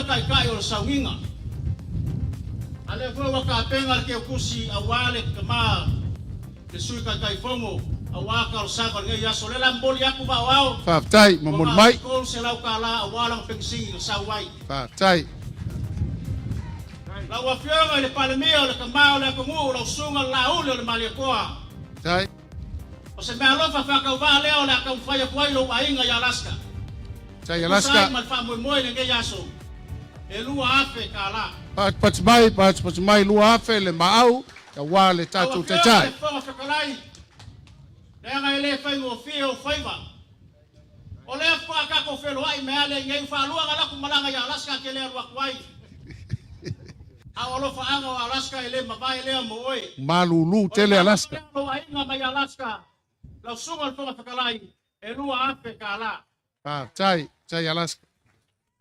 kai o saunga. Ale fo waka penga ke kusi awale kama ke sui kai fongo awaka o saka ngai aso le lamboli aku ba wao. Faafetai mamol mai. Ko se lau kala awala pensi o sawai. Faafetai. La wa fianga le palemia le kama le komu lo sunga la ule le malikoa. Tai. O se me alofa fa ka va leo la ka faya kwai lo ainga ya Alaska. Tai Alaska. Mal fa mo le ngai aso. E lua afe kala. Pat mai lua afe le maau ka wa le tatu te tai. Le ngai le fa ngo fio faiva. O le fa ka ko felo ai me ale ngai fa lua ngala ku malanga ya Alaska ke le lua kwai. Awalo fa anga Alaska ele mabai le mo oi. Malulu tele Alaska. Lo ainga mai Alaska. La sunga fa fakalai e lua afe kala. Tai Alaska.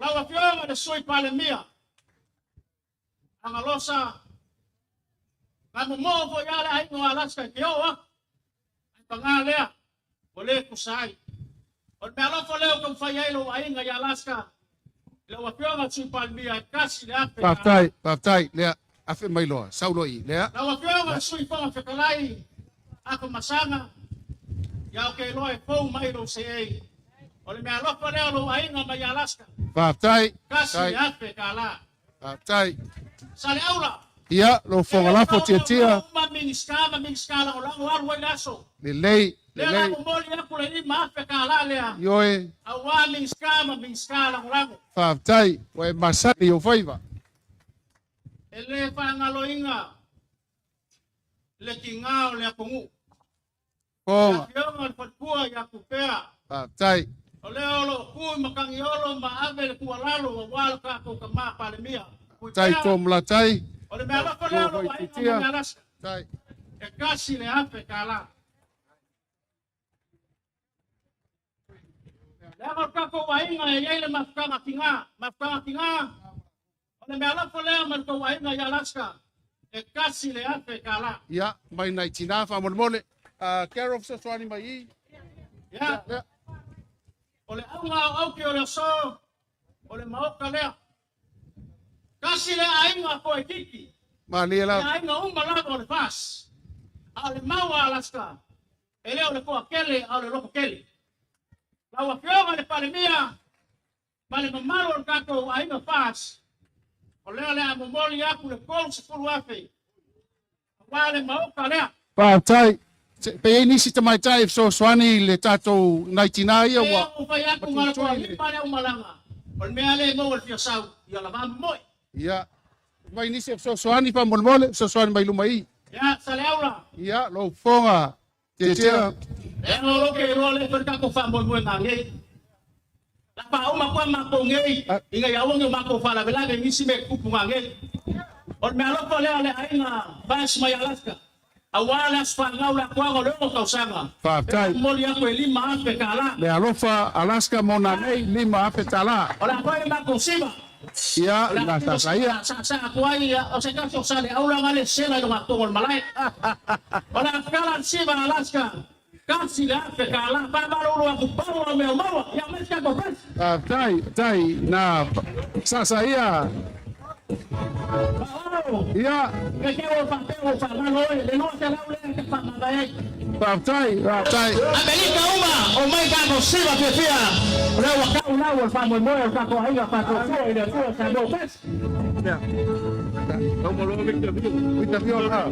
La wa fianga de soi palemia. Anga losa. Kamu mo fo yale ai no Alaska ke o. Ai pangale. Ole kusai. On me alo fo leo kom fa yelo ainga ya Alaska. Le wa fianga soi palemia kasi le afe. Patai le afe mai loa. Sauloi le. La wa fianga soi fa fakalai. Ako masanga. Ya ke loe fo mai lo se ei. Ole me alo fo leo lo ainga mai Alaska. Patai. Kasi afe kala. Patai. Sale aula. Ia lo fonga la fo tia. Minskala o lango alu ai laso. Le lei. Le mo moli aku le ni mafe kala lea. Yoe. Awa minskala o lango. Patai. Wa masani o faiva. Ele fa ngalo inga. Le kingao le akungu. Fonga. Fionga le fatua ya kupea. Patai. Ole olo kui makangi olo ma ave le kualalo wa wala ka ko kama palemia. Tai kom la tai. Ole me alo ko le olo wa inga na Alaska. Tai. E kasi le afe kala. Le alo ka ko wa inga e yele mafkanga tinga. Ole me alo ko le alo ko wa inga ya Alaska. E kasi le afe kala. Ya, mai nai tina fa mole. Care of Swani mai. Ya. Ole au ke ole so. Ole maoka lea. Kasi le ainga ko e kiki. Maniela. Le ainga umalago ole fas. Ale maua Alaska. Ele ole ko akele, ole loko kele. La wa fionga le palemia. Male mamalo le kako ainga fas. Ole amomoli aku le kol se fulu afe. Wale maoka lea. Patai. Pe nisi tamai tai so Swani le tato naitina ia wa. O fa ya ku ngala ko ni pare umalanga. Ol me ale mo ol fiasau ya la mam moi. Ya. Vai nisi so Swani pa mole so Swani mai lumai. Ya sale aula. Ya lo fonga. Te. E no lo ke ro le per ka ko fa mo ngange. La pa uma kwa ma ko ngei. Inga ya wonge ma ko fa la bela nisi me kupu ngange. Ol me alo ko le ale ainga bas mai Alaska. Awala sfanga ula kwa lo ko sanga. Faafetai. Moli ya ko lima afe kala. Le alofa Alaska mona nei lima afe tala. Ola ko ma ko siba. Ya na tasaia. Sa ko ai o se ka so sale aula ngale sela lo ko malai. Ola kala siba Alaska. Kasi la afe kala pa ba lo ko pa lo me mawa ya me ka ko pres. Tai na sasaia. Ya. Que o fa malo le no se la ule que pa malai. Patai. Amerika uma o mai ka ko siba fia. Ola wa ka una o fa mo ka ko ai fa ko ile ko sa do pres. Ya. Vamos lo Victor ha.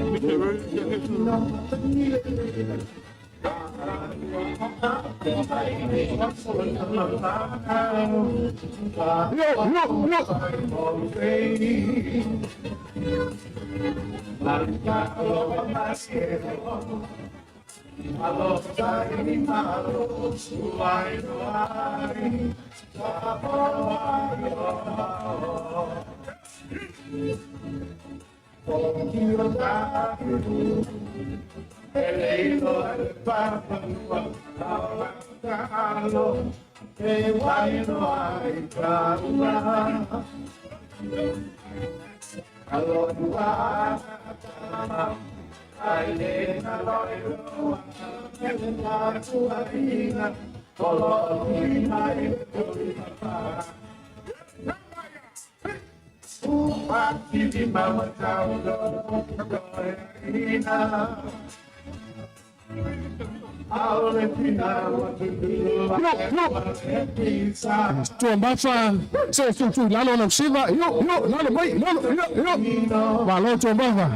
Tua mbafa se tu lalo na siva yo lalo mai yo va lo tua mbafa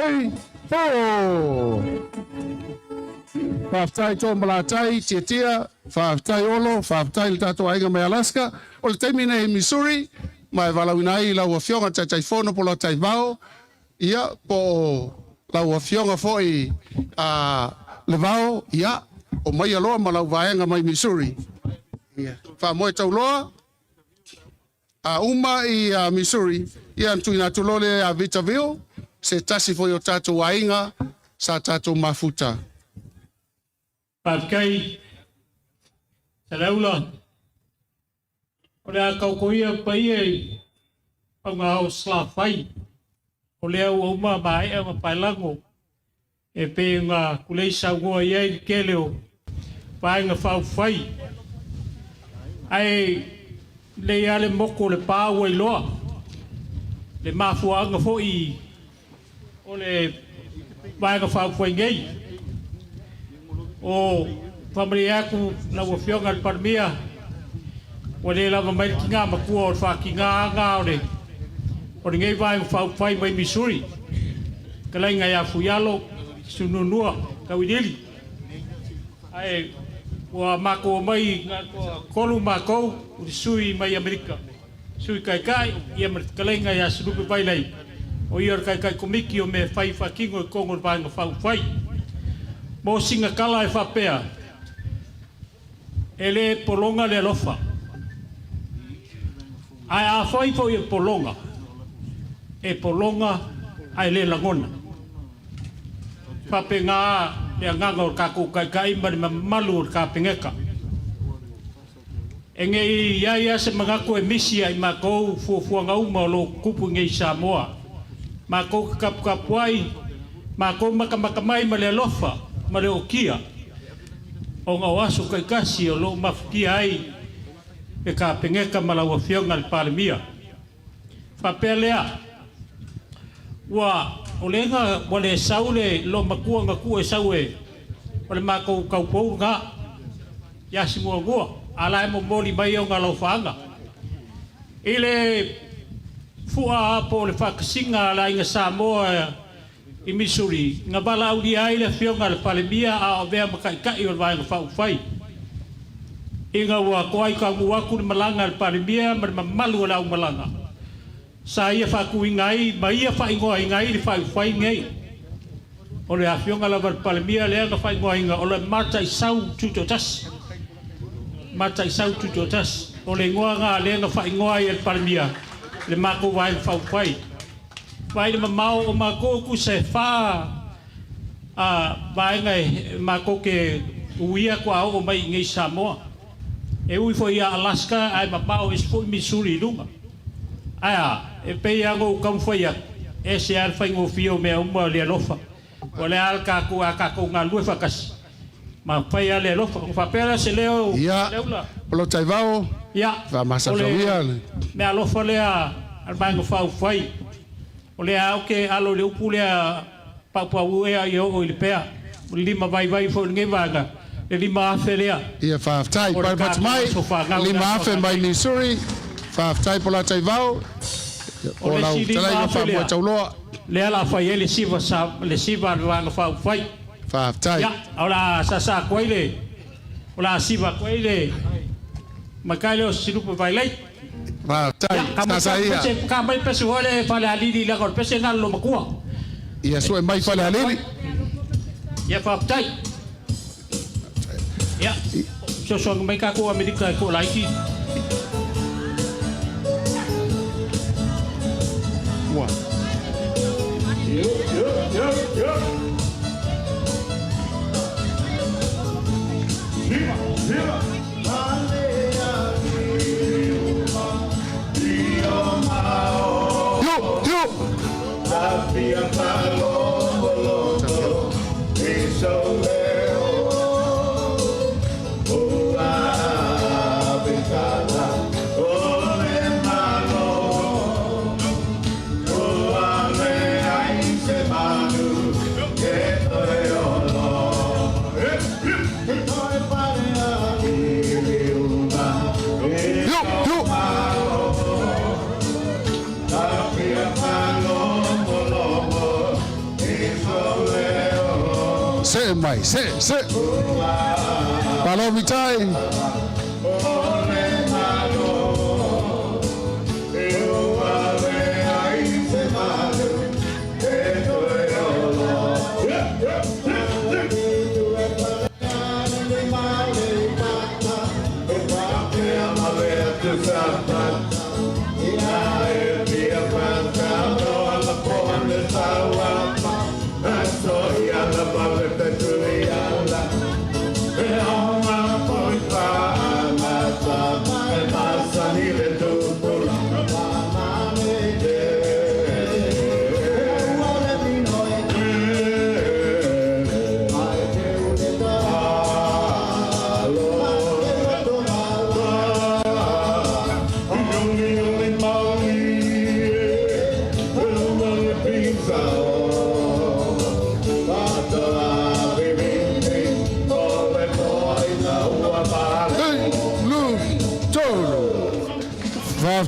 hey oh Faafetai tō malatai, tiatia, faafetai olo, faafetai le tātou aiga mai Alaska, o le taimi nei Missouri, mai walauina ai lau a fionga tai fono po lau tai vao, ia po lau a fionga foi le vao, ia, o mai aloa ma lau vaenga mai Missouri. Fa moe tau loa, uma i Missouri, ia antuina tulole a Vitaville, se tasi foi o tātou ainga, sa tātou mafuta. Pavkai Salaula o le kaukoia pai e o ngā o slafai o le au uma mai e ma pailango e pe ngā kulei saungoa iai ke leo pai ngā whauwhai ai le ale moko le pāua i loa le mafuanga fo i o le pai ngā whauwhai ngei o familiaku na wo fionga le parmia o le lava mai ki ngā makua o wha ki ngā ore o le ngei vai whau whai mai Missouri ka lai ngai a fuyalo sununua kawinili ai wa mako mai ngā kolu mako o le sui mai Amerika sui kai kai i Amerika ka lai ngai a sunupe vai lai o ior kai kai komiki o me whai whakingo e kongo le vai ngā whau whai mo singa kala e whapea e le polonga le lofa ai a whai fo e polonga ai le langona whape ngā le nganga o kako kai kai mari malu o ka pengeka e ngei iai ase mangako e misi ai makou fuafuanga uma o lo kupu ngei Samoa makou kapuai makou makamai ma le lofa ma le okia o ngā waso kai kasi o lo mafukia ai e ka pengeka malaua fionga le palemia whapea lea o lenga wa le saule lo makua ngā kua e saue o le mākou kaupou ngā yasi mua ngua ala e mo moli mai o ngā lau whaanga i le fua po le whakasinga ala inga Samoa i Missouri, ngā bala auri ai le fionga le palemia a o vea makaikai o le vai ngā whau whai. I ngā ua koai ka nguaku le malanga le palemia ma le mamalu o lau malanga. Sa ia whaku i ngai, ma ia whaingoa i ngai le whau whai ngai. O le a fionga la le palemia lea ngā whaingoa i ngā o le mata i sau tuto tas. Mata i sau tuto tas. O le ngoa ngā lea ngā whaingoa i le palemia le mako vai le whau whai. Vai le mamau o mako ku se fa vai ngai mako ke uia ko au o mai ngai Samoa e ui foi a Alaska ai mamau es foi Missouri lunga aya e pe yango kam foi e se ar fai ngo fio me uma le lofa o le al ka ku nga lu fa kas ma fai ale lofa fa pera se leo leula lo taivao va masa fia me alofa le al bango fa fai o le au ke alo le upu le papau e ai o le pea o lima vai fo nge vaga le lima afe lea ia faafetai pai mai lima afe mai Missouri faafetai po la taivao o lau talai ngā whamua tauloa le ala fai le siva le wanga whau fai faafetai o la sasa koile o la siva koile makaile o sinupa vai lei Kamai pese wale fale alili la kor pese nalo makua. Ia so mai fale alili. Ia faafetai. Ia so mai ka ko Amerika ko laiki. Wa. Yo. Viva. Yo. Se Palomi tai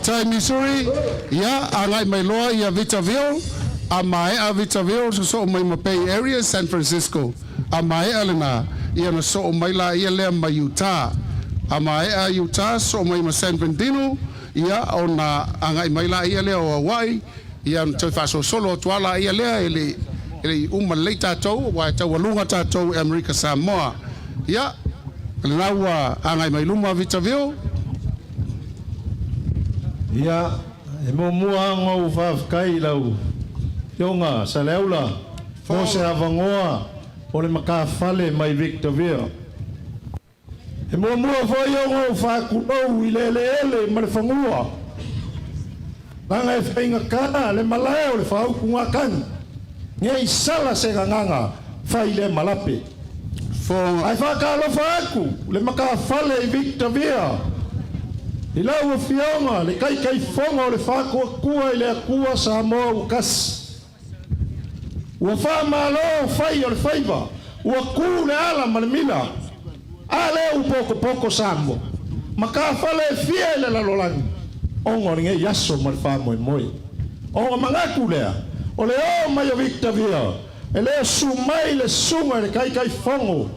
Tai Missouri ya alai mai loa ia Vitaville a mai a Vitaville so mai Bay Area San Francisco a mai alena ia na so mai la ia le mai Utah a mai a Utah so mai San Bernardino ia ona angai mai la ia le o Hawaii ia te fa so solo toala ia le ele uma leita to wa te walunga tatou America Samoa ia le naua angai mai luma Vitaville. Ia, e mo mua ngau whawkai lau. Tionga, sa leula, mo se avangoa, o le maka whale mai Victorville. E mo mua whai o ngau whakunou i le ele ma le whangua. Nanga e whainga kana, le malaya o le whaukunga kan. Ngai sala se nganga, whai le malape. Ai whakalofa aku, le maka whale i Victorville. I lau fionga, le kai fonga o le whakua kua i le akua Samoa ukasi. Ua wha malo whai o le whaiva, ua ku le ala ma le mila. A leo poko Samoa. Ma ka whale fia i le lalolangi. Ongo ringe yaso ma le whamoe moe. Ongo mangaku lea, o le o mai o Victorville. E leo sumai le sunga le kai fongo.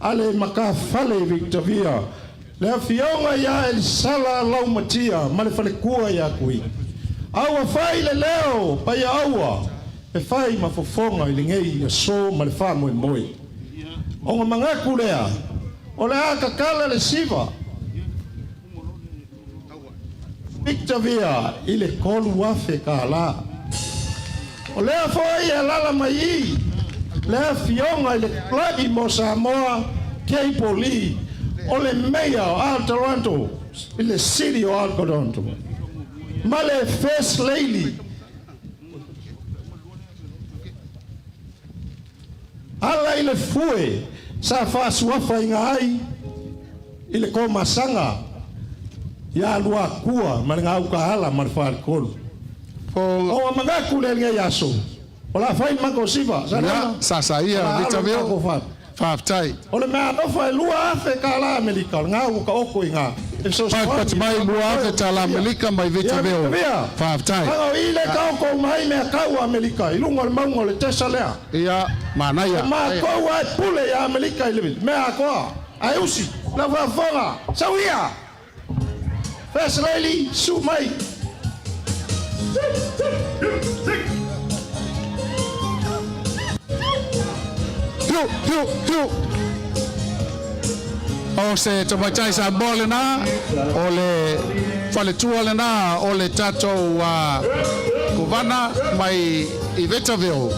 A le maka whale Victorville. Le fionga ya el sala laumatia ma le fale kua ya kui. Aua fai le leo pa ya aua. E fai ma fofonga i lingei ya so ma le wha moe moe. Onga mangaku lea. O le aka kala le siva. Victorville i le kolu wafe ka la. O lea fai e lala mai i. Lea fionga i le klagi mo Samoa kei poli. O le mayor al Toronto, i le city o al Toronto. Ma le first lady. Ala i le fue, sa Faatuatua inga ai, i le komasanga, ia lua kua, ma le ngau ka hala, ma le whaakolu. O mangaku le ngai aso. O la fai mako siva. Sa ia, Victorville. Whaftai. O le mea nofa e lua afe ka la Amerika, ngau ka oko i ngā. Pat mai lua afe ta la Amerika mai Victorville. Whaftai. Hanga i le ka oko mai mea kau Amerika, i lunga le maunga le tesa lea. Ia, mana ia. Ma kou ai pule i Amerika i lewe. Mea koa, ai usi, la whafonga, sau ia. First lady, su mai. Hiu. O se tamatai sa bole na, o le fale tua le na, o le tatou kuvana mai i Victorville.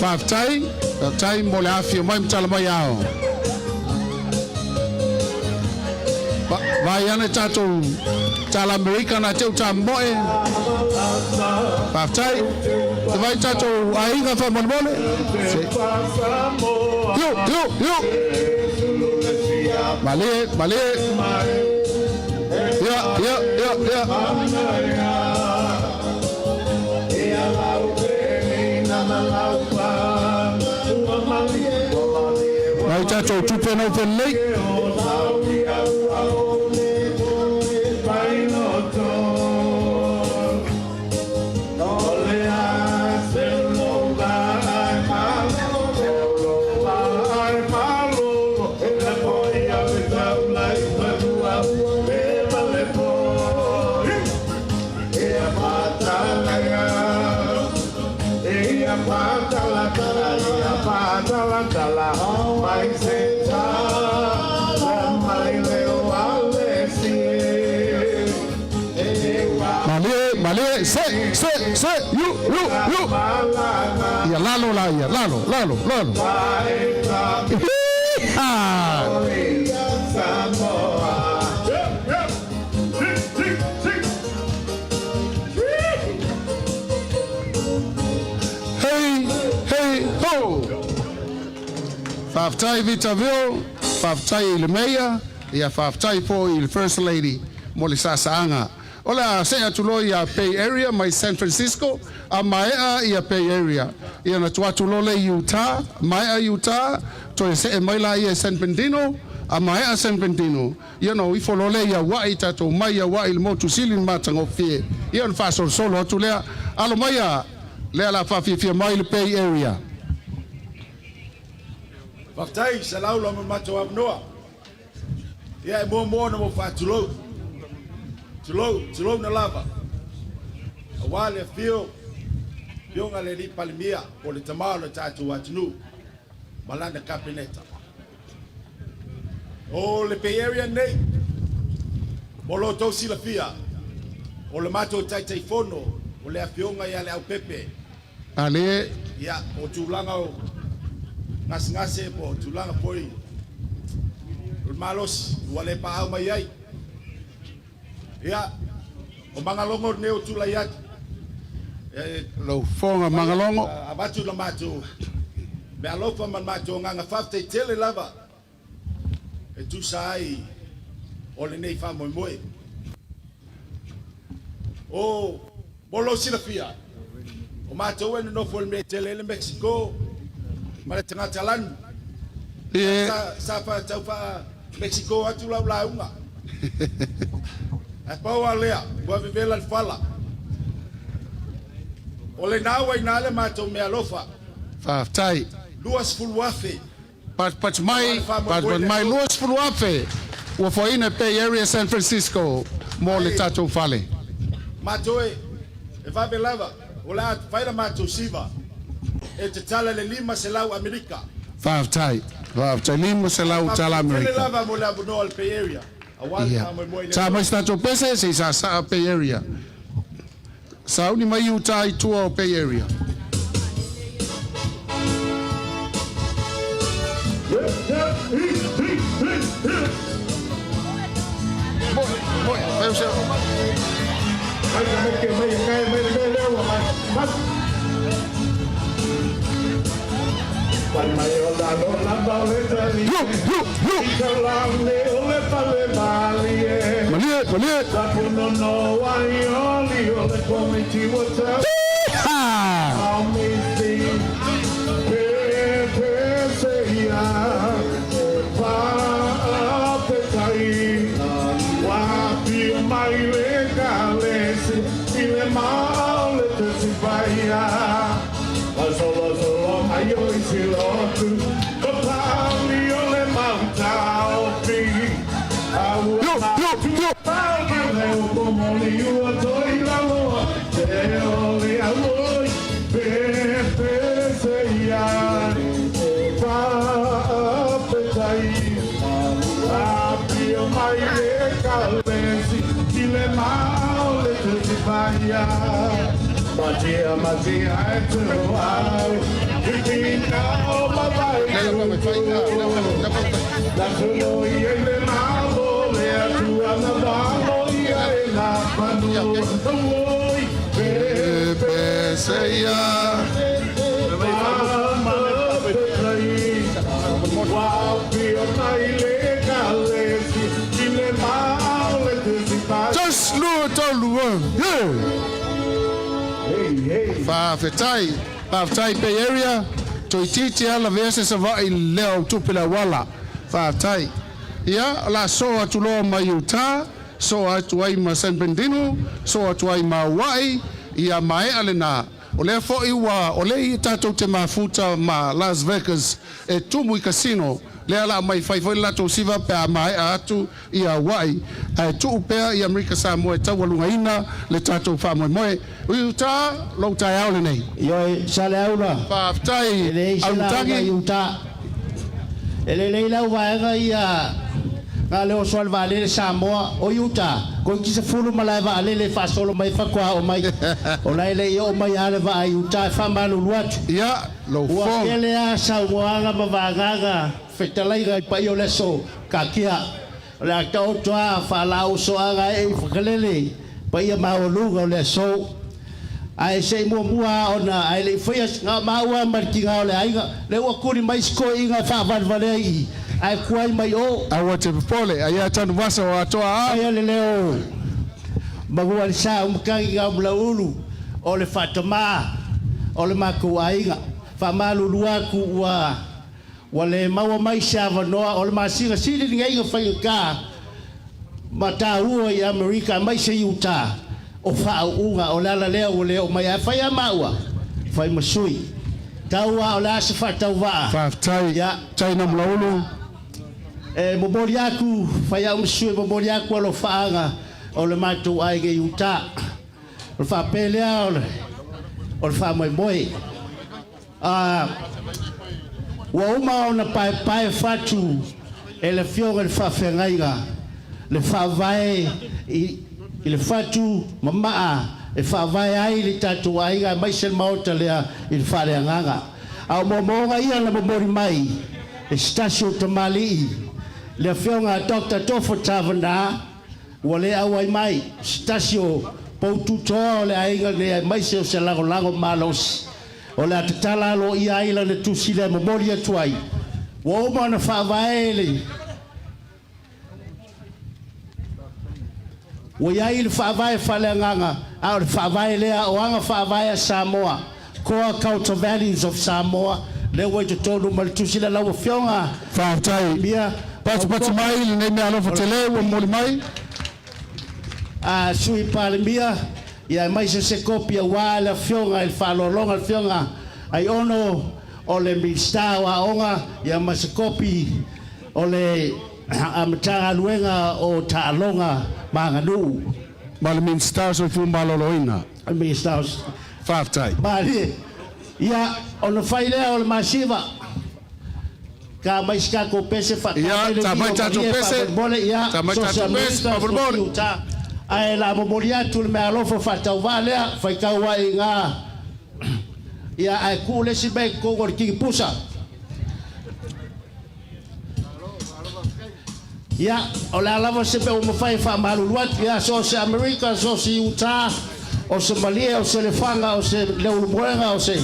Whaftai, mo le afio mai mtala mai ao. Vai ane tatou tala Amerika na teu ta moe. Faafetai. Te vai tatou ainga whamolmole. Yo. Male. Ya. Vai tatou tupe no penlei. Male, se, you. Ya lalo. Hey, ho! Faafetai Vitaville, faafetai le meia, ia faafetai po i First Lady mo le sasaanga. Ola se atulo ia Bay Area mai San Francisco, a mai ia Bay Area. Ia na tuatulo le Utah, mai Utah, to se mai la ia San Bernardino, a mai San Bernardino. Ia no I follow le ia wai tato mai ia wai le motu silin matango fie. Ia on fa solo atu lea, alo mai le la fa fie mai le Bay Area. Faafetai se laula mo mato abnoa. Ia mo na mo faatulo. Tulo na lava. Awale fio nga le li palmia o le tamalo tatu watunu. Malanda kapineta. O le Bay Area nei. Molo to sila fia. O le mato tai fono. O le afionga ia le au pepe. Ale Ia o tulanga o ngase po tulanga poi. Malos wale pa au mai ai. Ia o mangalongo ne o tulai atu. lo fonga mangalongo. Abatu la mato. Me alofa man mato nganga faafetai tele lava. E tu sai o le nei fa moe. O bolo silafia. O mato ene no fol me tele le Mexico. Mare tangata lan. Sa fa taufa Mexico atu la unga. A paua lea, wa vivela le fala. O le nawa ina le mato me alofa. Faafetai. Luas fuluafe. But my Lord's Fuluafe were for in a Bay Area San Francisco more le tato fale. Mato e va belava. O la faida mato siva. E Tatala le lima se lau Amerika. Faafetai lima se lau tala Le America. lava mo la bono al Bay Area. Yeah. Sa mais tato pese se sa Bay Area. Sa uni mai Utah I tua o Bay Area. seia. Just look at all Faafetai Bay Area, Toititi ala vese savai leo tupila wala. Faafetai. Ia la soa tuloa mayuta, soa tuai ma San Bernardino, soa tuai ma Hawaii, ia mae alena. Ole foi wa ole tatou te mafuta ma Las Vegas e tumu I casino. Le ala mai fai foi la to siva pe mai atu I Hawaii. E tu pe I America Samoa tawalunga ina le tatou fa moe. Uta lo tai au nei. Yo sale aula. Faafetai au tangi uta. Ele leila Vaega ia ngale o sol vale Samoa o Utah ko ki se fulu malai vale le fa solo mai fa kwa o mai o lai le o mai ale va Utah fa malu luat ia lo fo o ele a Samoa ma vagaga fetalai ga pa yo le so ka kia la ka o toa fa la o so aga e fakelele pa ia ma o luga le so ai sei mua ona ai le foi nga maua markinga le ai le o kuri mai sko inga fa vale I ai kuai mai o awa te pole ai atan wasa wa toa ai le leo magua le sa umkangi ga mlaulu o le fatama o le maku aiga fa malu luaku wa le maua mai sa vanoa o le masinga sili ngai ga fai ka mata ua I America mai se Utah o fa unga o la leo o leo mai fai maua fai masui taua o la se fatauva Faafetai China mlaulu e moboriaku fai au masui moboriaku lo faanga o le matu ai ge Utah o fa pelea o le fa moi wa uma ona pai fatu e le fionga le fa fengaiga le fa vai I le fatu mamaa e fa vai ai le tatu ai ga mai sel mauta le I le fa le nganga au momonga ia na momori mai e stasio tamali le fionga Dr. Tofo Tavana wale awai mai stasio poututo le ai ga le mai se se lago malos o le Tatala Aloaia ila le tusi le momori atuai wo ma na fa vai le o ia il fa vai falenganga au fa vai le o anga fa vai Samoa core cultural values of Samoa le wo to tolu mal tusila la wo fionga Faafetai bia patu mai le me alo fotele wo moli mai a sui palmia ia mai se copia wa la fionga il fa lo longa fionga ai ono o le mista wa onga ia ma se copy o le amtanga luenga o talonga manganu Malamin stars o fu maloloina mi stars Faafetai mali ia ona faile o le masiva ka mai ska ko pese fa ia tamai tatu pese ia tamai tatu pese pabolbol ai la momoria tu me alofo fa tauale fa ka wa inga ia ai ku le sibe ko gor ki pusa ia o la lava se pe o mo fai fa malu luat ia so se America so se Utah o se Malia o se le fanga o se le ulmoenga o se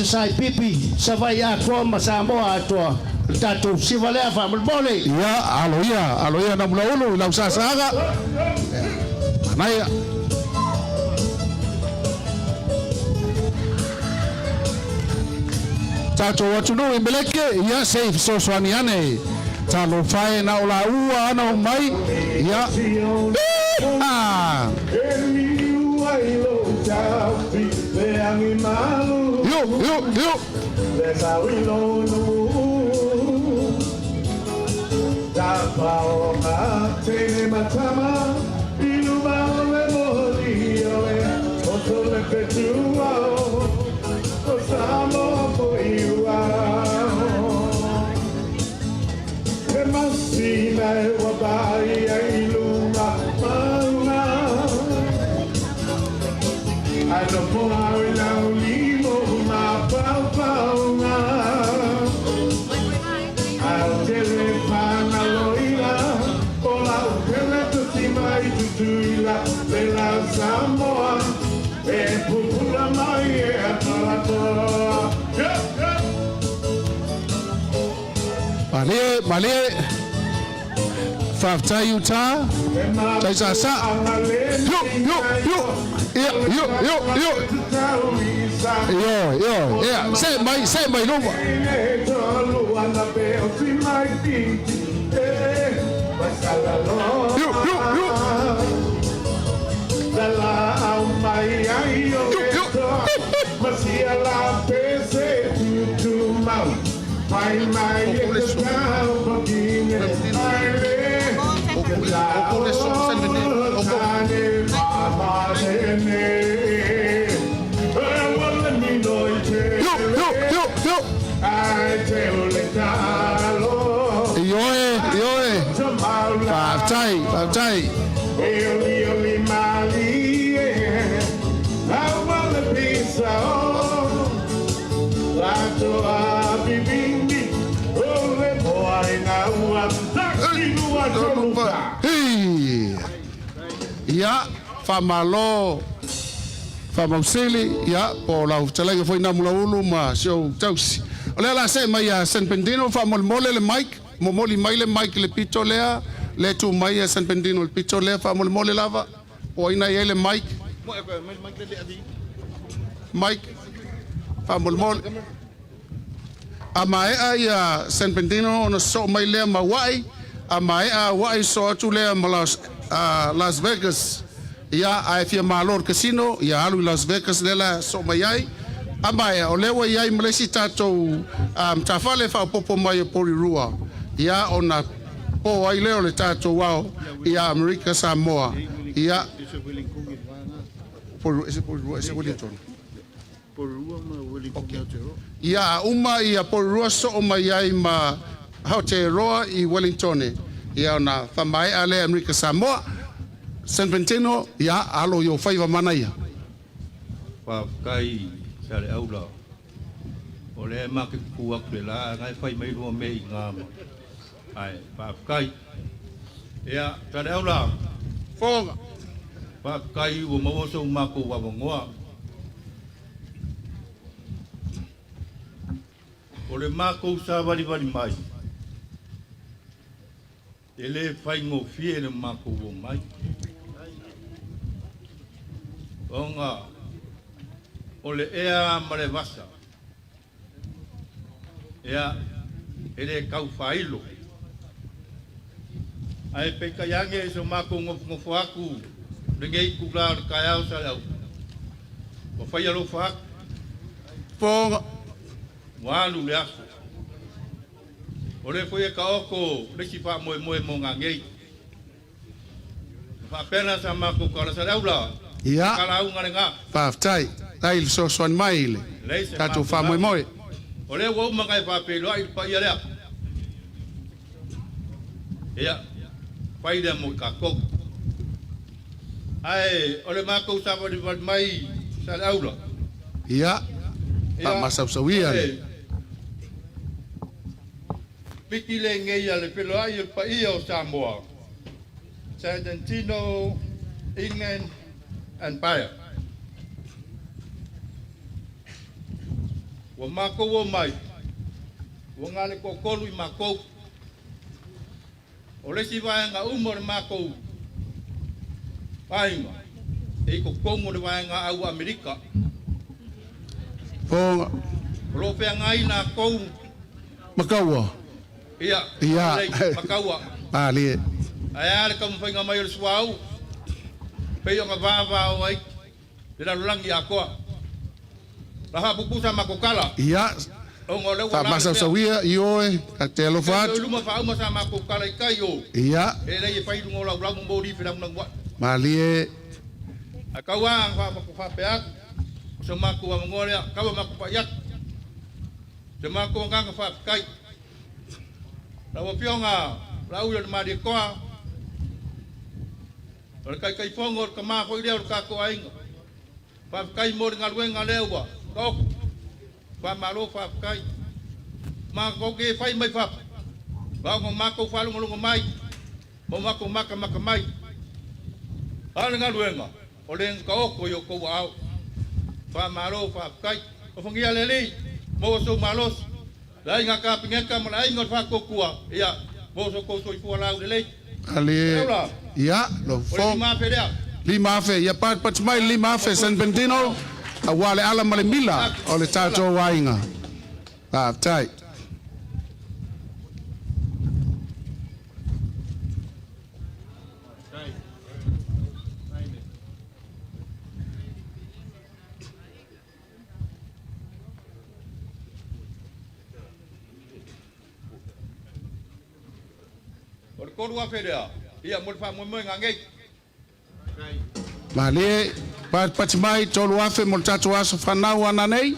sai pipi sa vai a ko ma Samoa Atua tatu si vale fa mole ia aloia na mlaulu la usasaga anaya tato watu no imbeleke ia safe so swaniane talo fai na ola ua ana o mai ia yo Samoa, e pupula mai malie. Faafetai uta. Tai sasa. Yo. Yeah. Say my no. Faafetai. Ya, famalo, famausili, ya, po lau talaga foi na mula ulu ma sio tausi. Ole la se mai a San Pendino famolmole le Mike, momoli mai le Mike le pito lea, le tu mai a San Pendino le pito lea famolmole lava, o ina ye le Mike. Mike, famolmole. Amae a San Pendino no so mai lea mawai, amae a wai so atu lea malas Las Vegas. Ya ai fia malor casino, ya alu Las Vegas lela so mai ai. Amae o lewa iai malesi tatou tafale fa popo mai pori rua. Ya ona po ai leo le tatou wao ya America Samoa. Ya por ese Wellington. Ia uma ia porua so mai ai ma Aotearoa I Wellington. Ia na famai ale America Samoa. San Valentino ia alo yo faiva manaia. Pa kai sale aula. Ole ma ke kuak le la ngai fai mai ro me ngam. Ai pa kai. Ia sale aula. Fonga. Pa kai wo mo so ma ko wa ngoa. Ole mako sa vali mai. Ele fai ngo fie le mako wo mai. Onga ole ea mare vasa. Ea ele kau failo. Ai pe kayange so mako ngo faku. Dengei ku la kaya sa lau. Ko fai alo fak. Fonga. Walu le aso. Ole foi ka oko, le si fa mo ngangei. Fa pena sa mako kala sa laula. Ia. Kala u ngarenga. Faafetai. Ai so son mai le. Tatu fa moi. Ole wo mangai fa pelo ai pa ia le. Ia. Pai de mo ka ko. Ai, ole mako sa mai sa laula. Ia. Pa masausawi ale. Piki le ngei ale pelo ai pa ia o Samoa. Santino, England and Paya. Wa mako wo mai. Wa ngale ko kolu I mako. Ole si vai nga umor mako. Pai ma. E ko kongo le vai nga au Amerika. Fonga. Lo pe ngai na ko. Makaua. Ia. Makaua. Ali. Ai ale kam fai nga mai suau. Pe yo nga va ai. De la langi akoa. La ha pupusa makokala. Ia. Fa masausawi ioe katelo fat. Luma fa uma sa makokala kai yo. Ia. Ele ye fai lungo la mo bodi fe na ngwa. Mali. Akawa fa peak. So mako wa ngore ka ba mako pa yak. Se mako nga fa kai. La wo pionga la u le ma de ko. Ora kai fongo ka ma fo ile ka ko ainga. Fa kai mo nga luenga lewa. Ko. Fa malo fa kai. Ma ko ke fai mai fa. Ba ngo mako fa lungo mai. Mo mako maka mai. Ala nga luenga. Ole ka ko yo ko wa. Fa malo fa kai o fongia leli mo so malos Lai ngā kāpingeka ma lai ngot whakokua. Ia, moso koso I fua lau le lei. Ale, ia, lo Ole fo. ni mawhirea. Lima afe, ia pat mai lima afe San Bernardino. A wale ala male mila o le tātou wainga. Whaftai. Ole koru whawhirea. Ia, mo le wha mo ngā ngei. Malie, pat mai tolu afe mo le tātou aso whanau ana nei.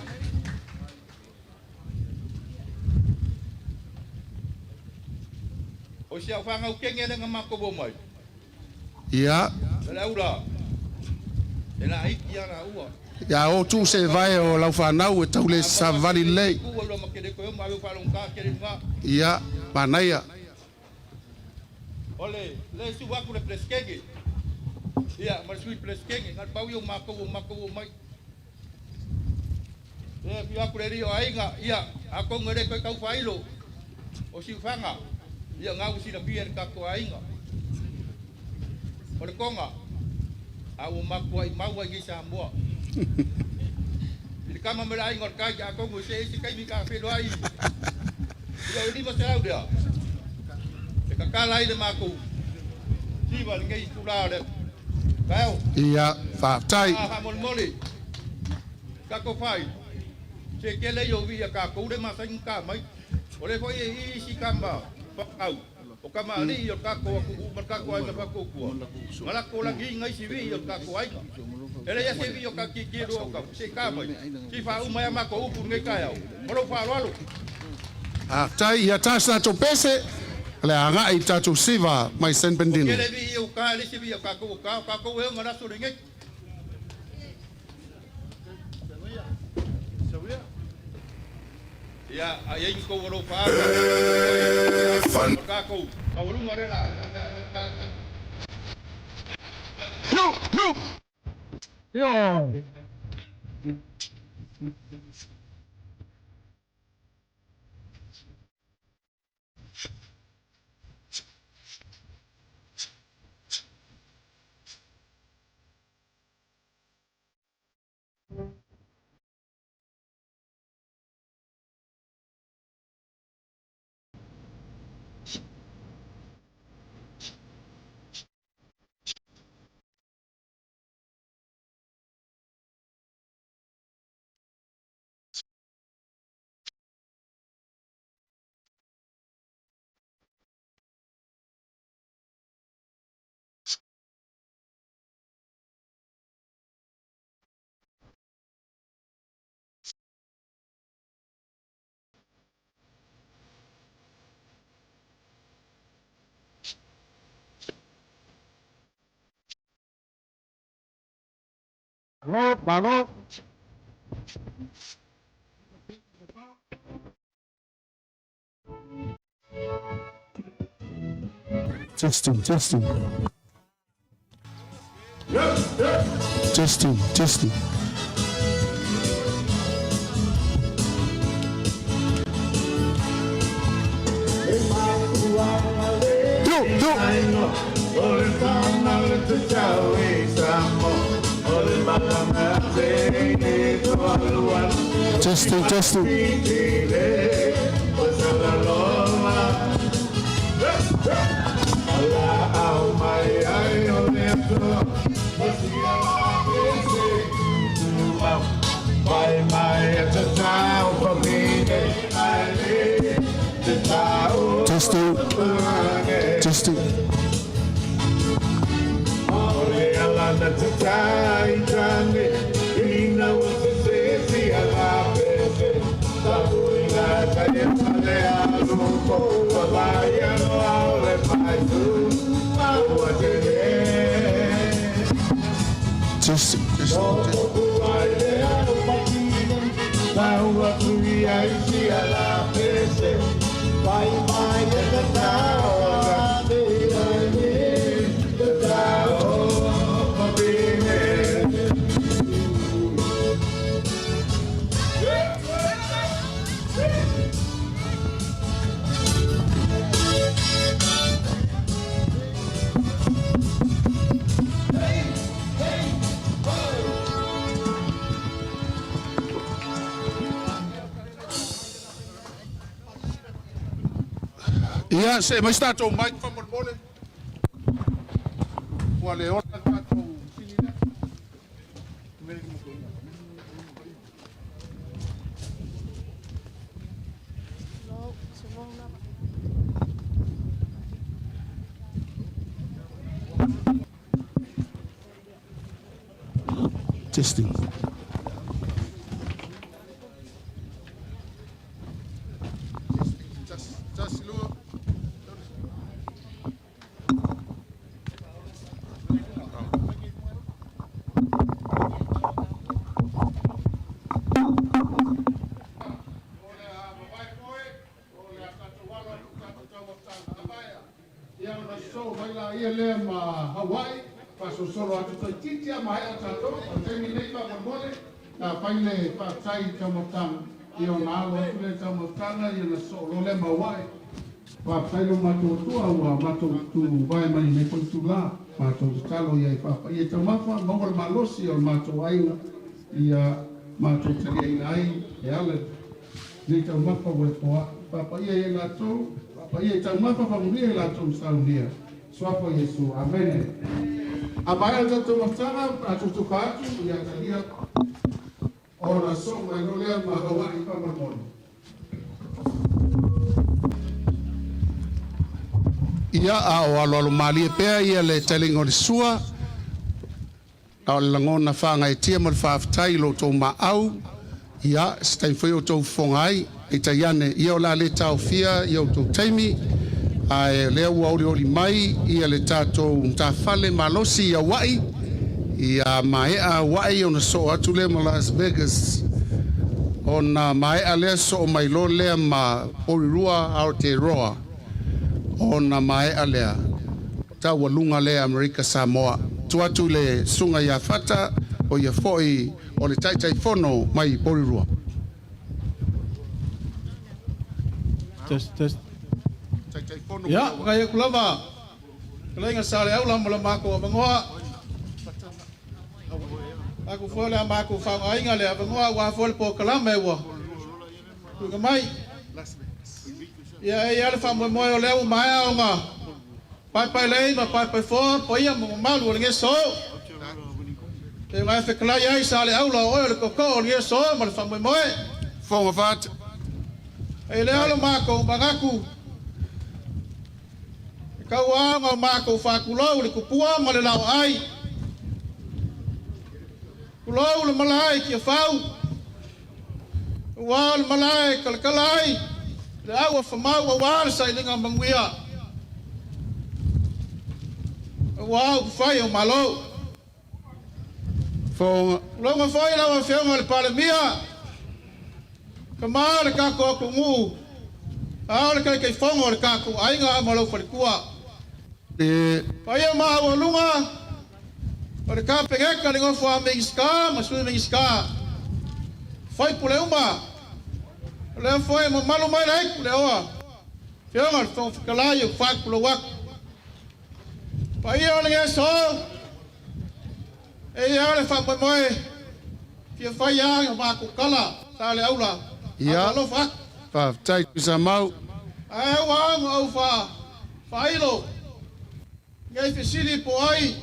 O sia whanga ukenge ngā mako bo mai. Ia, Ele aura. E nā hiki ana ua. ia o tu se vai o lau whanau e tau le savali lei. Kua ura makere koe ma au whalong kā kere ngā. Ia, manaia. Ole, le su waku le pleskenge. Ia, ma sui pleskenge. Ngat pau yo mako mai. E pi waku le rio ainga. Ia, ako ngere koe kau whailo. O si whanga. Ia ngau si na pia kako ainga. Ole konga. Au mako ai maua i Samoa. Ili kama mera ainga kai ako ngo se kai mi ka whelo ai. Ia ni ma se au dea. E kakala i le mako. Siwa le ngei kula le. Kao. Ia, whaftai. Ha moli. Kako fai. Se kele yo vi ka ko le masa inka mai. Ole foi I si kamba. Pakau. O kama ali yo kako ku markako ai mapako ku. Mala ko la gi ngai si vi yo kako ai. Ele ya se vi yo ka ki ro ka se ka mai. Si fa u mai mako u ngai ka ya. Molo fa lo. Whaftai, ia tāsa tō pese. Le anga I tātou siva mai San Bernardino. Kele vi yo ka le si vi yo kako kako e ngara so ngai. Ya, ai ko ro fa. Kako, au runga re la. Yo. Mano. Testing. Testing. Testing. Testing. Ia se mai stato mai fa mole. Wale ora tato sinina. Testing. Just look. Ia lea ma Hawaii, paso solo atu toi titia ma hea tato, o temi nei pa mole, na paile pa tai tamotang, i o nalo atu le tamotanga, i na solo le ma Hawaii, pa pailo mato tua ua mato tu vai mani nei poi tu la, mato talo ia i papa, i e tamafa, mongol malosi o mato aina, ia mato tali aina ai, e ale, nei tamafa ue poa, papa ia e la tau, papa ia e tamafa pa mulia e la tau saunia. Suapo Yesu, amen. Amaya tato matanga, atu tukatu, ya talia, ora so, mailolea mahawai pa mamoni. Ia a o alo mali pea ia le telingo le sua, a o langona whanga e tia mal whaafitai lo tō maau, ia, stai whai o tō whongai, e taiane, ia o la le tau fia, ia o tō teimi, ai lea ua oli mai ia le tatou tafale malosi ia wai ia maea wai ona so atu le ma Las Vegas ona maea lea so mai lo lea ma Porirua Aotearoa ona maea lea taualunga lea Amerika Samoa tuatu le sunga ia fata o ia foi o le taitai fono mai Porirua. Test. Ya, kaya kulama. Kalau ingat saya ulang malam aku bengoa. Aku follow aku fang ainga le bengoa wa follow po kalama wa. Tu kamai. Ya le fang mo le mai nga. Pai le ma pai fo po ia mo malu le so. Te vai fe kala ya sa le aula o le koko le so ma fang mo. Fong vat. Le alo mako bangaku. Kau anga mako whakulau le kupua ma le lau ai. Kulau le malai kia whau. Ua le malai kalakalai. Le aua whamau a wāre sai linga manguia. Ua au whai o malo. Longa whai lau a whionga le palemia. Ka maa le kako aku ngu. Ao le kai whongo le kako ainga malo whalikua. Pai ma o lunga o le ka pegeka le ngofo a mengiska ma sui mengiska fai pule uma le foi mo malu mai lai le oa fiona fon fikalai o fai pule wak pai o le so e ia le fa moi fia fai ya ma ku kala sa le aula ia lo fa tai samau ai wa mo fa fai lo ngai fesili po ai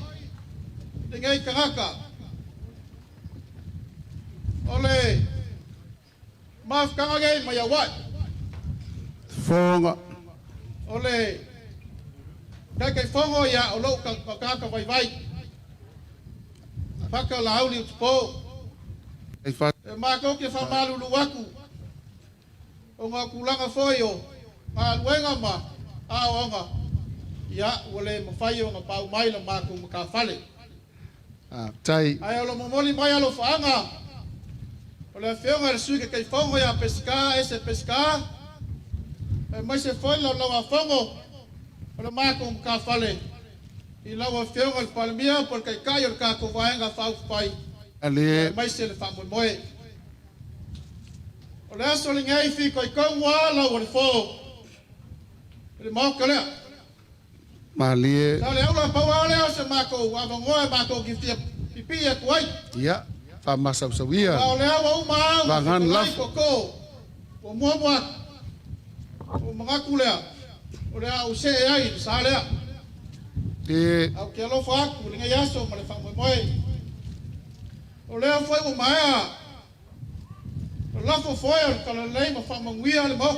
ngai karaka ole maf kanga ngai maya wat fonga ole kai fongo ya olo ka vai paka lauli po e fa ma ko ke fa malu luaku o nga kulanga foio a luenga ma a onga ya wale mafai o ngapau mai la maku makafale tai ai alo momoli mai alo fanga ole feonga suike kai fongo ya pesca ese pesca mai se foi la fongo ole maku makafale i la feonga el palmia porque kai o kako vaenga fau pai ale mai se le famo moi ole aso le ngai fi kai kongwa la o fo le mokale malie Sale aula pawale o se mako wa ngoe mako gifia pipi e kuai. ia fa masawia Sale awa uma Vangan laf. koko. O mua o mga kulea. O lea o se ai sa lea. Au ke alofa aku le ngai aso ma le whamoemoe. O lea foi o maea. O lafo foi o kala lei ma whamanguia le mo.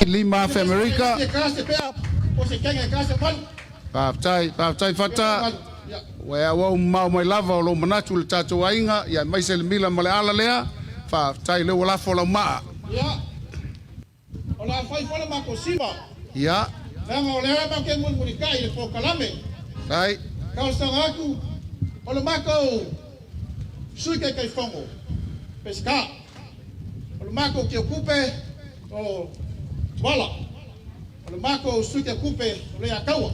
Lima fe America. O se kenga kase malu. Paaftai fata. Wea wau mau mai lava o lo manatu le tatou ainga. Ia mai se le mila ma le ala lea. Paaftai le walafo la maa. Ia. O la fai fole mako siva. Ia. Nanga o lea ma ke muni kai le pokalame. Ai. Kau sanga aku. O le mako. Sui kai fongo. Pesca. O le mako ke okupe. O wala. O le mako sui ke okupe. O le akaua.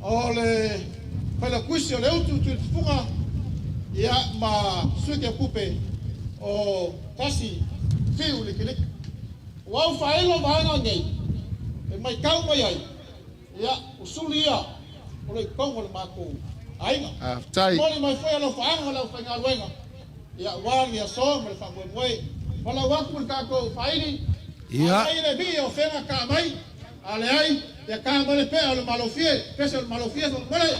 O le pala kuisi o le utu tu funga. Ia ma sui ke okupe. O Tasi. Fiu likiliki. Wau faelo vaanga ngai. E mai kau mai ai. Ia usuli ia. O le kongo le mako ainga. Tai. Moli mai foi alo faanga la fainga luenga. Ia wali a so me fa moe. Wala waku ka ko faili. Ia. Ai le vi o fena ka mai. Ale ai ya ka mole pe o malofie. Pese o malofie so mole.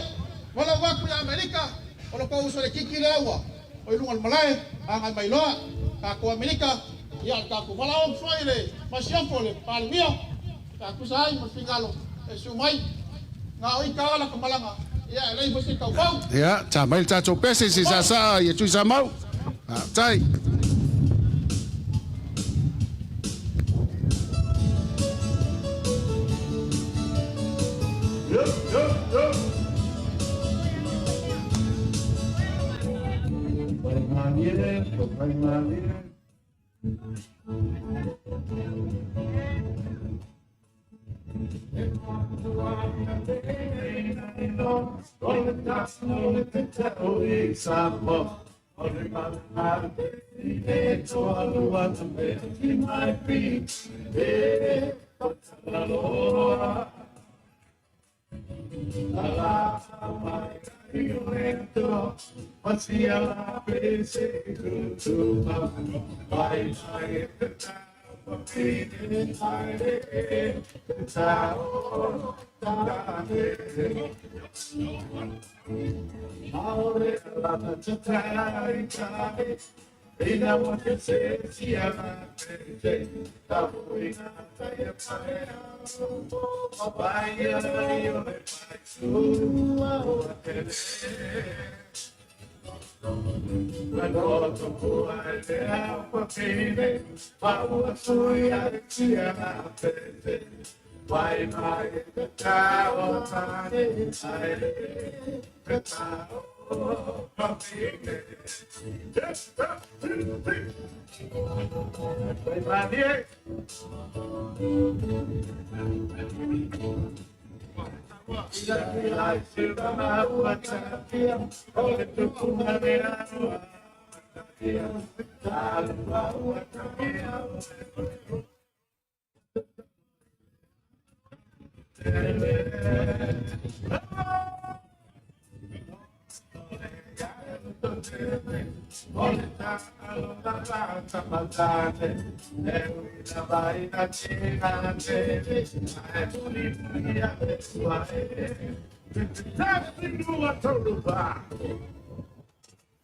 Wala waku ya Amerika. O lo ko uso le kiki lewa. O ilunga malai anga mai loa. Ka ko Amerika. Ia ka ko wala o faile. Masiafo le palmia. Ka ku sai mo fingalo. E sumai. Nga oi ka la kamalanga. Ia lei mo se ka pau. Ia, ta mai tatou pese si sa ia tui sa mau. Tai.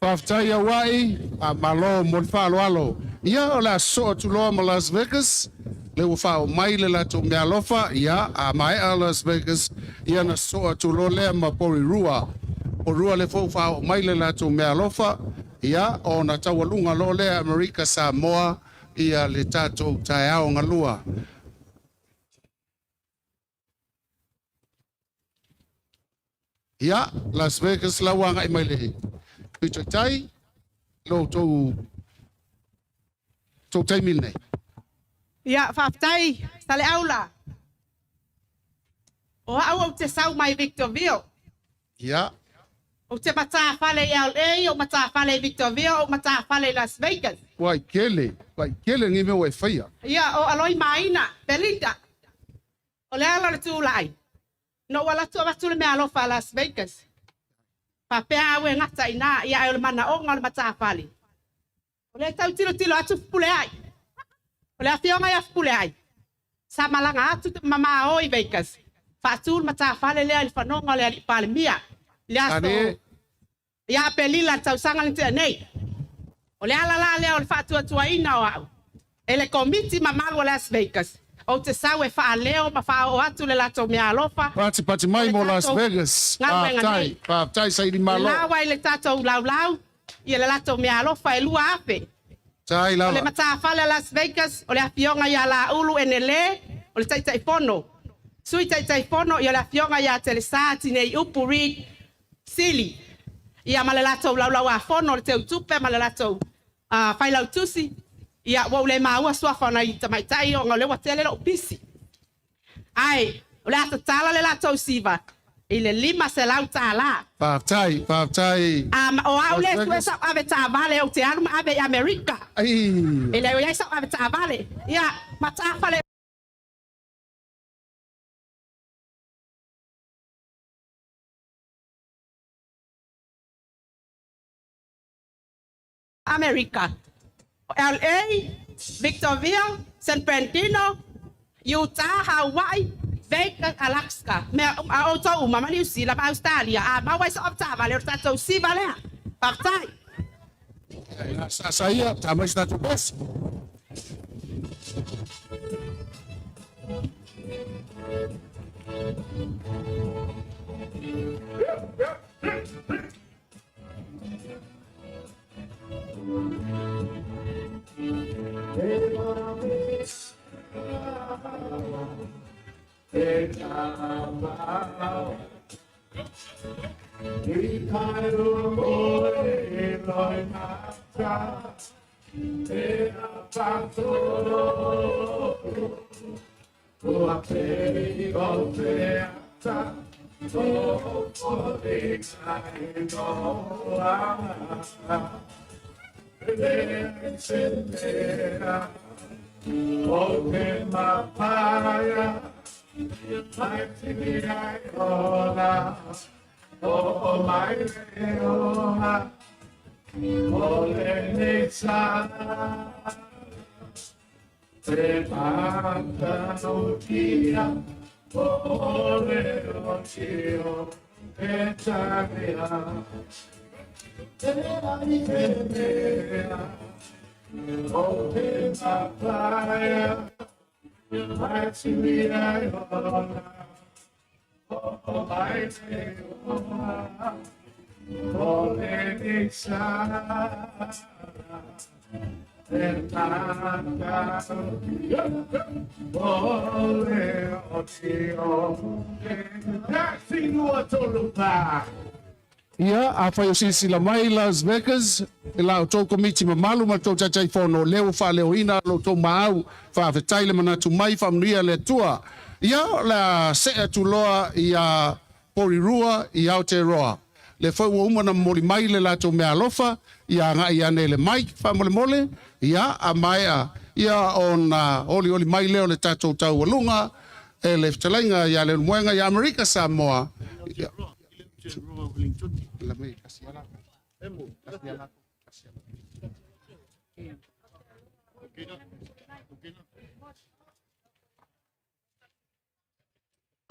Paaftai Hawaii, a malo mo alo. Ia o la so tu lo ma Las Vegas. Le ua whao mai le lato mea lofa. Ia a mai a Las Vegas. Ia na so tu lo le ma pori rua. O rua le fo whao mai le lato mea lofa. Ia o na tawalunga lo le Amerika Samoa. Ia le tato tai ao ngalua. Ia, Las Vegas la wanga i mai lehe. Pichoi tai, lo tau tai mine. Ia, whaftai, tale aula. O au te sau mai Victorville. Ia, O te mata whale LA, o mata whale Victorville, o mata whale Las Vegas. wai kele ngi me wai whaia. Ia, o aloi maina, Belinda. O le ala le tūlai. No wala tu abatule me alofa Las Vegas. Papea awe ngata ina, ia e le mana o ngale mata whale. O le tau tilo atu pule ai. O le afionga ia pule ai. Sa malanga atu mama oi Vegas. Fatul mata whale lea li whanonga lea li pale mia. Ane, Ia pelila tau sanga ni te nei. O le ala la lea o le Faatuatua ina o au. E le komiti mamalu o Las Vegas. O te sau e wha leo ma wha o atu le lato mea alofa. pati mai mo Las Vegas. Whaftai sa iri malo. Lawa i le tatou lau. I le lato mea alofa e lua ape. Tai O le lava. mata whale Las Vegas. O le afionga ia la ulu e nele. O le taitai fono. Sui taitai fono i o le afionga ia tele saati nei upu rig. Sili. Ia ma le latou lau a fono le teu tupe ma le latou whailau tusi. Ia wau le maua suafana i tamaitai o ngau lewa tele lo pisi. Ai, o le atatala le latou siva. I le 5 se lau tala. Whaftai. O au le sue sa ave ta vale o te anu ave Amerika. Ai, I le o iai sa ave ta vale. Ia, mata whale. America. LA, Victorville, San Bernardino, Utah, Hawaii, Vaega, Alaska. Me a o tau mama New Zealand, Australia. A ma wai sa opta vale o tatou si vale. Partai. sa ia, tamai sta tu bes. Ia, a whai o sila mai Las Vegas, e la o tō komiti mamalu ma tō taitai whono leo wha leo ina lo tō maau, wha whetai le manatu mai whamnuia le tua. Ia, la sea tu loa i a Porirua i Aotearoa. Le whai ua umana mori mai le la tō mea alofa, i a ngā i ane le mai, wha mole, ia, a mai a, ia on oli mai leo le tātou tau alunga, e le whtalainga i a le muenga i Amerika Samoa. La me casi ala.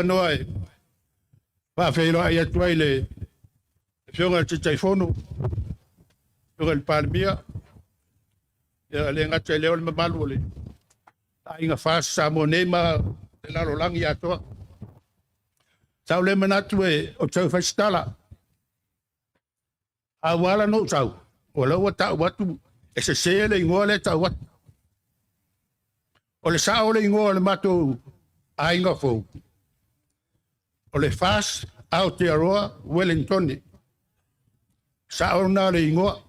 Noi. Va feilo ai atuaile. Fionga te telefono. Fionga il palmia. Ya le ngata le ol mabalule. Ai nga fa samonema la rolangi ato. Tau le manatue o tau festala. Awala no tau. Ola wata watu ese sele ngole tau wat. Ole sa ole ngole mato ai nga fo. Ole fas Aotearoa Wellington. Saona le ingoa.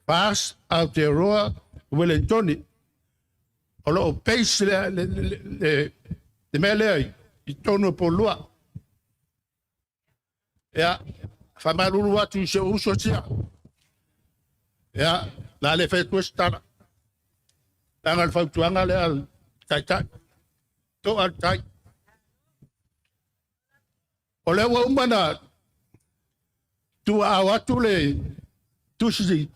Pas Aotearoa Wellington. Olo pace le mele I tono polua. Ya famalulu watu se uso tia. Ya la le fe twistana. Tangal Faatuanga le al tai. To al tai. Ole wa umana tu awatu le tusi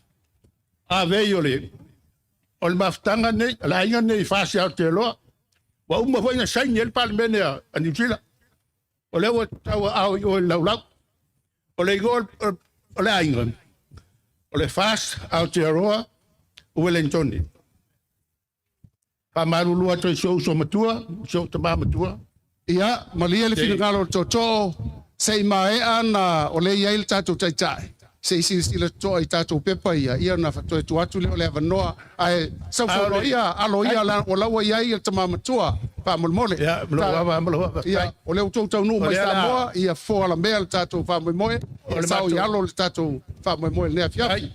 aveyole. Ol maftanga ne la inga ne fasi altelo. Wa umma foi na sai el palmene a New Ole wa tawa au o laulau. Ole gol ole ainga. Ole fast Aotearoa Wellington. Pa marulu atu so matua, so tama matua. Ia, malia le finagalo toto, sei mae ana o le iail tatou taitai. Sei sila to I tatou pepa ia na fatoe tuatu le ole avanoa. Ai, sau aloia la o laua iai tama matua, pa molmole. Ia, mloa. Ia, o le utau nu mai Samoa, ia fo ala mea le tatou fa moe, sau I alo le tatou fa moe le afiafi.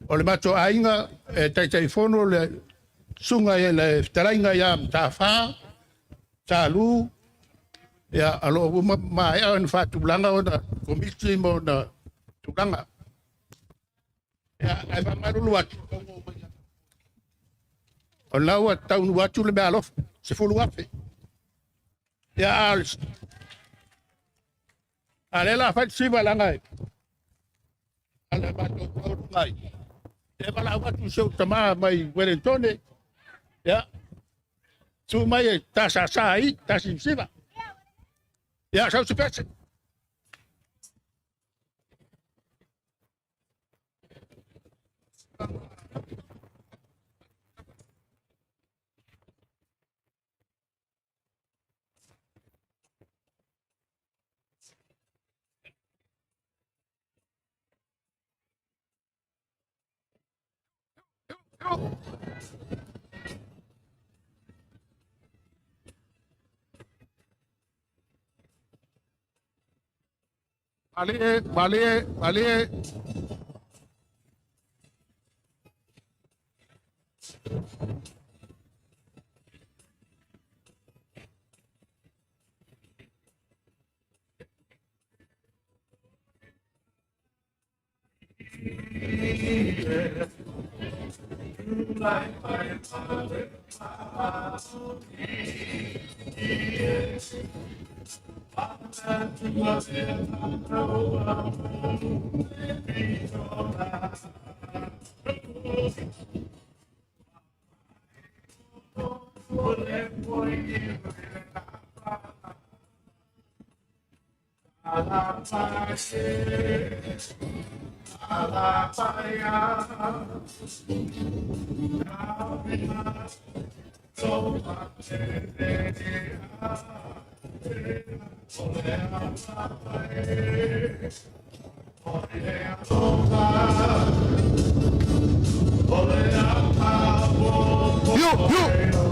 O le mato ainga, taitai fono le sunga le tarainga ia tafa, talu, ia alo mai an Faatulanga o na komiti mo na tulanga. Ia ai marulu atu. O laua taunu atu le mealof, se fulu afe. Ia ale la fat siva langa. Ale mato ko ngai. E bala watu se utama mai Wellington. Ya. Tu mai tasa sai, tasi siva. Ya, sau se pese. Vale.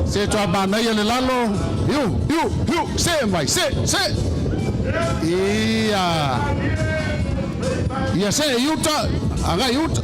Se tua bana ia le lalo. Se mai, se. Ia se yuta, aga yuta.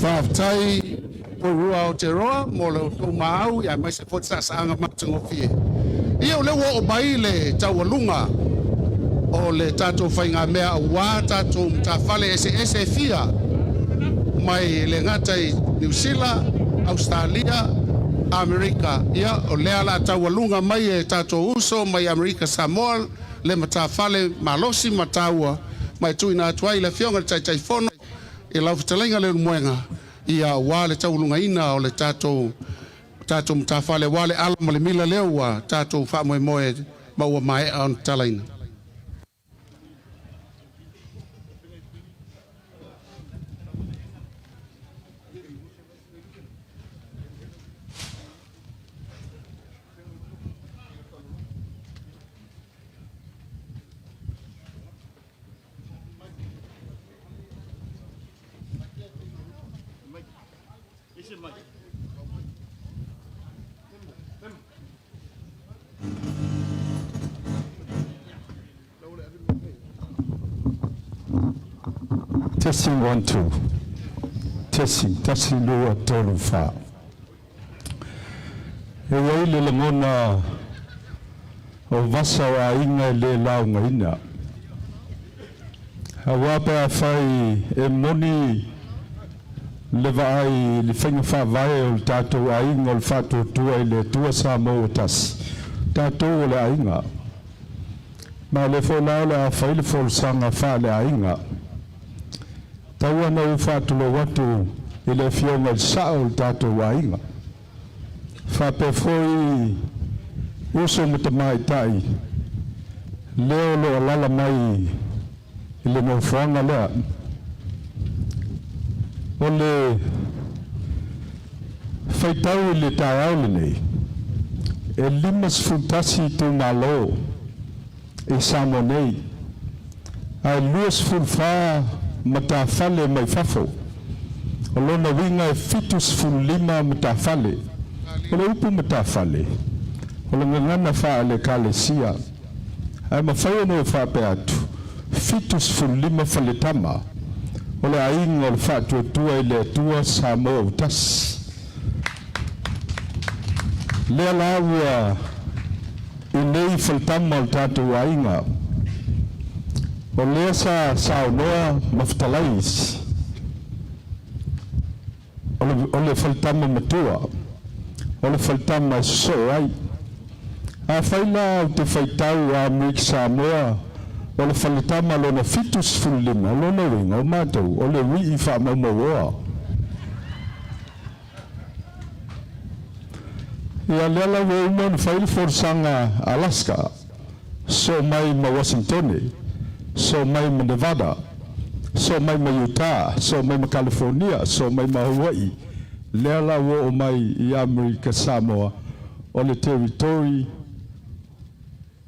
Whaftai po rua Aotearoa mo le o mau ia mai se fot saanga matungofie. Ia o le o mai le taualunga o le tatou whainga mea wā tatou mtawhale ese fia mai le ngata I New Zealand, Australia, Amerika. Ia o lea la taualunga mai e tatou uso mai Amerika Samoa le matawhale malosi mataua mai tuina atuai le fionga le taitaifono I lau fitalenga le muenga ia wā le taulunga ina o le tatou tātou mtawhale wale ala mo le mila leo wa tātou wha moe moe maua mai on talaina. Testing 1 2. Testing lua tolu fa. E wai le langona o vasa wa inga le launga ina. Hawa pa fai e moni le vai le whainga wha vai o tātou a inga o le Faatuatua i le Atua Samoa Tasi. Tātou o le a inga. Ma le whaulao le a whai le whaulsanga wha le a inga. Taua na u whātulo watu i le fionga sao tātou wainga. Whape foi uso muta mai tai. Leo lo alala mai i le mawhanga lea. O le whaitau i le tai aule nei. E limas futasi tu malo i Samoa nei. Ai luas fulfa matawhale mai whafo. O lona winga e fitus fulima matawhale. O le upu matawhale. O le ngangana wha le kalesia. Ai mawhai no e whape atu. Fitus fulima whaletama. O le ainga o le Faatuatua i le Atua Samoa Tasi. Lea laua i nei whaletama o tātou ainga. O lea sa saunoa maftalais. O le faltama matua. O le faltama so ai. A whaila o te whaitau a Amerika Samoa. O le faltama lona fitus fulima. Lona winga o mātou. O le wii wha maumawoa. Ia lela we umon whaili forsanga Alaska. So mai ma Washingtoni. So mai ma Nevada, so mai ma Utah, so mai ma California, so mai ma Hawaii. Lela wo o mai i Amerika Samoa, o le territory,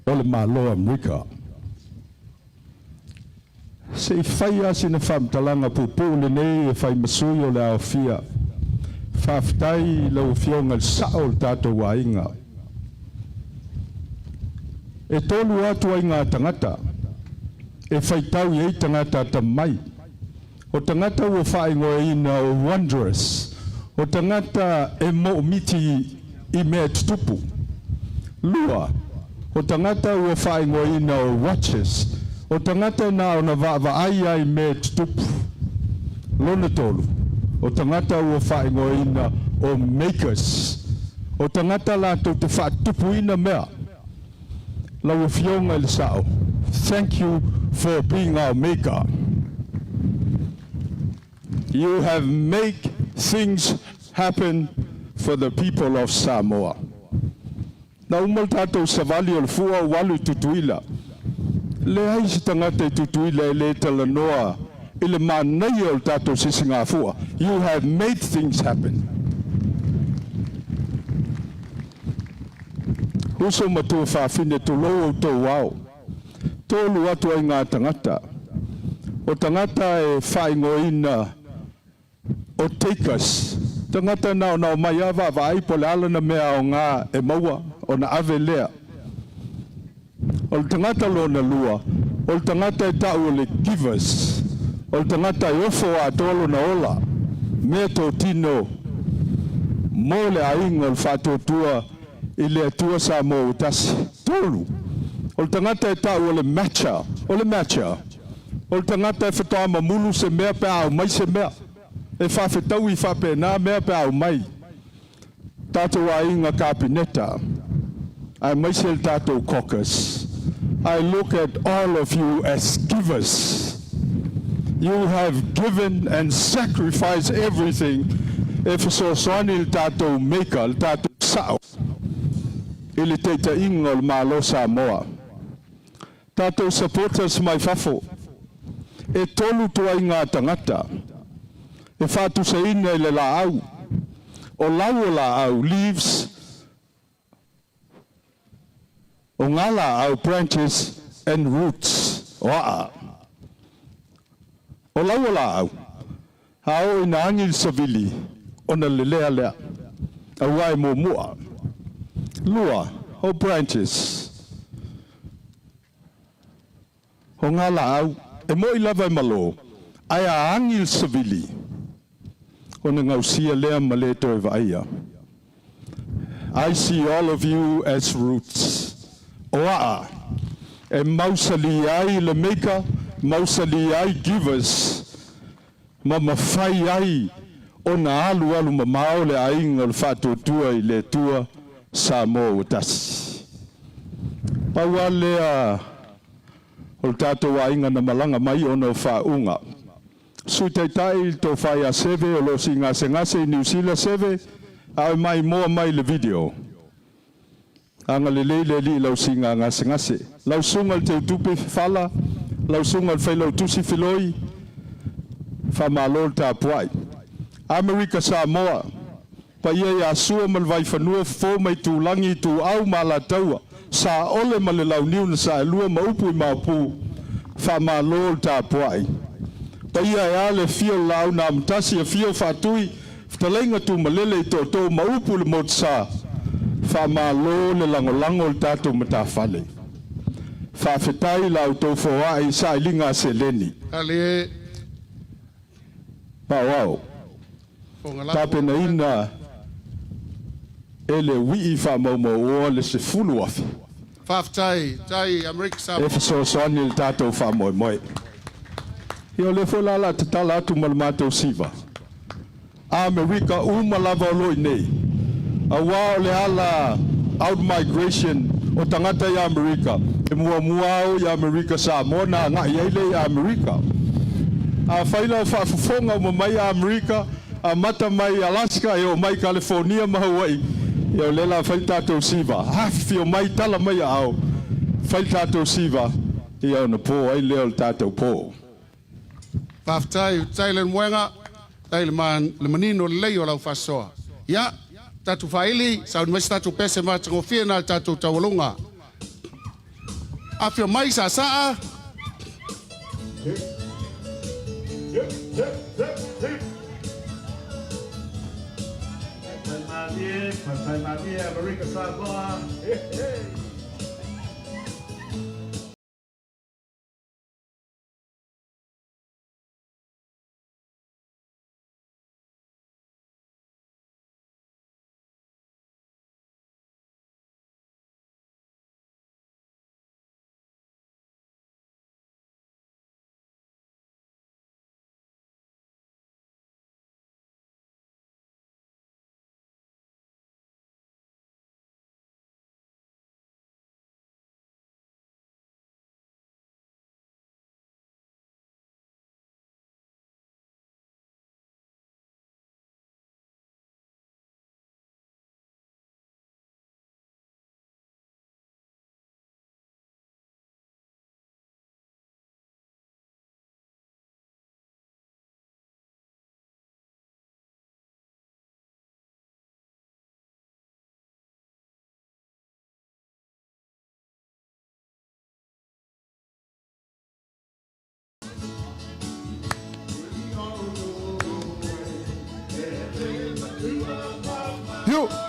o le malo Amerika. Se i whaia sina whamtalanga pupu le nei e whai masui o le awhia. Whaftai lau fionga sao le tātou wainga. E tolu atu ai ngā tangata. E whaitau i ei tangata ta mai. O tangata ua whaingoa ina o wondrous. O tangata e mo miti i mea tutupu. Lua. O tangata ua whaingoa ina o watches. O tangata na o na vaaia i mea tutupu. Lona tolu. O tangata ua whaingoa ina o makers. O tangata la tau te whaatupu ina mea. Lau fionga le sao. Thank you for being our maker. You have made things happen for the people of Samoa. Na umal tātou savali o le fua o walu tutuila. Le haisi tangata tutuila e le talanoa i le manai o le tātou sisinga fua. You have made things happen. Uso matua whawhine tulo o tau wao. Tolu atu ai ngā tangata. O tangata e whaingoina o takers. Tangata nao mai awa vai po le alana mea o ngā e maua o na ave lea. O le tangata lo na lua. O le tangata e tau o le givers. O le tangata e ofo a tolo na ola. Mea tō tino. Mo le ainga o le Faatuatua i le Atua Samoa Tasi. Tolu. O le tangata e tau o le matcha. O le matcha. O le tangata e whatoa mamulu se mea pe au mai se mea. E whawhetau i whape nā mea pe au mai. Tātou a inga kāpineta. Ai mai se le tātou caucus. I look at all of you as givers. You have given and sacrificed everything e fesoasoani le tatou maker, le tatou sao, i le teitaʻiga o le malo Samoa. Tatou supporters mai fafo, e tolu tuaiga tagata, e faatusaina i le laau, o lau o laau, leaves, o ngā laau, branches and roots, o aa. O lau o laau, hao ina angi le savili, o na lelea lea, a wai mo mua. Lua, o branches. O ngā laau, e mo i lava i malo, ai a angi le savili, o na ngausia lea ma le toi vaia. I see all of you as roots. O aa, e mausali ai le maker, mausali ai givers, ma mawhai ai o na alu alu ma mao le ainga le Faatuatua i le Atua Samoa o Tasi. Paua lea o le tātou ainga na malanga mai o na whaunga. Sui taitai tō whai a seve o lo si ngase ngase i New Zealand seve, au mai moa mai le video. Anga le li lau si ngase ngase. Lau sunga le te utupe fala, lau sunga le whailau tusi filoi, whamalo le tāpuai. Amerika Samoa, pa ia i asua ma le vai whanua fō mai tūlangi tū au ma la taua, sa ole ma le lau niu na sa e lua ma upu i maupu, whamalo le tāpuai. Pa ia e ale fio lau na amtasi a fio whatui, whtalenga tū malele i tō ma upu le mot sa, whamalo le langolango le tātou matawhale. Whawhetai lau tō whoa i sa ilinga se leni. Ale Pawao. Tapena ina ele wii whamau o le se fulu afi. Faafetai, tai Amerika Samoa. E fesoasoani le tātou whamoe moe. Io le wholala tatala atu ma le mātou siva. Amerika umalava o loi nei. A wao le ala out-migration o tangata i Amerika. E mua au i Amerika Samoa na ngai eile i Amerika. A whaila o whaafufonga o mai a Amerika, a mata mai Alaska e o mai California ma Hawaii. E o lela whai tātou siva. Hafi o mai tala mai a au. Whai tātou siva i au na pō, ai leo le tātou pō. Faafetai, tai le muenga, tai le manino le lei o lau whasoa. Ia, tatu whaili, sa unimesi tatu pese mātango whia na tatu tawalunga. Awhio mai sa saa. Amerika Samoa.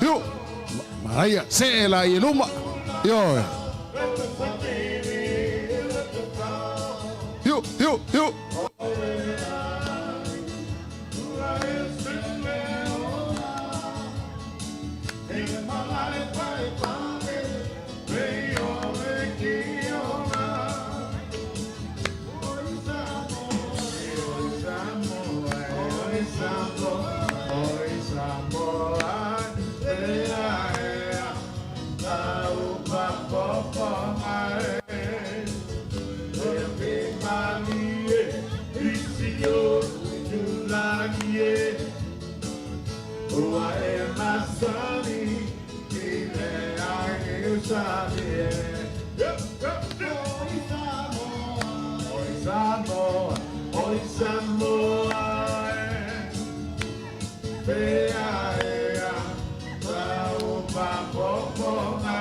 Hiu. Maia, se la i luma. Yo. Hiu. Yeah. Ua e masani ile ai usami Samoa, oi Samoa, pea ea, tau papoponga,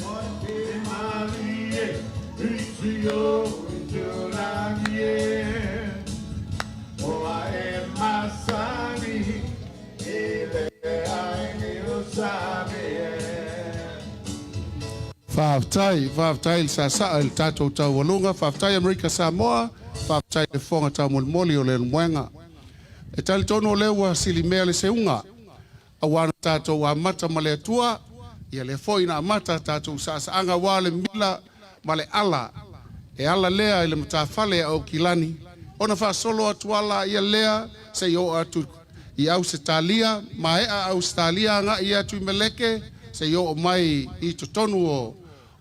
monte malie, itio itulangie, oa e masani, ile ai usami. Faafetai sa il tatou taualunga, faafetai Amerika Samoa, faafetai le fonga tau molimoli o le Laumua. E tali tono o le ua silimea le seunga, awana tatou amata ma le atua, ia le foi na amata tatou saasaanga wā le mila ma le ala, e ala lea i le matawhale au kilani. Ona whaasolo atu ala ia lea, se i o atu i Ausitalia, ma ea Ausitalia nga i atu i meleke, se i o mai i totonu o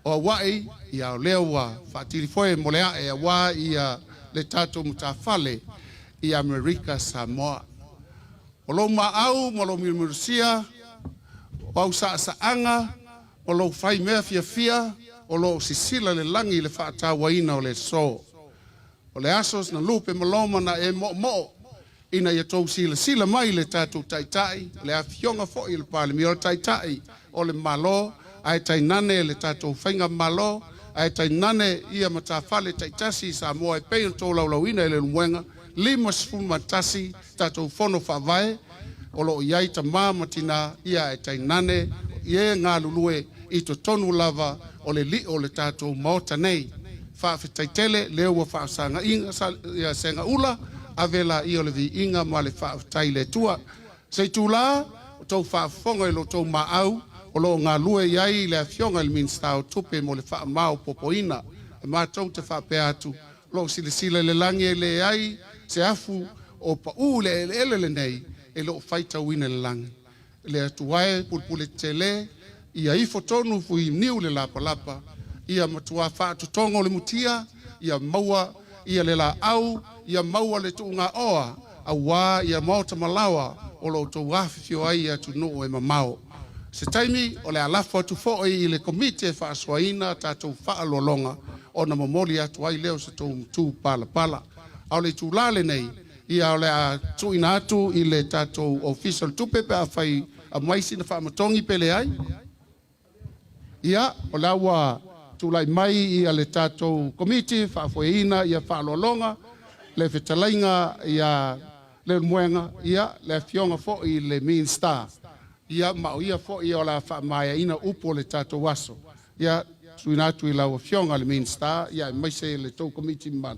Hawaii, ia o lea wa whaatirifoe mo lea e wā ia le tatou matawhale i Amerika Samoa. O lo maau, mo lo mirusia, o au saasaanga, o lo whai mea fia, o lo sisila le langi le whaatawaina o le so. O le asos na lupe maloma na e mo, ina ia tau sila mai le tatou taitai, le awhionga fo i le pale mi o le taitai, o le malo, ai tai nane le tatou whainga malo, ai tai nane ia matawhale taitasi Samoa e pei tō laulauina e le Laumua, lima sfuma Tasi, tatou fono whawai, o lo iai ta matina ia e tai nane, ie ngā lulue i to tonu lava o le li o le tatou maota nei. Whaafetaitele leo wa whaasanga inga ia senga ula, avela i o le vi inga ma le whaafetai le tua. Sei tūla, o tau whaafonga i lo tau maau, o lo ngā lue iai le awhionga il minsta o tupe mo le wha mau popoina, e mātou te whaapea atu, lo silisila le langi e le ai, se afu o pa le ele nei, e lo whaita wina le langi. Le atuae pulpule tele, ia ifo tonu fui niu le lapa, ia matua whaatutongo le mutia, ia maua, ia le la au, ia maua le tuunga oa, a wā ia maota malawa, o lo tau whawhio ai atu no e mamao. Se taimi o le alafa atu fo'i i le komite whaaswaina tātou whaalolonga o na mamoli atu ai leo se tau mtu pala. Au le tūlale nei, ia o le a tuina atu i le tātou official tupepe a whai a maisi na whaamatongi pele ai. Ia o le awa tūlai mai i a le tātou komite whaafwaina ia whaalolonga, le whetalainga ia le muenga, ia le fionga fo'i le Mean Star. Ia mau ia fo ia la fa mai ina upo le tato waso ia tuina tu ila o fionga le Mean Star ia mai se le tau komiti man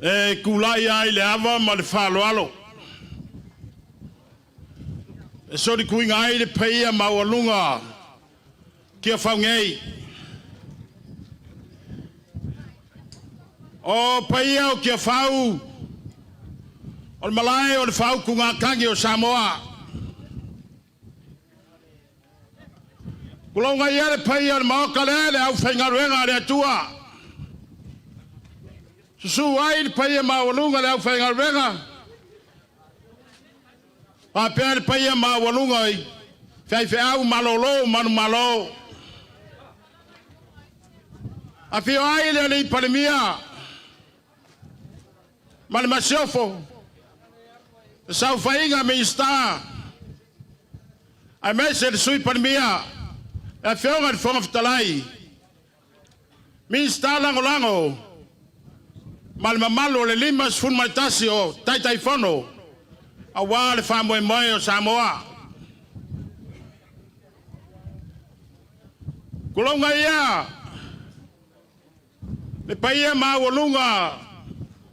e kulai ai le ava ma le whaloalo. E sori kuinga ai le peia maualunga kia whaungei. O peia o kia whau o le malai o le whau ku ngā kangi o Samoa. Kulonga ia le peia le maoka le au whaingaruenga le atua. Su ai le paia maualunga le au whaingaruenga. Pa pēr paia maualunga i whai au malolo manu malo. A whio ai le li palemia. Male masiofo. Sau whainga me sta. Ai mese le sui palemia. E whionga le whonga whitalai. Mi sta lango lango. Malma malo le lima sfun mai Tasi o taitai fono a wā le whamoe moe o Samoa. Kulonga ia le paia maualunga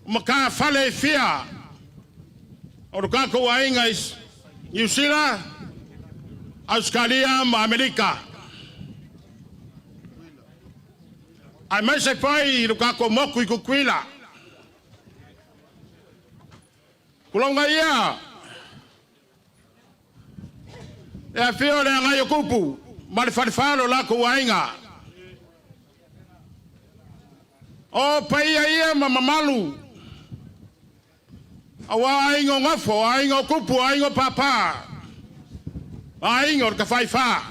maka fale fia o rukako wa inga is New Zealand, Australia ma Amerika. Ai mai se pai lo ka ko moku I kuila. Kulonga ia. E fio le ngai o kupu. Ma le farfalo la ko wainga. O pai ia mamalu. Awa ingo ngafo, ingo kupu, ingo papa. Ingo ka faifa.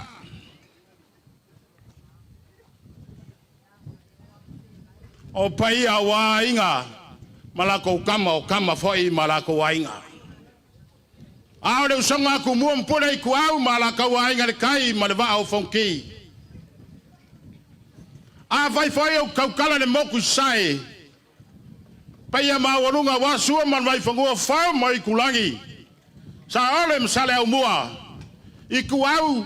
O pai awa inga malako kama o kama foi malako wainga. Ao le usanga ku muam pula I ku au malaka wainga le kai malva o fonki. A vai foi o kaukala le moku sai. Pai ma walunga wa sua man vai fangua fa mai kulangi. Sa ole msale au mua. I ku au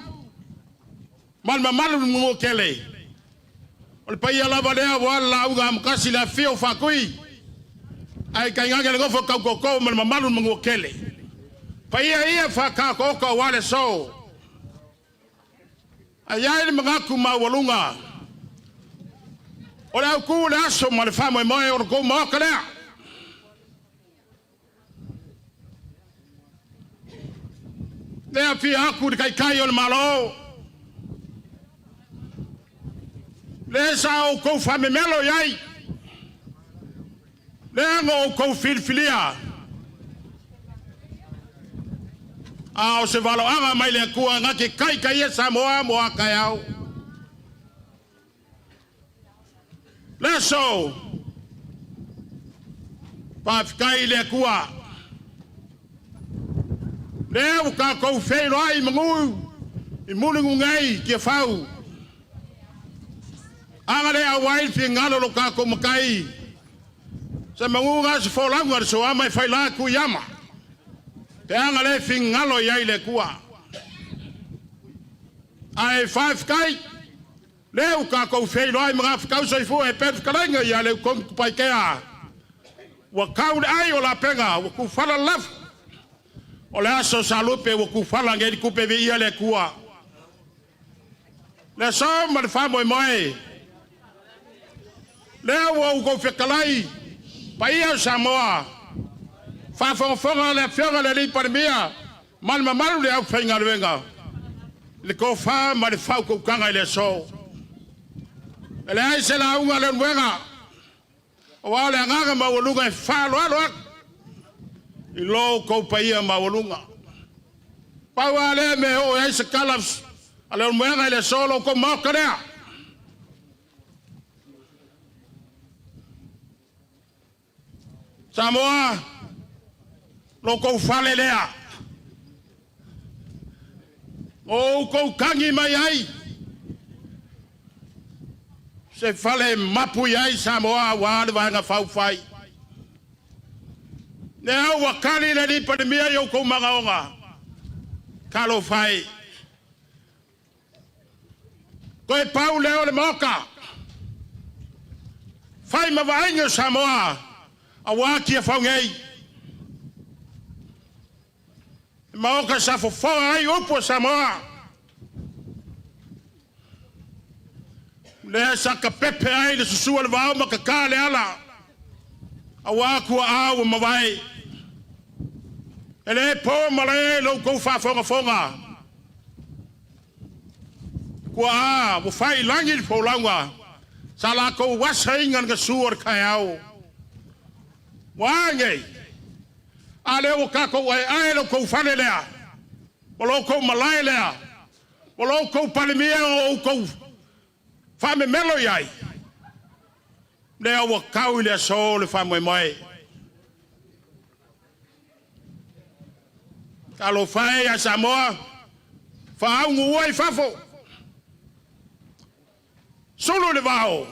man mamalu mo kele. O pai ala valea wala u gam kasi la fio fa kui. Ai kai nganga le gofo kau koko man mamalu mo kele. Pai ia fa ka koko wale so. Ai ai mangaku ma walunga. Ora ku le aso ma le fa mo mo o ko mo kale. Lea fi aku de kai o le malo. Le sa o ko fa me melo yai. Le ngo ko filfilia. O se valo anga mai le kua ngake kai e Samoa mo kai au. Le so. Pa kai le kua. Le ka ko fe roi mangu. I Mulinuu ngai ke fau. Anga le awai fi ngalo lo ka ko makai. Se mangu nga se fo langu so ama fai la ku yama. Te anga le fi ngalo yai le kua. Ai five kai. Le ka ko fe roi mga ka so fo e pet kalanga ya le ko pai ke a. Wa kau ai o la penga wa ku fala laf. O le aso salupe wa ku fala nge ku pe vi le kua. Le so ma fa mo moi. Le wa ko fe kalai. Pa ia Samoa. Fa fonga le fianga le li par mia. Mal malu le au fenga wenga. Le ko fa ma le fa ko kanga le so. Le ai se la unga le wenga. O le nganga ma wolunga fa lo. I lo ko paia mawalunga. Pawa le me o ai se kalafs. Ale mwenga le solo ko makarea. Samoa lo ko fale lea. O ko kangi mai ai. Se fale mapu ai Samoa wa nga fau fai. Nea wakali le ni pandemia yo ko mangaonga. Kalo fai. Ko e pau leo le moka. Fai mavainga Samoa. Awaki e faungei. Maoka sa fo ai upo Samoa. Le sa ka pepe ai le susua le vao makaka le ala. Awaku au mavai. Ele po male lo ko fa fonga. Kwa mo fai langi fo langwa. Sala ko wasainga nga suor kayao. Wange. Ale o ka ko ai lo ko fa le. O lo ko malai le. O lo ko palimia o ko fa me melo yai. Le o kau le so le fa mo mai. Kalo fai a Samoa fa un uai fafo solo le vao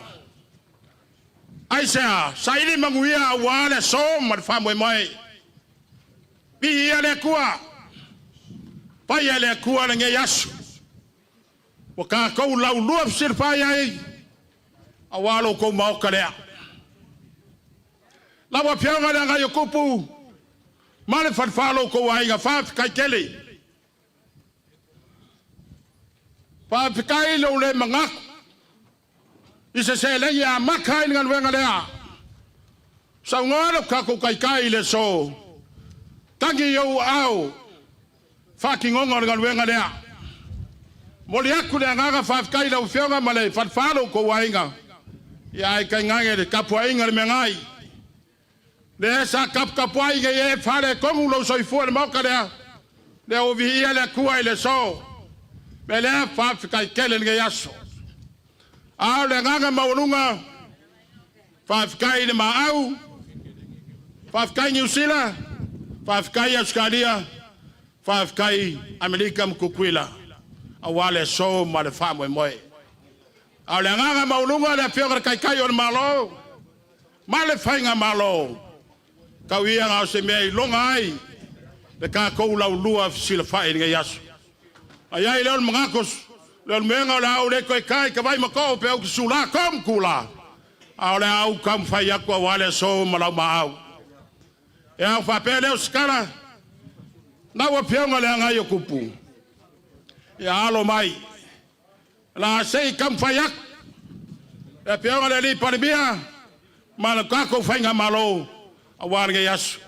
ai sa saile manguia wala so mar fa mo mai bi ale kua pa ale kua nge yasu o ka ko lau luap sir fa ai awalo ko mau kalea la wa pianga nga yokupu male farfalo ko waiga fa kai kele fa kai lo le manga Isa se le ya makai ngan wenga lea. Sa ngora ka ko kai le so. Tangi yo au. Fucking ngan wenga lea. Moli aku le nganga fa kai la fionga male fa falo ko wainga. Ya kai nganga de kapuainga le mengai. Le sa kapuainga ye fale ko lo so fu le moka le. Le o vi le kuai le so. Mele fa kai kele nge yaso. Au le nganga maulunga. Fa kai le maau. Fa kai New Zealand. Fa kai Australia. Fa kai Amerika mkukwila. Awale so ma le fa mo moi. Au le nganga maulunga le fiora kai on malo. Ma le fainga malo. Kawia nga se me longa ai. Le ka ko la lua sila fa nge yaso. Ayai le mangakos. Le menga la o le kai ka vai mako pe o sula kom kula. Au le au kam fa ya ko wale so ma la ma au. E au fa pe le skala. Na wa pe nga le nga yo kupu. Ya alo mai. La sei kam fa ya. E pe nga le li pa bia. Ma la ka ko fa nga malo. A wa nge yaso.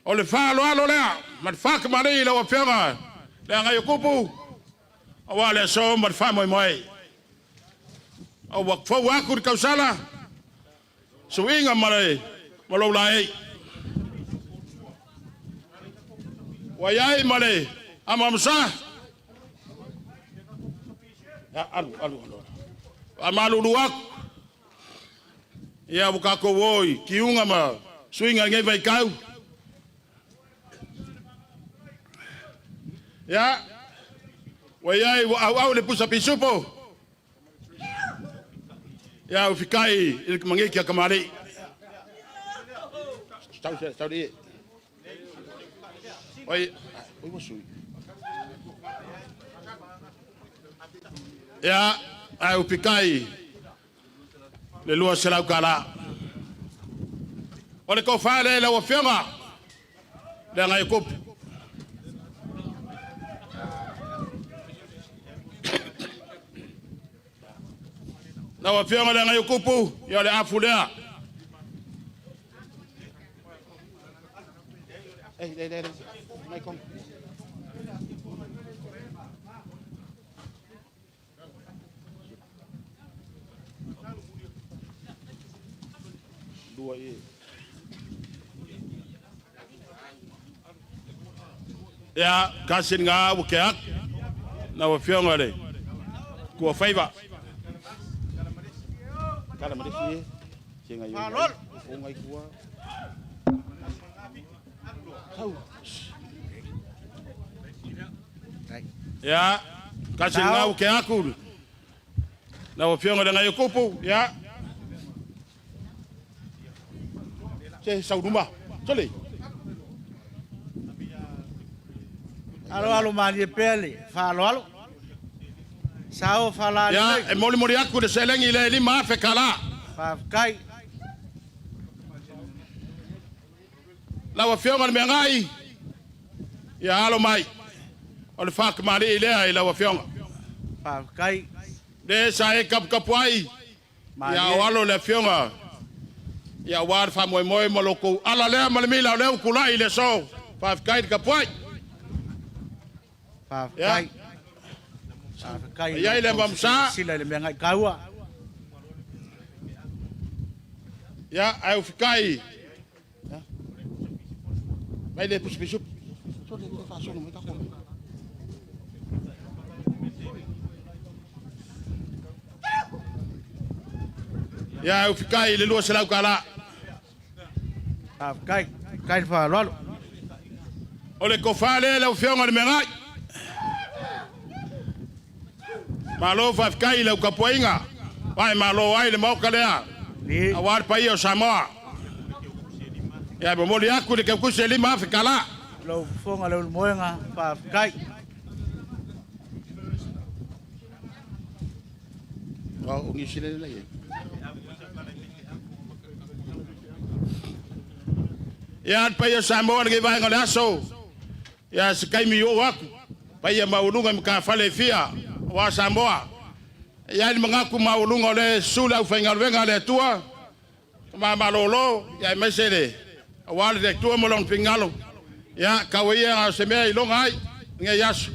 O le fa alo le. Ma fa ka ma le wa pe nga. Le nga yo kupu. Awale so ma fa moi moi. O wa fo wa ku ka sala. So inga mare. Malo lai. Wa yai mare. Amamsa. Ya alu. Amalu luak. Ya buka ko woi kiunga ma. Swinga ngai vai kau. Ya, wayai au le pusa pisupo. Ya ufikai il mangeki ya kamari. Stau di. Oi masui. Ya, au ufikai le lua selau kala. Ole ko fale la wafenga. Le ngai kop. Na wa fianga le ngai kupu ya le afulea. Dai. Mai kom. Dua ye. Ya kasin nga bukeak. Na wa fianga le. Ku faiva. Kala mari singa yo. Malol. Ngai kuwa. Ya, kasi ngau ke aku. Na ofionga dengan yo kupu, ya. Ce sauduma. Soli. Alo mali pele, alo. Sao fala. Ya, moli aku de selengi le lima fe kala. Fa kai. La wa fionga me ngai. Ya alo mai. Ol fak mari le la wa fionga. Fa kai. De sai kapuai. Ya walo le fionga. Ya war fa moi moloko. Ala le malmi la le kula ile so. Fa kai kapuai. Fa kai. Ya ile mamsa sila ile mengai kaua. Ya au fikai. Ya. Vai le puspisup. So le fa so no me ka ko. Ya au fikai le lo selau kala. Kai fa lo. Ole ko fa le au fionga le mengai. Malo fa kai le kapoinga. Vai malo ai le moka lea. Ni. Awar pa Aso Samoa. Ya bo moli aku de ku se lima fikala. Lo fonga lo moenga pa kai. Oh, ungi sile lagi. Ya pa Aso Samoa ngi vai ngala so. Ya sekai mi yo aku. Pa ia maulunga mka fale fia wa Samoa. Ia ni mangaku maulunga le sula ufainga wenga le tua. Ma malolo ia mesele. Awale de tua molong pingalo. Ya kawia semea ilong ai nge yasu.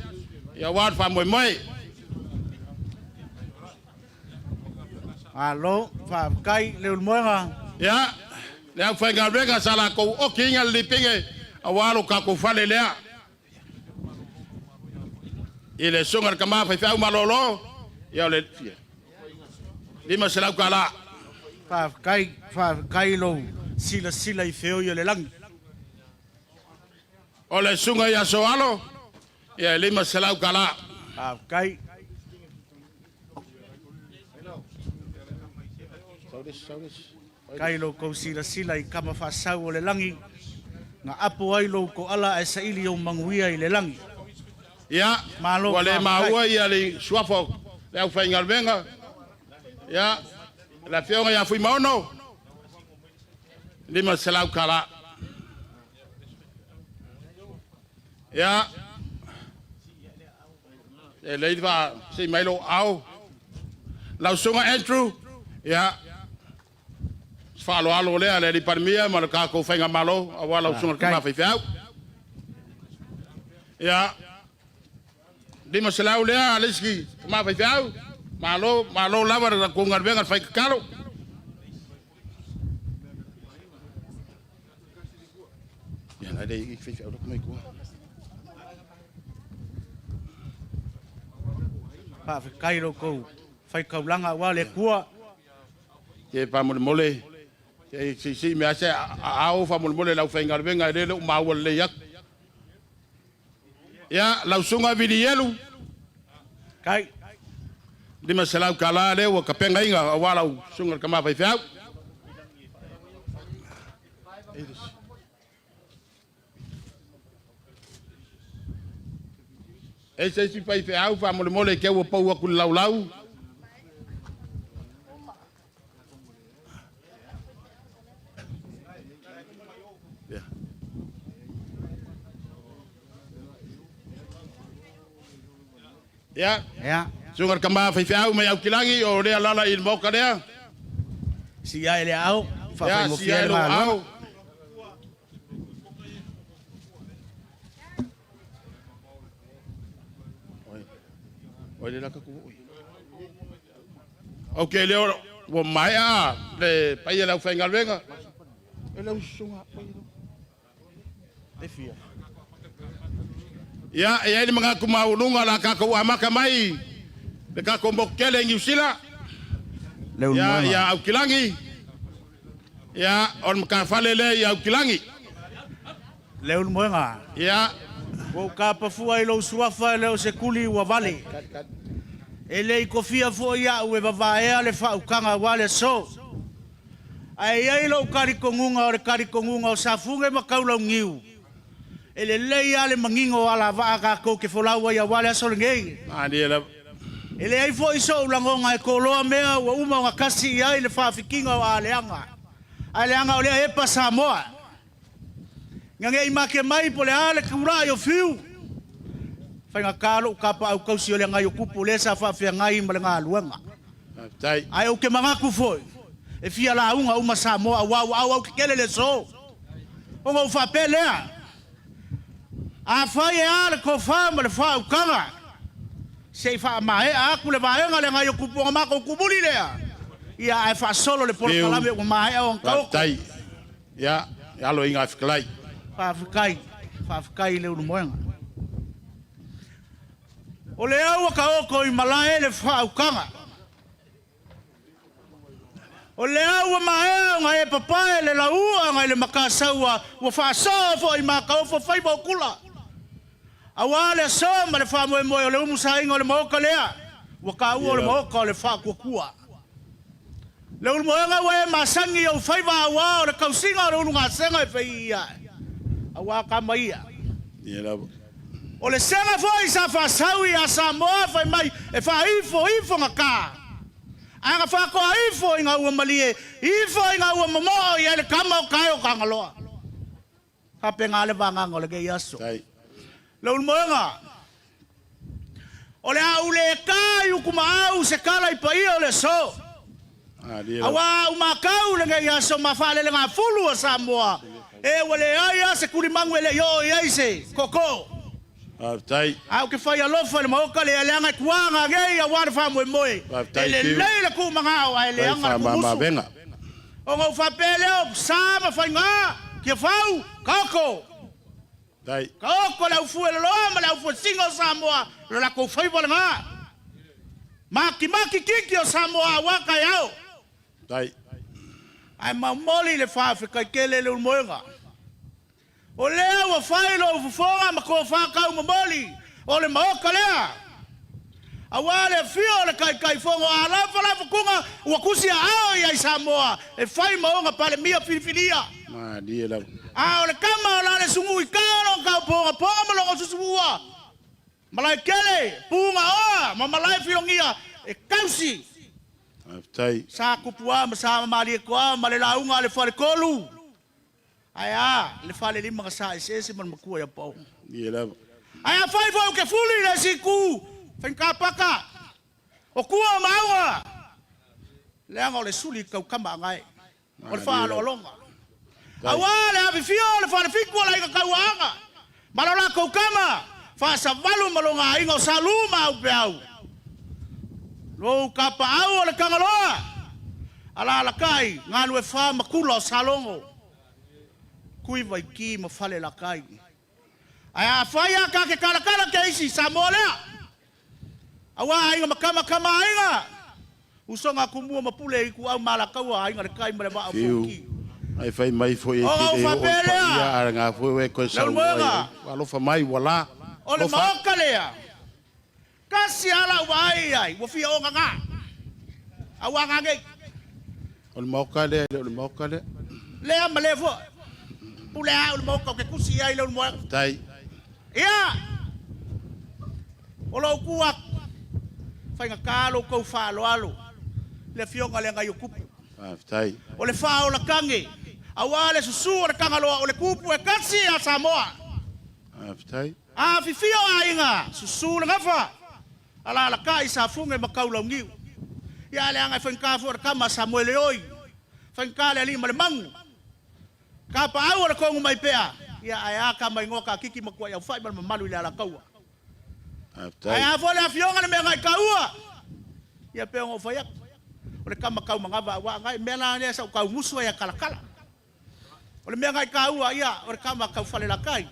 Ya wad fa moi. Alo fa kai le Laumua. Ya le ufainga wenga sala ko okinga lipinge awalo ka ko fale lea. Ile songar kama fa malolo ya le fia. Lima selau kala. Fa kai lo sila I feo yo le lang. Ole sunga ya soalo. Ya lima selau kala. Fa kai. Kai lo ko sila I kama fa sau le langi. Nga apo ai lo ko ala e sa ili o manguia I le langi. Ya, wale maua ia le suafo. Le au fainga venga. Ya, la fionga ya fui maono. Lima selau kala. Ya. E le va si mailo au. Lau sunga Andrew. Ya. Falo alo le ale di parmia ma ka ko fainga malo awala sunga ka fa fiau. Ya. Lima selau le aleski ma fa fiau. Malo lava ko ngar venga fai kalo. Ya na dei fai fiau ko mai ko. Pa kai lo ko fai kaulanga wa le kua. Ke pa mole. Ke si me ase au fa mole la fai ngar venga le ma wol le yak. Ya la sunga vidielu. Kai Lima selau kala le wa kapenga inga awala sunga kama fai fiau. Ese si fai fiau fa mole ke wo pau ku lau. Ya. ya Sungar kama fai fiau mai au kilangi o le lala in moka dea. si ya le au fa Ya mo si fiel lo ma au. Oi le laka ku. Okay le wo mai a le pai le fai ngal venga. Ele sunga pai. te fia Ya ni mga kumaulunga la ka ko amaka mai. Le ka ko mbokele ngiusila. le Ya au kilangi. Ya on ka falele ya au kilangi. le Laumua Ya ko ka pa fu ai lo suafa le o se kuli wa vale ele ko fia fo ya u e va le fa ukanga wa le so ai lo kari kongunga o safunge makaula ngiu ele le ale mangingo ala va ka ko ke folawa ya wale so ngei ani le ele ai fo iso langonga e koloa mea wa uma nga kasi ai le fa fikinga wa aleanga ole e pa Samoa ngangei make mai pole ale kura yo fiu fai nga kalo ka pa au kausi ole ngai kupu le sa fa fia ngai malenga luanga tai ai o ke manga ku foi e fia la unga uma Samoa wa kele le so o ngo fa pelea a fai ale ko fa ma le fa ukanga sei fa mai a ku le vaenga le ngai kupu ma ko kubuli le ia ai fa solo le por kalame o mai o ko tai ya lo inga fiklai fa kai le Laumua o le au ka o ko I malae le fa ukanga o le au mai ngai papa le lau ngai le makasaua wa fa so fo I maka o fo fai bo kula awale so ma le fa mo le umusa ingo le mo ka le wa ka o le mo ka le fa kua le Laumua we masangi o fai wa le kausinga o nga senga e fai ia awa ka mai ya la o le senga foi sa fa saui a Samoa fai mai e fa ifo ngaka anga fa ko ifo inga ua malie ifo inga ua momo ia le kama o kai o kangaloa ha penga le vanga ngole ke yaso tai le Laumua Ole au le kai ukuma au se kala I pai ole so. Awa umakau le ngai aso mafale le ngafulu o Samoa. E wale aya se kurimangu ele yo yaise koko. Au ke fai alofa le maoka le aleanga kuanga ngai a wara fa moe moe. Ele leila ku manga o ele anga kumusu. O ngau fa pele o sama fai nga ke fau koko. Koko la ufu ele loma la ufu singo Samoa lo la ko fai bola nga. Maki kiki o Samoa waka yao. Ai mamoli le fa Afrika kele le moenga. O lea wa fai lo ufufonga mako fa ka mamoli. O le maoka lea. Awale fio le kai fongo ala fala fukunga wa kusia ao ya Samoa. E fai maonga pale mia filifilia. Ma dia la. Ole kama la le sungu ikano ka ponga malongo susua. Malai kele punga oa mamalai fiongia e kausi. Sa kupua masama mali kwa male launga le fale kolu. Aya le fale lima ka sa ese man makua ya pau. Dia la. Aya fai fo ke fuli le siku. Fenka paka. O kua maua. Le anga le suli kau kama ngai. O le fa lo longa. Awale ave fio le fale fiku la ka kauanga. Malala kau kama. Fa sa valu malonga ingo saluma au peau. Lo kapa au le kangaloa. Ala kai nganu e fa makula salongo. Kui vai ki ma fale la kai. Aya faya ka ke kala ke isi Samoa. Awa inga makama inga. Usonga kumua mapule iku au malakau inga le kai male ba afuki. Ai fai mai foi e o ia nga foi ko sa. Alo fa mai wala. Ole maokalea. Kasi ala wai wo fi o nga. Awa nga. Ole maokalea, ole maokalea. Le malevo. Pule ole maoka ke kusi ai le mo. Tai. Ia. Olo kuak. Fai nga kalo ko fa alo. Le fionga le nga yokupu. Tai. Ole fa o la kange. Awale susu o le kangaloa o le kupu e kasi a Samoa. Tai. A fifio ainga susu le ngafa. Ala la kai sa funge makaula ngiu. Ya le anga fenka for kama Samuel oi. Fenka le lima le mangu. Kapa au le kongu mai pea. Ya aya kama ngoka kiki makua ya fai mal malu le ala kaua. Aya fo le fionga le menga kaua. Ya pe ngo fayak. Ole kama kau mangava wa ngai mela ne sa kau musu ya kala. Ole menga kaua ya ole kama kau fale la kai.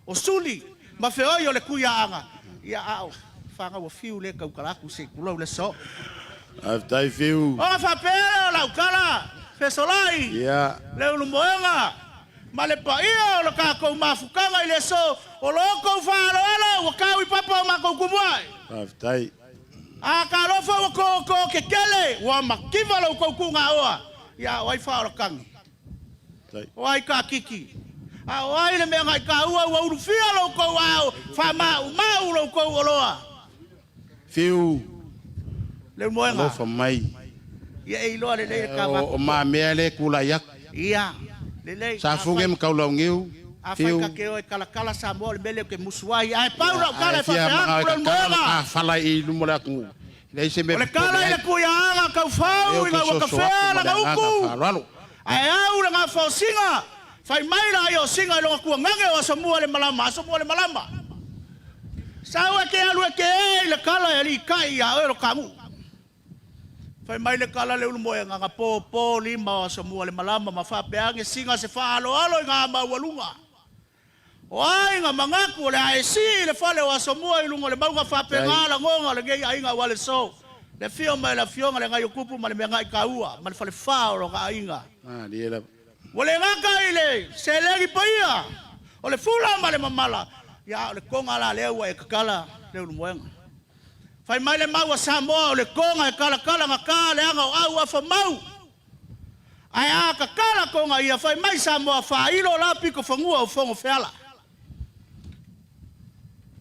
O suli ma fe oi ole kuya anga. Ya au fanga wo fiu le kau kala ku se kulo le so. Tai fiu. O fa pera la kala. Fe solai. Ya. Le ulu moenga. Male pa ia lo ka ko mafukanga ile so. O loko fa lo wa kau papa ma ko kumwai. Tai. A kalofo ko kekele wa makiva lo ko kunga oa ya wai fa lo kang wai ka kiki a wai le menga ka ua wa urufia lo ko wa fa ma lo ko loa fiu le moenga lo fa mai ya e lo le ka o ma me le kula yak ya le sa fugem ka lo ngiu fiu ka ke o kala sa mo le mele ke musuai ai paulo kala fa ka fala i lumora ku le se me le kala le ku ya anga ka fau ina wa ka fela ka uku ai au nga fa singa fai mai la yo singa lo ku ngange o Samoa le malama sawa ke alu ke le kala ali kai ya o kamu fai mai le kala le ulmo nga po lima o Samoa le malama ma fa peange singa se fa alo nga ma walunga Wai nga mangaku le ai si le fale wa Samoa i lungo le bauga fa pengala ngonga le gei ainga wale so le fio mai la fionga le ngai kupu ma le menga i kaua ma le fale fa o ga ainga dia la wale ngaka ile se legi paia o le fula ma le mamala ya le konga la le wa e kala le ulmoenga fai mai le mau Samoa o le konga e kala ngaka le anga au fa mau ai a kala konga ia fai mai Samoa fa ilo la piko fangua o fongo feala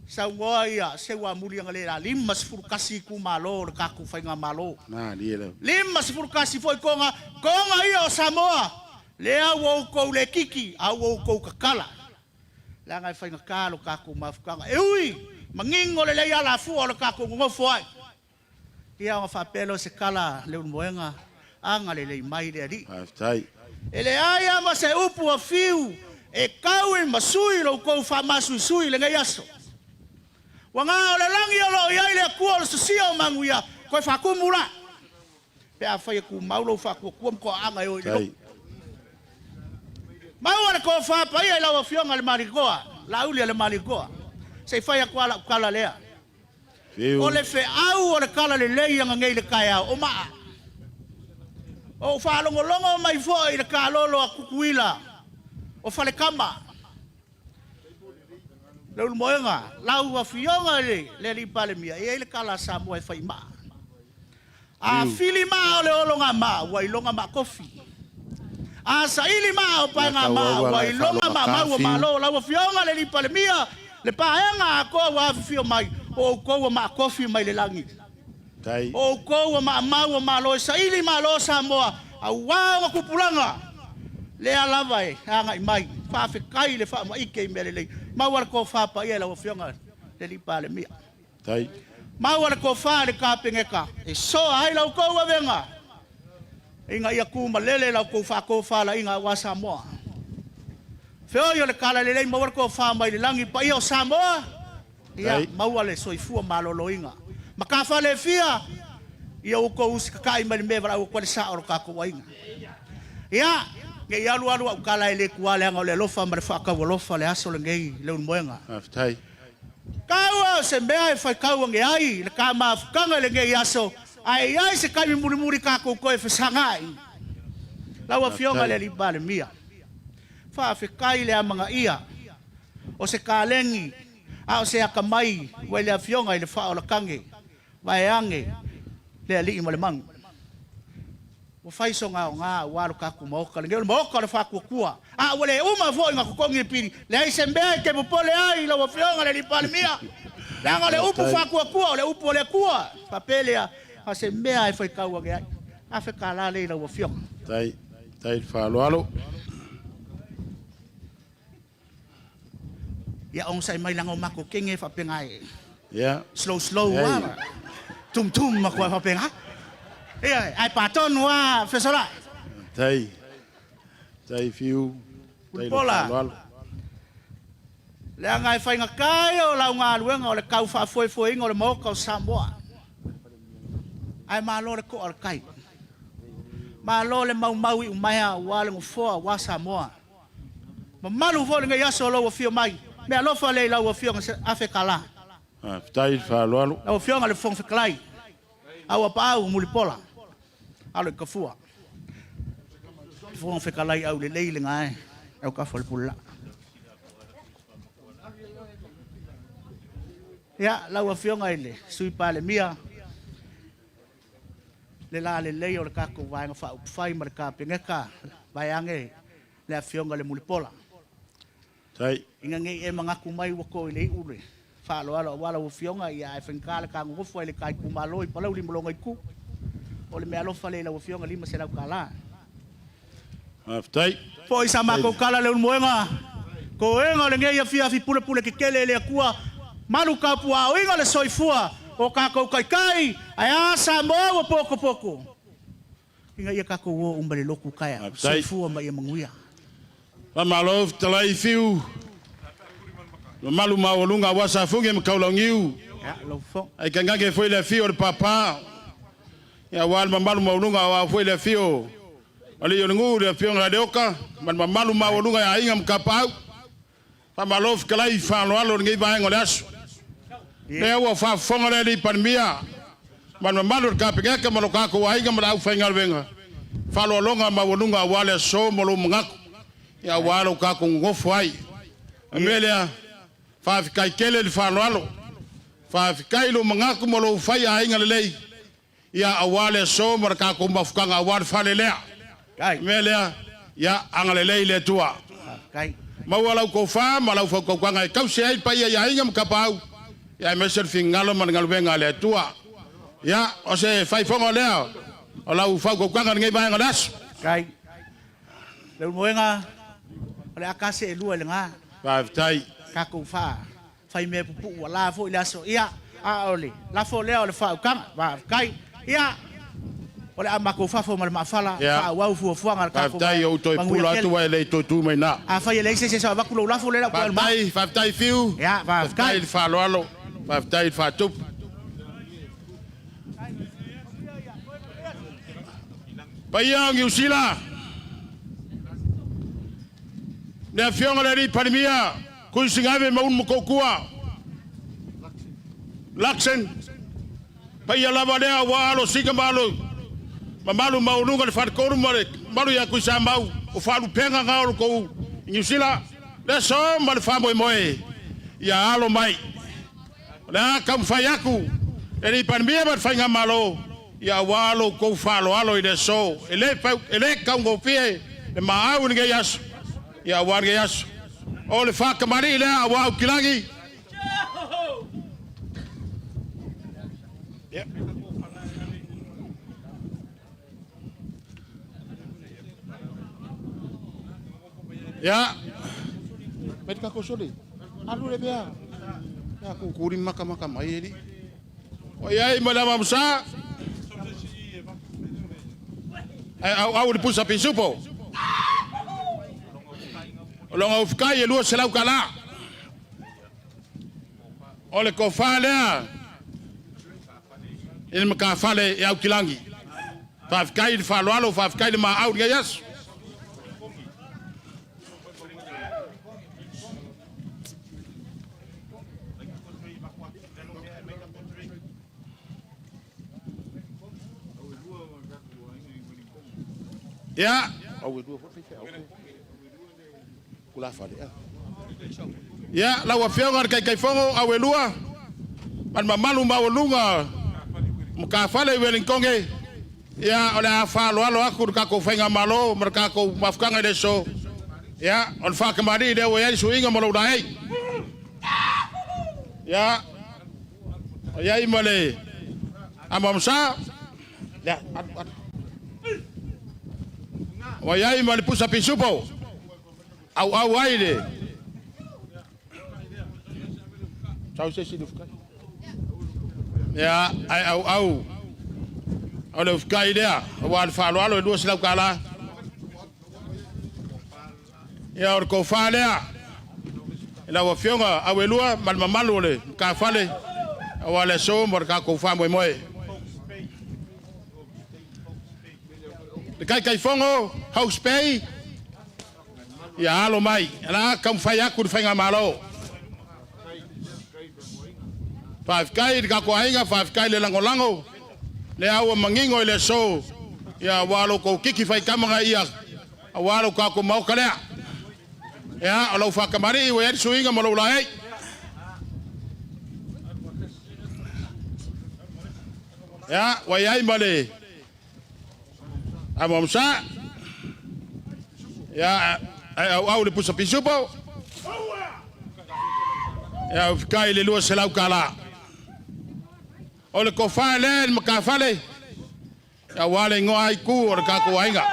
sa ngoia se wa muri ngale la lima sifuru kasi ku malo ka ku fainga malo dia la lima sifuru kasi foi konga ia o Samoa le au ko le kiki au ko kakala la ngai fainga kalo ka ku mafukanga ui Mangingo le leia la fu o le kako ngofo ai. Ia o whapelo se kala leo moenga anga le lei mai le ari. Ele aia ma se upu a fiu e kauen masui lo kou whamasu sui le ngai aso. Wanga o le langi o lo iai le kua o susia o manguia koe whakumura. Pea whai ku maulo whakua mko anga e o ilo. Mau ana ko whapa ia lau a fionga le marikoa, la uli le marikoa. Se whai a kala lea. O le fe au o le kala le lei anga ngei le kai au, o maa. O whalongolongo mai fo i le kalolo a kukuila. O whale kama. Leu moenga, lau a fionga le ripa le mia, e le kala Samoa e whai maa. A fili maa o le olonga maa, wailonga maa kofi. A saili maa o paenga maa, wailonga maa maua maa lo, lau a fionga le ripa le mia, le paenga a koa wa fio mai, o koa maa kofi mai le langi. O koa maa maua maa lo, saili maa lo Samoa, a wawa kupulanga. Le alava e, hanga i mai, whaafe kai le wha ike i mele lei. Mauara ko whapa ia lau a fionga le ripa le mia. Mauara ko wha le kāpengeka, e soa hai lau koua venga. Inga ia kuma lele lau kou wha la inga wa Samoa. Whio yo le kala le lei mauara ko wha mai le langi pa ia o Samoa. Ia maua le soifua malolo inga. Makafa le fia, ia uko usi kakai mai le mewara au kwa le saa oro kako wa inga. Ia, nge i alu au kala ele kuale anga o le lofa ma le whaakawa lofa le aso le ngei leun moenga. Kaua se mea e whai kaua nge ai, le ka maafukanga le ngei aso, ai ai se kai muri kako koe whasangai. Laua fionga le liba le mia. Whaafe kai le amanga ia, o se kālengi, a o se akamai, wai le fionga i le wha o la kange, vai ange, le ali ima le mangu. O faiso ngā o ngā wāru kaku maoka, le ngeu maoka le whakua. A wale uma fo inga kukongi piri, le ai se mbea ke popole ai, la wafionga le lipale mia. Le anga le upu whakua, le upu le kua. Papelea, a se mbea e whai kaua ge ai. A whe ka la le la wafionga. Tai whaloalo. Ia on sai mai langa o mako kenge whapenga e. Slow, wala. Tum mako whapenga. Ai paton wa fesora. Tai fiu. Pola. Le anga e whainga kai o lau ngā luenga o le kau whaafoe inga o le moka o Samoa. Ai malo le ko o le kai. Malo le mau i umaya wa le ngofoa wa Samoa. Ma malu fo le ngai aso lau a fio mai. Me alofa le lau a fio afe kala. Tai whaloalo. Lau a fio nga le fong whikalai. Awa pāu mulipola. Alo i kafua. Fong whikalai au le leile ngai. Au kafa le pula. Ia, lau a fionga ile. Sui pā le mia. Le la le lei o le kako vaenga wha upwhai ma le kāpengeka. Vai ange le a fionga le mulipola. Inga ngei e mangaku mai wako i le ure. Whaaloalo wala o fionga ia e whenkale ka ngofu ai le kai kumalo i palau lima longa i ku. O le mea lofa le lau fionga lima se lau kala. Po isa mako kala le unmoenga. Ko enga le ngei a fiafi pule ke kele le akua. Manu kapua o inga le soifua. O kako kai ai a Samoa poko. Inga ia kako o umbale loku kaya. Soifua ma ia manguia. Pamalo talai fiu. Malu maulunga wasa funge mkaulongiu. Ai kangake foi le fio le papa. Ya wal malu maulunga wa foi le fio. Ali yo ngu le fio ngade oka, man malu maulunga ya inga mkapau. Pa malof kalai fa lo alo ngi ba ngole asu. Le wa fa fonga le panmia. Man malu kapega ka maloka ko wa inga mala fa ngal venga. Fa lo longa maulunga wale so molo ngako. Ya walo ka ko ngofu ai. Amelia Fafikai kele le whanoalo. Fafikai lo mangaku mo lo whai a inga lelei. Ia awale so mara kako mafukanga awale whale lea. Melea, ia anga lelei le tua. Maualau ko wha, malau whau kaukanga e kause ai pa ia inga mkapau. Ia mesel fingalo man ngaluwenga le tua. Ia, o se whai whonga lea. O lau whau kaukanga ngai vahenga lasu. Kai. Leu moenga, ole akase e lua le ngā. Fafikai. Kako wha fai me pupu wala fo ila so ia a ole la fo le ole fa ukanga va kai ia ole a mako fa fo mal mafala fa wa fu fu ngal ka fo tai o toi pula tu wa le to tu mai na a fa le se sa va ku la fo le la ko fa tai fiu ia va kai fa lo alo fa tai fa tu Payang Yusila na fionga le ri pandemia kun singave maun mokokua laksen paya lava le wa lo siga malo mamalu maununga le fatkoru mare malu ya ku sa mau o falu penga ngao ko Yusila le so mal famo moe ya alo mai na kam fayaku ri pandemia bat fanga malo ya walo ko falo alo ide so ele ka ngo pie le maau nge yas ya warge yas ole fa kamari le wa kilangi ya betka ko soli alu le bia ya ko kuri maka mai ni o yai madama musa au le pusa pinsupo lo nga ufkai e lua selau kala ole ko fale il maka fale e au kilangi fa ufkai fa lo alo fa ufkai ma au nga yas ya au dua kula fale ya la wa fionga kai fongo au lua man mamalu maulunga mka fale welinkonge ya ola fa lo aku ka ko fenga malo mereka ko mafkanga de so ya on fa kamari de wo ya suinga malo dai ya ya imale amamsa ya wayai malipusa pinsupo au aile tau se si dufkai ya au ole dufkai dia wa falo alo do sila kala ya or ko fale ila wa fionga awelua mal mamalu le ka fale wala so mor ka ko fa moe kai fongo house pay ya alo mai ala kam faya ku fanga malo 5 kai ka ko ainga 5 kai le lango le awa mangingo le so ya walo ko kiki fai kamanga ia walo ka ko mau kale ya alo fa kamari we er suinga malo lai ya wayai male amamsa ya au le pusa pinsupo ya kai le lua selau kala ole ko fale maka fale ya wale ngoai ku or ka ko ainga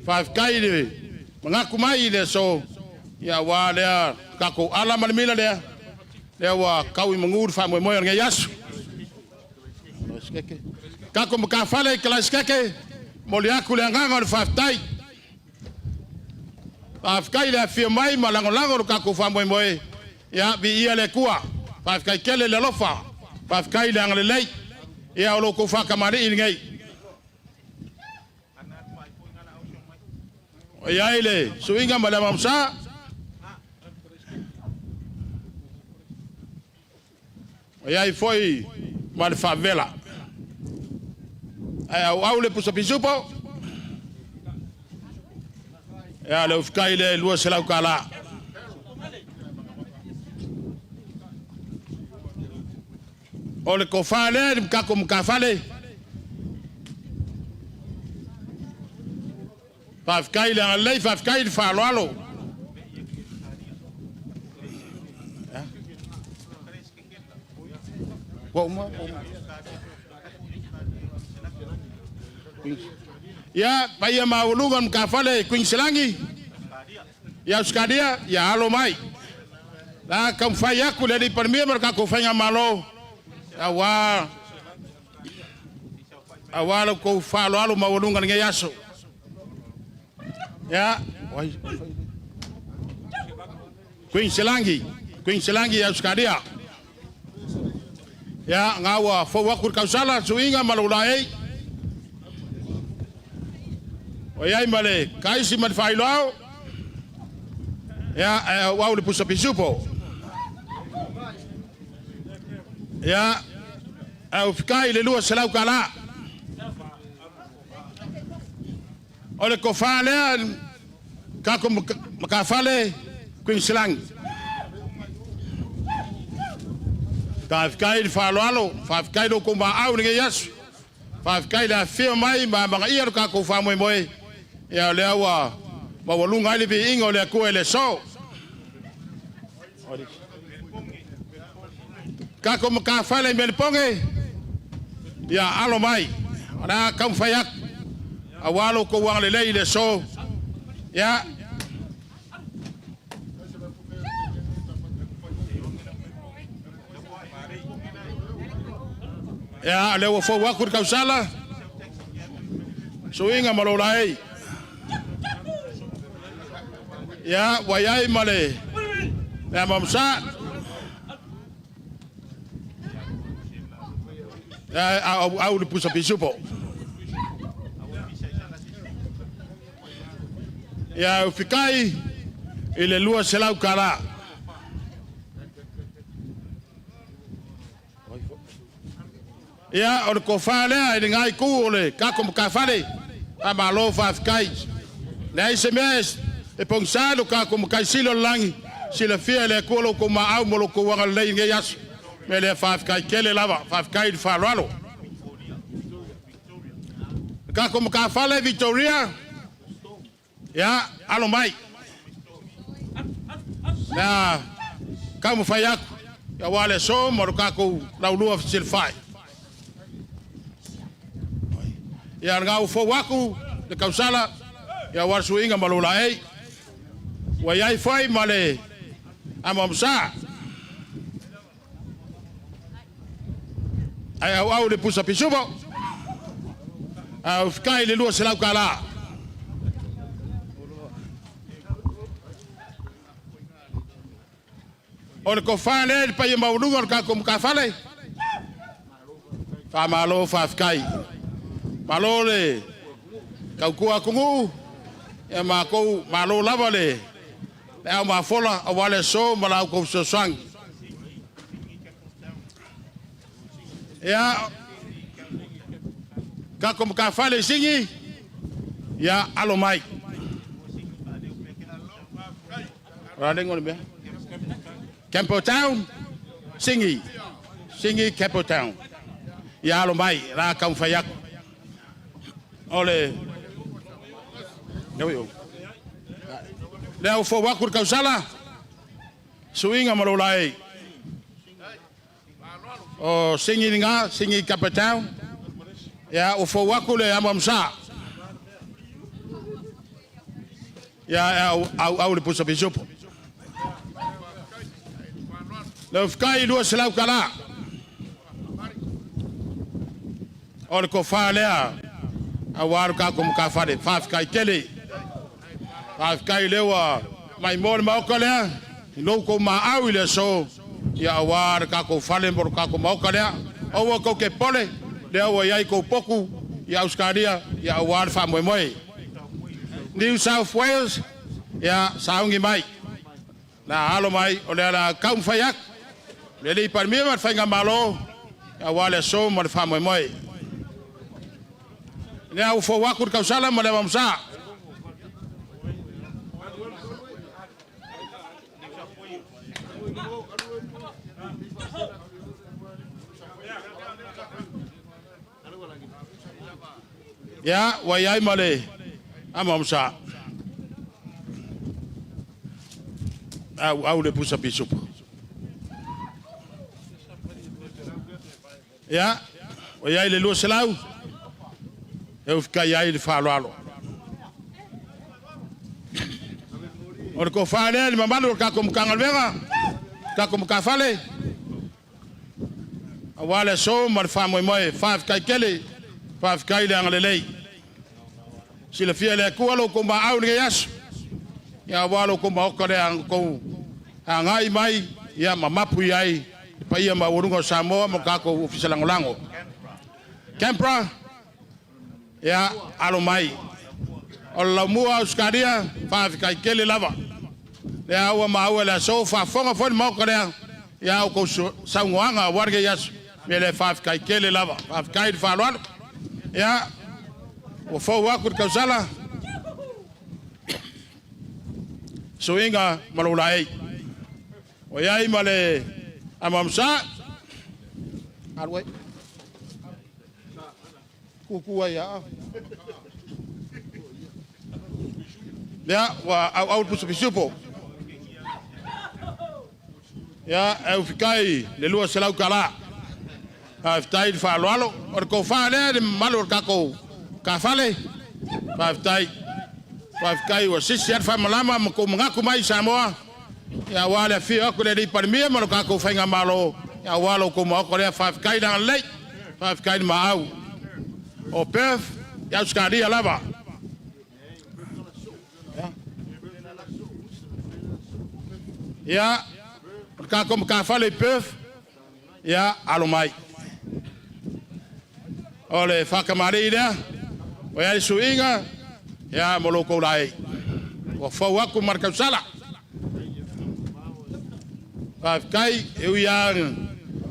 5 kai le mangaku mai le so ya wale ka ko ala malmila le wa kawi mangur fa mo ngai yasu kako maka fale kala skeke moliaku le nganga faftai afkai le firmai malango kako fa moe ya bi ia le kua afkai kele le lofa afkai le ngale lei ya lo ko fa kamari ngai ya ile suinga malama msa ya foi mal favela au le pusa pinsupo ya le ufkai le lua selau kala ole ko fale mkako mkafale fafkai le alei fafkai fa lo ya paya maulungan kafale Queen Selangi ya uskadia ya alo mai la kam fai aku le di permia mereka ko fai ngamalo awal ko falo alo mawalungan nge yaso ya Queen Selangi ya uskadia ya ngawa fo wakur kausala suinga malulai oyai male kaisi man failao ya wau le pusa pisupo ya au fikai le lua selau kala ole ko fale ka ko makafale Queen Selangi ka fikai falo fa fikai do ko ma au nge yasu fa fikai la fia mai ma ma ia ka ko fa moi ya le wa ma walunga le bi ingo le ko le so ka ko ka fale me ponge ya alo mai ana kam fayak awalo ko wang le so ya ya le wo fo wakur kausala suinga malolai ya wayai male ya mamsa ya au le pusa pisupo ya fikai ile lua selau kala ya on ko fale ai ngai ku ole ka ko ka fale ama lo fa fikai na SMS e ponsado ka ko ka silo langi sila fia le ko ko ma au mo ko wa le ngai yas me le fa fikai kele lava fa fikai fa lalo ka ko ka fale Victoria ya alo mai na ka mo fayak ya wale so mo ka ko la lua sil fai ya ngau fo waku de kausala ya warsu inga malulai wa yai fai male amamsa ai au le pusa pisubo au fikai le lua selau kala on ko fale pa yema ulunga ka ko ka fale fa malo fa fikai malole kau kua kungu e ma ko malo lavale e ma fola awale so malau ko so sang ya ka kom ka fale singi ya alo mai rade ngol be Campo Town singi Campo Town ya alo mai ra kam fayak ole leo fo wakur kausala suinga malolai o singi kapitão ya o fo wakule amamsa ya au le pusa bisopo leo fikai lua selau kala ole ko falea awar ka ko ka fare fa fikai kele fa fikai lewa mai mol ma okale no ko ma awile so ya awar ka ko fale por ka ko ma okale o ko ke pole le o yai ko poku ya uskaria ya awar fa moi New South Wales ya saungi mai na halo mai ole la kaum fayak le li par mi ma fa ngamalo ya wale so ma fa moi ne au fo wakur kausala ma le mamsa ya wayai male amamsa au le pusa bisup ya wayai le lo selau eu fica aí ele falou O le ko whānea ni mamalu ka ko mkanga lwenga. Ka ko mkawhale. A wale so ma le whamoe moe. Whawhikai kele. Whawhikai le angalelei. Sila fia le kua lo ko ma au ni yasu. Ia walo ko ma okare ang ko. Angai mai. Ia mamapu iai. Pa ia ma urunga Samoa mo ka ko Ofisa langolango. Kempra. Ia alo mai. O Laumua uskaria. Whawhikai kele lava. Le aua maua le so fa fonga fo mo kare ya ko saungoanga warge yas me le whawhikai kele lava whawhikai whaloalo ya o fo wa kur kausala so inga malulai o yai male amamsa arwe kuku ya ya wa au pusupo ya eu fikai le lua selau kala aftai fa loalo or ko fa le malor ka ko ka fale aftai fa fikai o sisi fa malama ko ngaku mai Samoa ya wale fi ko le par mi mo ka ko fa malo ya walo ko mo ko le fa fikai dan le fa fikai ma au o pef ya skadi lava ya ka kom ka fale pef ya alomai ole fa kamari ida o ya suinga ya moloko lai o fa wa ku marka sala fa kai eu ya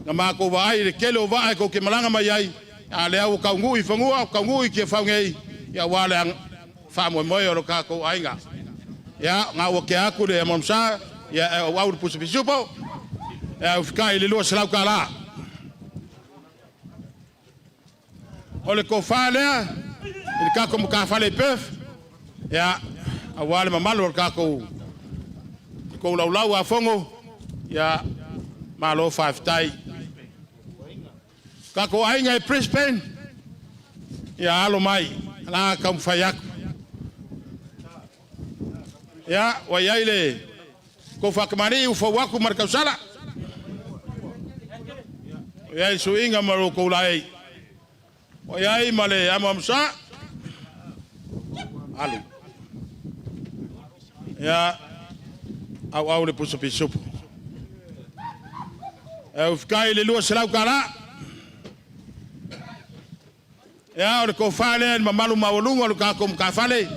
na ma ko vai de kelo vai ko ke malanga mai ai a le au ka ngui fangua ka ngui ke fa ngai ya wala fa mo mo yo ka ko ainga ya nga o ke aku de momsa ya au pusu pisupo ya fikai le lo sala kala ole ko fale il ka kom ka fale pef ya awale mamalo ka ko lau a fongo ya malo five tai ka ko ainga Brisbane ya alo mai la kam fayak ya wa yaile ko fakmani u fawaku marka sala ya suinga maroko lai o yai male amamsa alu ya au le puso piso eu fikai le lua selau kala ya o ko fale mamalu mawlunga lu ka kom ka fale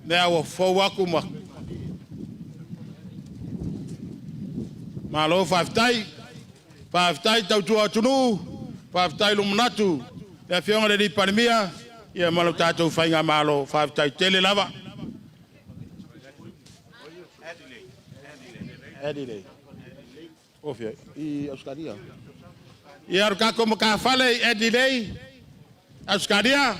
ne o fo waku malo five tai tau tua tunu five tai lumunatu le fionga le di pandemia ia malo tatou fainga malo five tai tele lava Adile ofia I Australia ia ka como ka fale Adile Australia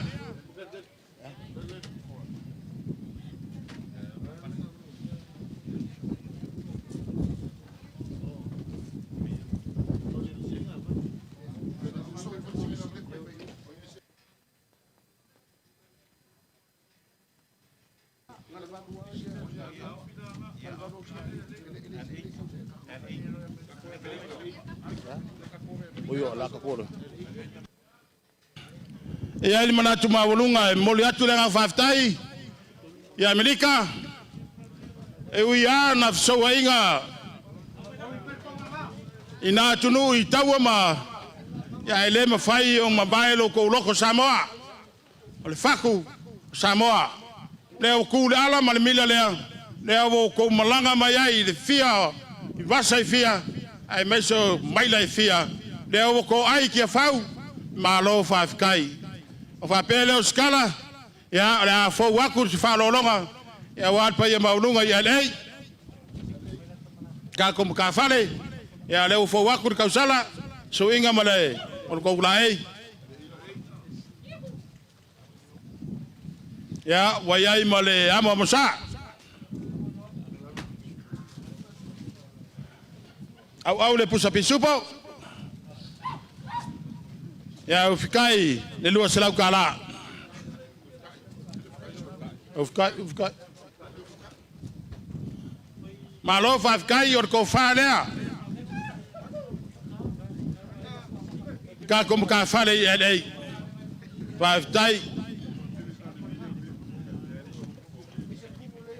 Oyo la ka koro. Ia ni mana tuma volunga moli atu lenga faftai. Ia Amerika. E uia na soainga. Ina tunu I taua ma. Ia ele ma fai o mabailo ko loko Samoa. Ole faku Samoa. Leo ku ala ma mila lea. Leo ko malanga mai ai de fia. I vasa fia. Ai meso maila fia. Leo ko ai ki fau malo five kai o fa pele o skala ya la fo waku si fa longa ya wat pa ya maulunga ya lei ka kom ka fale ya leo fo waku ka sala so inga male on ko lai ya wayai male ama musa au le pusa pisupo ya ufikai le lua selau kala ufikai Malo whafkai o ko whanea. Ka kum ka whale i ei. Whaftai.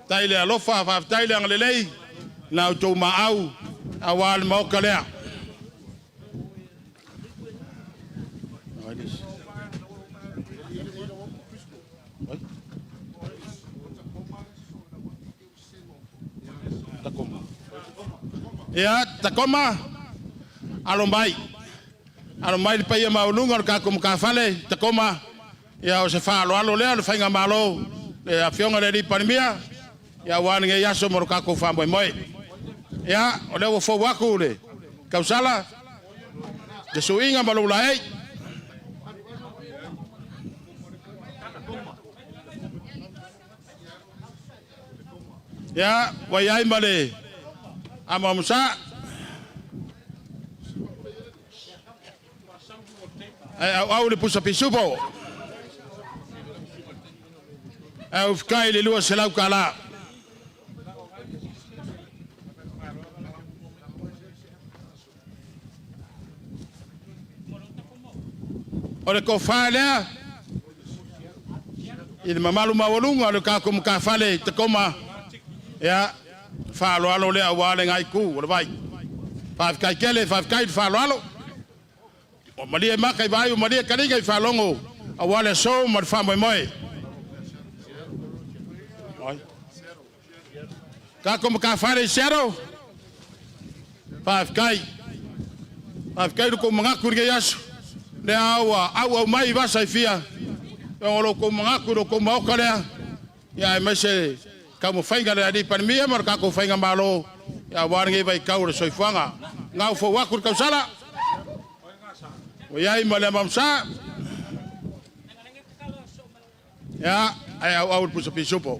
Tai le alofa whaftai le angalelei. Nau tau maau. Awal mauka lea. Ya, takoma. Alombai le paia maununga ka kum ka fale, takoma. Ya o se fa alo le le fainga malo. Le afionga le panimia. Ya wan nge yaso mo ka ko fa moi. Ya, o le wo fo waku le. Kausala. De suinga malo lai. Ya, wayai male. Ama musa. Au le pusa pisupo. Au fkai le lua selau kala. Ole ko fale. Il mamalu mawalunga le ka kum ka fale te koma. Ya. Falo alo le awale ngai ku o vai. Fa kai kele fa kai falo alo. O malia makai vai o malia karinga falongo. Awale so mar fa moi moi. Ka como ka fare zero. Fa kai. Fa kai ko manga kurge yaso. Le awa mai va sai fia. O lo ko manga ku ko mo kale. Ya mese kamu fainga le di pandemia mar ka ko fainga malo ya warnge vai kau re soifanga ngau fo wakur kau sala o yai male mamsa ya ai au puso pisopo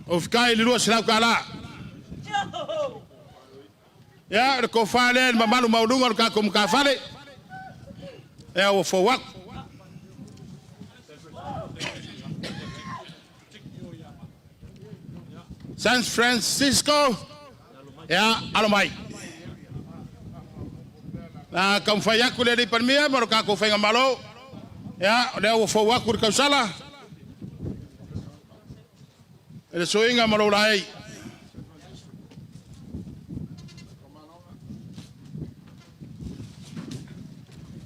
of kai le lo sala kala ya ko fale mamalu maulunga ka ko ka fale ya o fo wak San Francisco, ya alomai. Na kam fayaku le di panmia maro ka ko fainga malo. Ya, le o fo wakur ka sala. Ele soinga maro lai.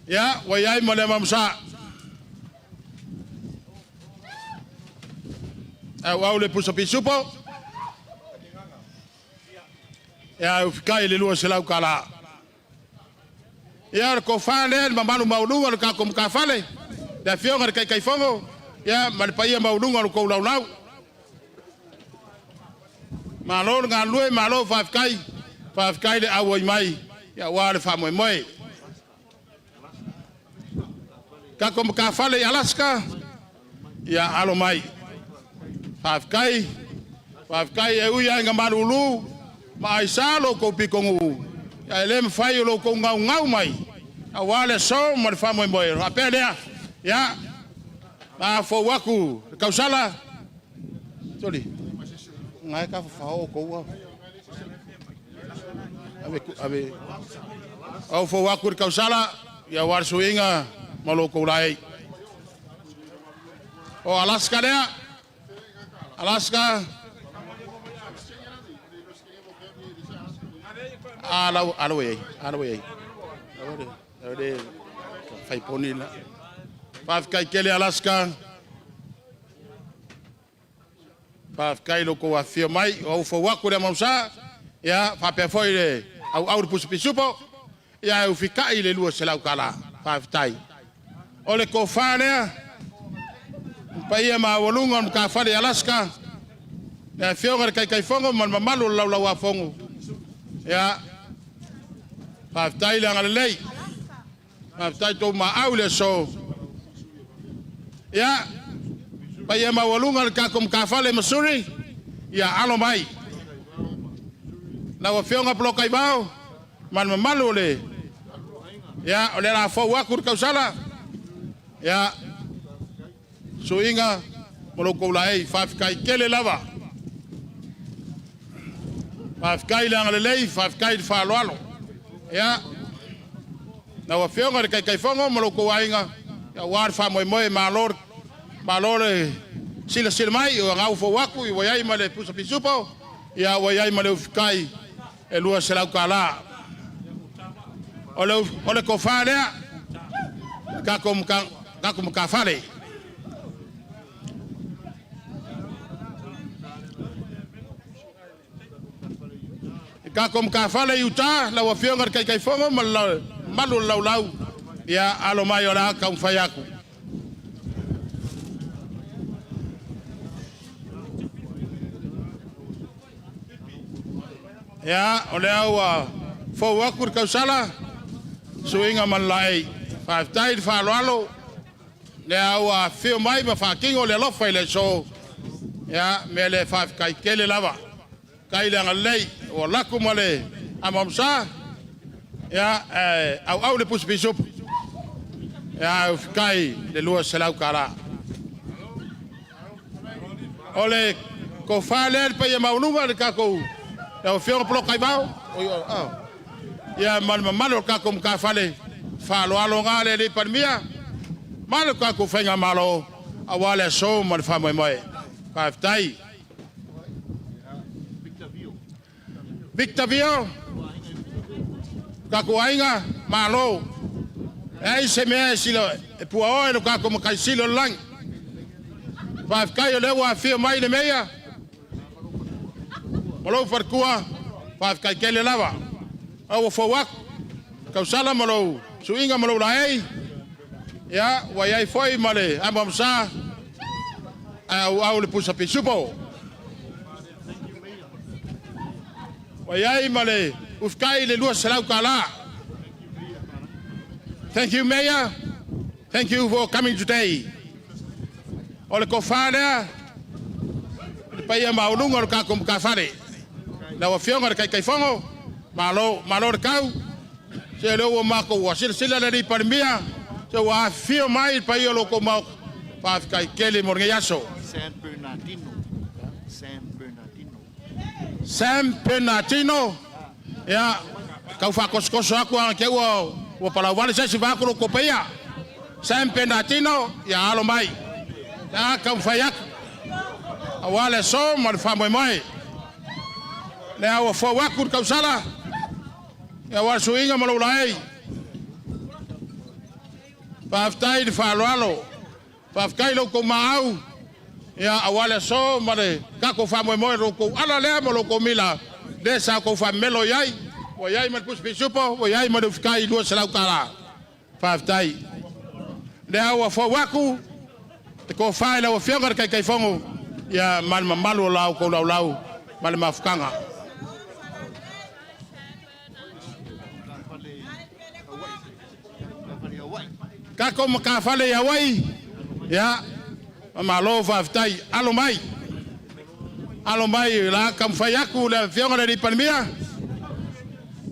Ya, wayai mole mamsa. Au le puso pisupo. Ya ufikai le lua selau kala. Ya ko fale mamalu maulunga ka kum ka fale. Da fionga kai fongo. Ya mal paia maulunga ko lau. Malo nga lue malo fa kai le awoi mai. Ya wa le fa moi moi. Ka kum ka fale Alaska. Ya alo mai. Fa kai e uya nga malulu. Mai salo ko pikongu ya lem fai lo ko ngau mai awale so mar fa moi moi apele ya a fo waku kausala toli ngai ka fa o ko ave au fo waku kausala ya war suinga malo ko lai o Alaska dia Alaska Aloaia. Ode fai poni la. Paf kai kele Alaska. Paf kai lo ko afio mai o fo waku de mamsa. Ya fa pe foi le au pusu pisupo. Ya u fikai le lua selau kala. Paf tai. Ole ko fane. Paia ma volunga ka fale Alaska. Ya fionga kai fongo man mamalu lau afongo. Ya Faatuatua le angalelei. Faatuatua ma aule so. Ya. Paia mawalunga ka kum ka fale Missouri. Ya alo mai. Na wa fionga blokai bao. Man mamalu le. Ya ole la fo wakur kausala. Ya. Suinga Moloko la ei whawhikai kele lava. Whawhikai le angalelei, whawhikai le whaaloalo. Ia, na wa whionga re kai whongo, moloko wainga, ia wāre whamoemoe mālore sila mai, o ngau whawaku, i waiai ma le pusa pisupo, ia waiai ma le uwhikai e lua se lau ka la. O le ko whārea, kako mka whare. Kako mka whale i uta, la wa whionga kai whongo, malu lau, ia alo mai o la ka mwhai aku. Ia, o le au fau aku kausala, suinga man lai, whaftai di whaaloalo, le au whio mai ma whakingo le lofa i le so, ia, me le whafkai kele lava. Kai le angalei, o laku ma le amamsa, ia, au le pusipisupu. Ia, au whikai le lua selau kara. O le ko whale le pai e maununga le kakou, ia o whionga polo kai mau, ia malo kakou mka whale, whaaloalo ngā le pandemia, malo kakou whainga malo, awale so ma le whamoemoe, ka whtai. Victor Vio, kako ainga, malo, e se mea silo, e pua oe no kako makai silo lang. Whafkai o lewa whio mai le mea, malo wharkua, whafkai kele lava. Awa whawak, kausala malo, suinga malo laei, ia, waiai foi male, amamsa, au le pusa pisupo. Waiai male, ufkai le lua selau kala. Thank you, Mayor. Thank you for coming today. Ole ko whārea, le paia maununga o kako mka whare. Na wa whionga re kai whango, malo re kau, se leo o mako ua sila le ri parimia, se wa whio mai paia o loko mau, whawhikai kele moringa yaso. Sam Bernardino, ia, kau whakoskoso aku ang kia ua palawale sesi whakuro ko peia. Sam Bernardino, ia alo mai. Ia, kau whai aku. Awale so, ma le whamoemoe. Lea ua whawaku kau sala. Ia wale suinga ma laulai. Whaftai di whaaloalo. Whafkai lau ko maau. Ia awale so mare kako whamoemoe roko ala lea mo loko mila desa ko whamelo iai o iai ma pusi supo o iai ma uwhikai lua selau kara whaftai lea ua whawaku te ko whaela o whiongar kai whongo ia malma malu lau ko lau male mawhukanga kako makawhale ia wai ia Malo whaftai, alo mai la kam whai aku le whionga le pandemia.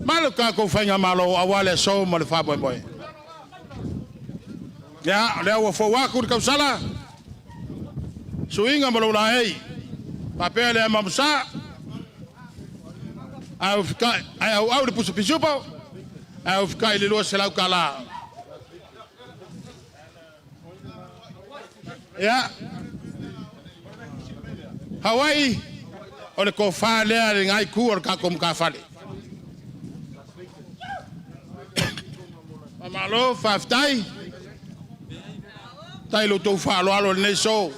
Malo kako whainga malo awale so ma le whamoemoe. Ia, le awa whawaku le kausala. Suinga malo la hei. Papea le mamsa. Au le pusa pisupo. Au whikai le lua selau kala. Ia, Hawaii, o le ko whalea le ngai ku o le kako mka whale. Mamalo, whaftai, tai lo tau whaaloalo le nei so,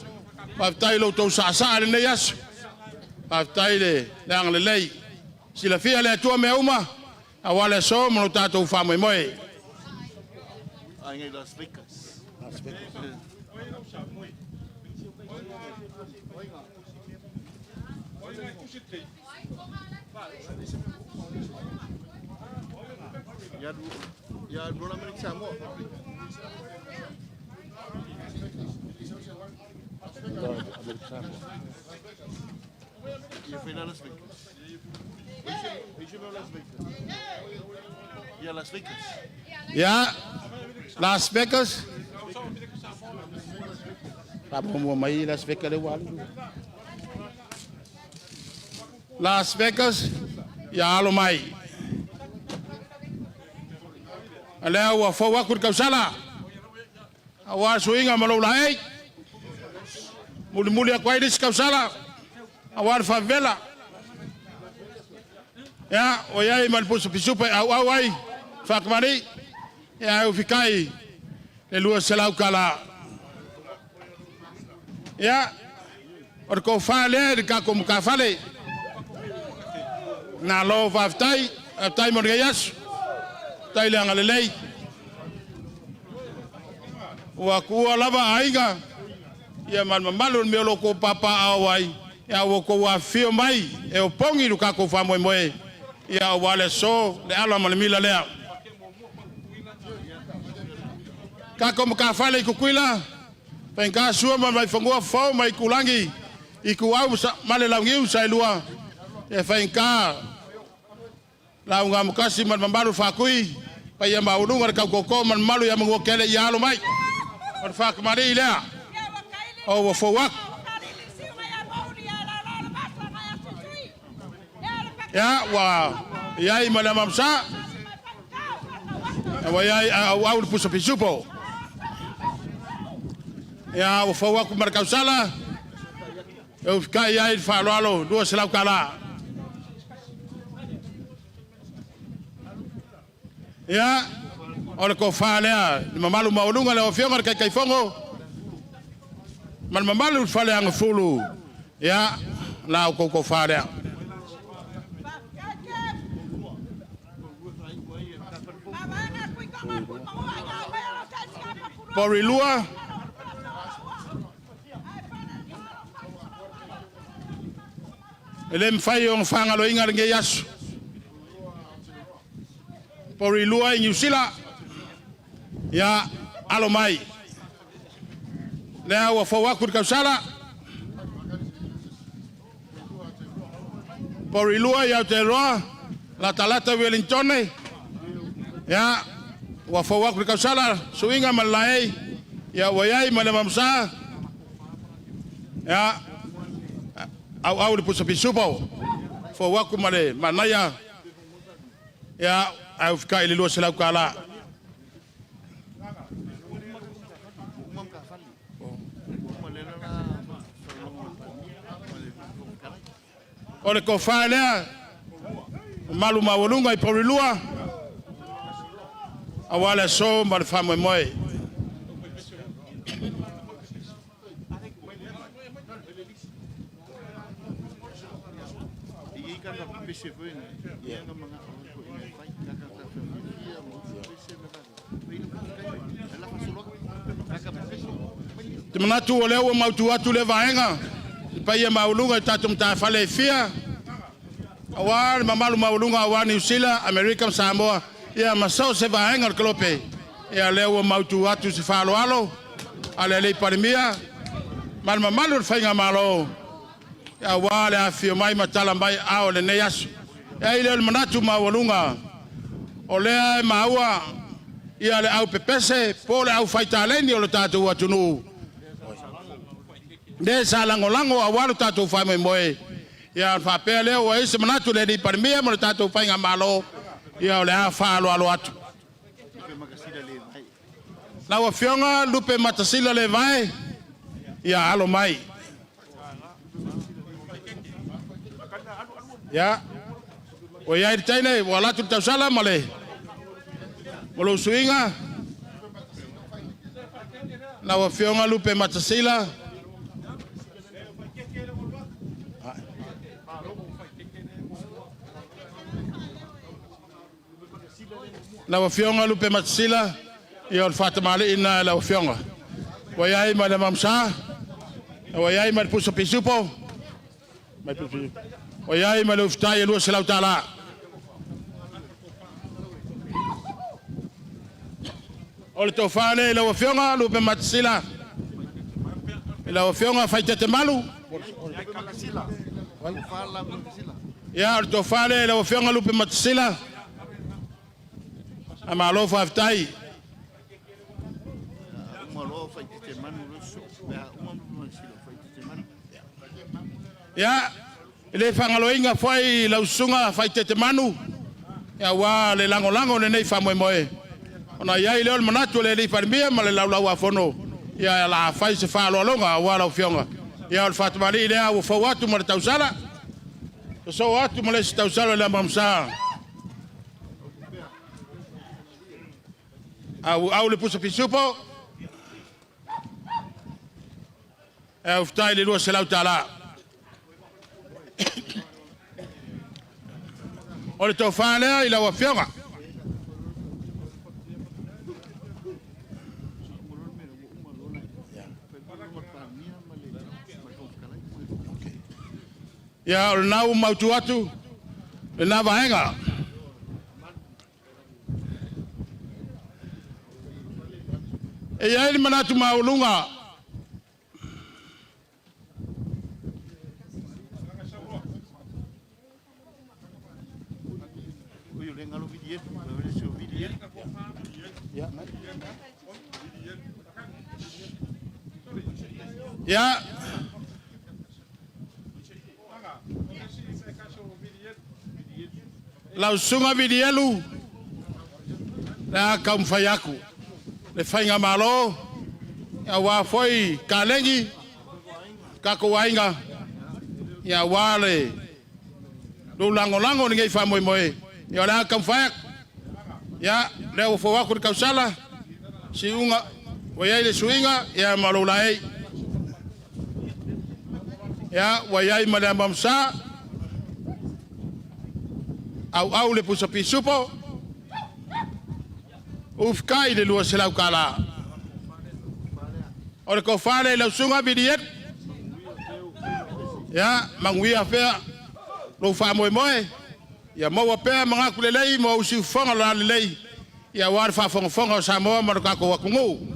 whaftai lo tau sa le nei aso, whaftai le ang le lei, sila fia le atua mea uma, a wale so, mono tātou whamoemoe. Ai Las Vegas. Ya Aloaia le Samoa. Ya fue a Las Vegas. Ya Las Vegas. Ja, Las Vegas. Mua mai Las Vegas le wali. Las Vegas ya alo mai. Alea wa fo wa kur kausala. Awa suinga malo lai. Muli akwai dis kausala. Awa favela. Ya, oyai mal puso pisupa awai. Fakmari. Ya ufikai. Le lua selau kala. Ya, orko fale de kako muka fale. Na lo vaftai, aftai morgayas. Tai le ngalelei. Wa ku lava aiga. Ya man mamalun me lo ko papa awai. Ya wo ko wa fio mai e o pongi lu kako fa moe. Ya wale so le ala malmila le. Kako muka fale ku kuila. Pengka sua mai fangua fau mai kulangi iku au male laungiu sai lua e pengka lau ngam kasi man mambalu fakui pa ia maulu ngar kau koko man malu ya mengokele ya lo mai or fak mari le o wo fo wak ya wa ya imala mamsa wa ya au puso pisupo. Ya o fo wa ku markau sala eu fikai ai faaloalo dua selau kala ya ora ko falea mamalu maulunga le o fionga kai fongo man mamalu falea ang fulu ya la ko falea Porilua ele mfai on fanga lo inga nge yasu Porilua New Zealand ya alomai na wa fo wakur kausala Porilua ya teroa la talata Wellington ya wa fo wakur kausala suinga malai ya wayai malamamsa ya au le puso pisupo fo waku male manaya ya au fika ile lo sela kala ole ko fale malu mawulunga iporilua awala so mar famo moy Manatu ole o mautu atu le vaenga pa ia maulunga tatum ta fale fia awar mamalu maulunga awar New Zealand America Samoa ia masau se vaenga klope ia le o mautu atu se falo alo ale le pandemia mal mamalu fainga malo ia wale afio mai matala mai ao le neas ia ile manatu maulunga ole maua ia le au pepese pole au faitaleni o le tatu atunu de salangolango awalu tatu fai moe ya fa pele o ese manatu le di parmia mo tatu fai ngamalo ya le fa alo atu la wa fionga lupe matasila le vai ya alo mai ya o ya itaine wala tu tasala male molo suinga la wa fionga lupe matasila la wafionga lupe matsila ia o fatamale ina la wafionga wayai ma le mamsa wayai ma puso pisupo wayai ma le uftai lu selau tala o le tofane la wafionga lupe matsila la wafionga faitete malu ya o tofane la wafionga lupe matsila amalo faftai Ya, le fangaloinga foi lausunga fai te manu. Ya wa le lango ne nei fa moe. Ona ia ile ol manatu le parmia ma le lau afono. Ya la fai se fa lo longa wa la fionga. Ya ol Faatuatua ile au fa watu ma tausala. So watu ma le tausala le mamsa. Au le puso pisupo. Au ftai le lua se lau tala. Ole to fale ila wa fionga. Ya ole nau mautu atu. Le na Vaega. E ia ele manatu maulunga. Ya. Lau sunga vidielu. Na kaumfayaku. Le fainga malo. Ya wa foi kalengi. Kako wainga. Ya wale. Lu lango ningai fa moe. Ya la kaumfayak. Ya leo fo waku kausala. Si unga. Wayai le suinga ya malulai. Ya wayai madam sa au le puso pisupo ufkai le lua selau kala ore ko fale la sunga bidiet ya mangwia fe lo fa moe ya mo pe manga kulelei mo usi fonga la lei ya war fa fonga Samoa mar ka ko wakungu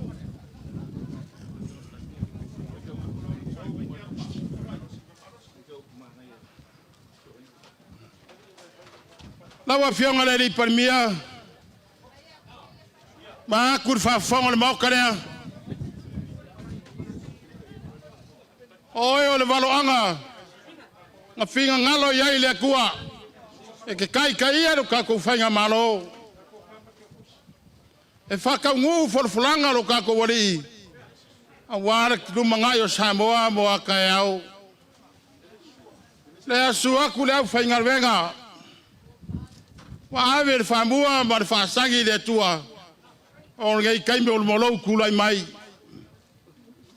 la wa fionga le parmia ma kur fa fonga le mokare oi ole valo anga na finga ngalo ya ile kua e ke kai ia ka ko fanga malo e fa ka ngu for fulanga lo ka ko wali a wara tu mangayo Samoa mo akayau le asua ku le fanga venga wa ave famua mar fa sangi de tua on ngai kai me molo kulai mai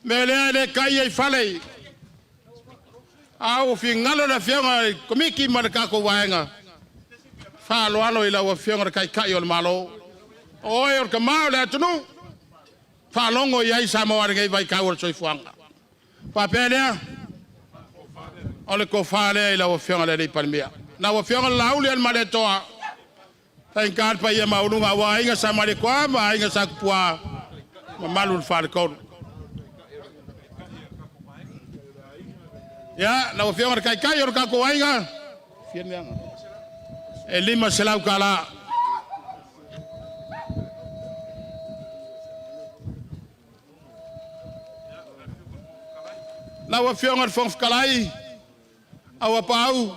mele le kai ai fale au fi ngalo na fianga komiki mar ka ko waenga fa lo alo ila wa fianga kai ol malo oi or kamau le tunu fa longo yai Samoa ngai vai ka ol soi fuanga pa pele ole ko fale ila wa fianga le palmia na wa fianga lauli al maletoa Taing kar pa ia maulunga wa inga sa mare kwa ma inga sa pua malul far ko ya na o fiona kai or ka ko inga fiena e lima selau kala na o fiona fonf kalai awa pau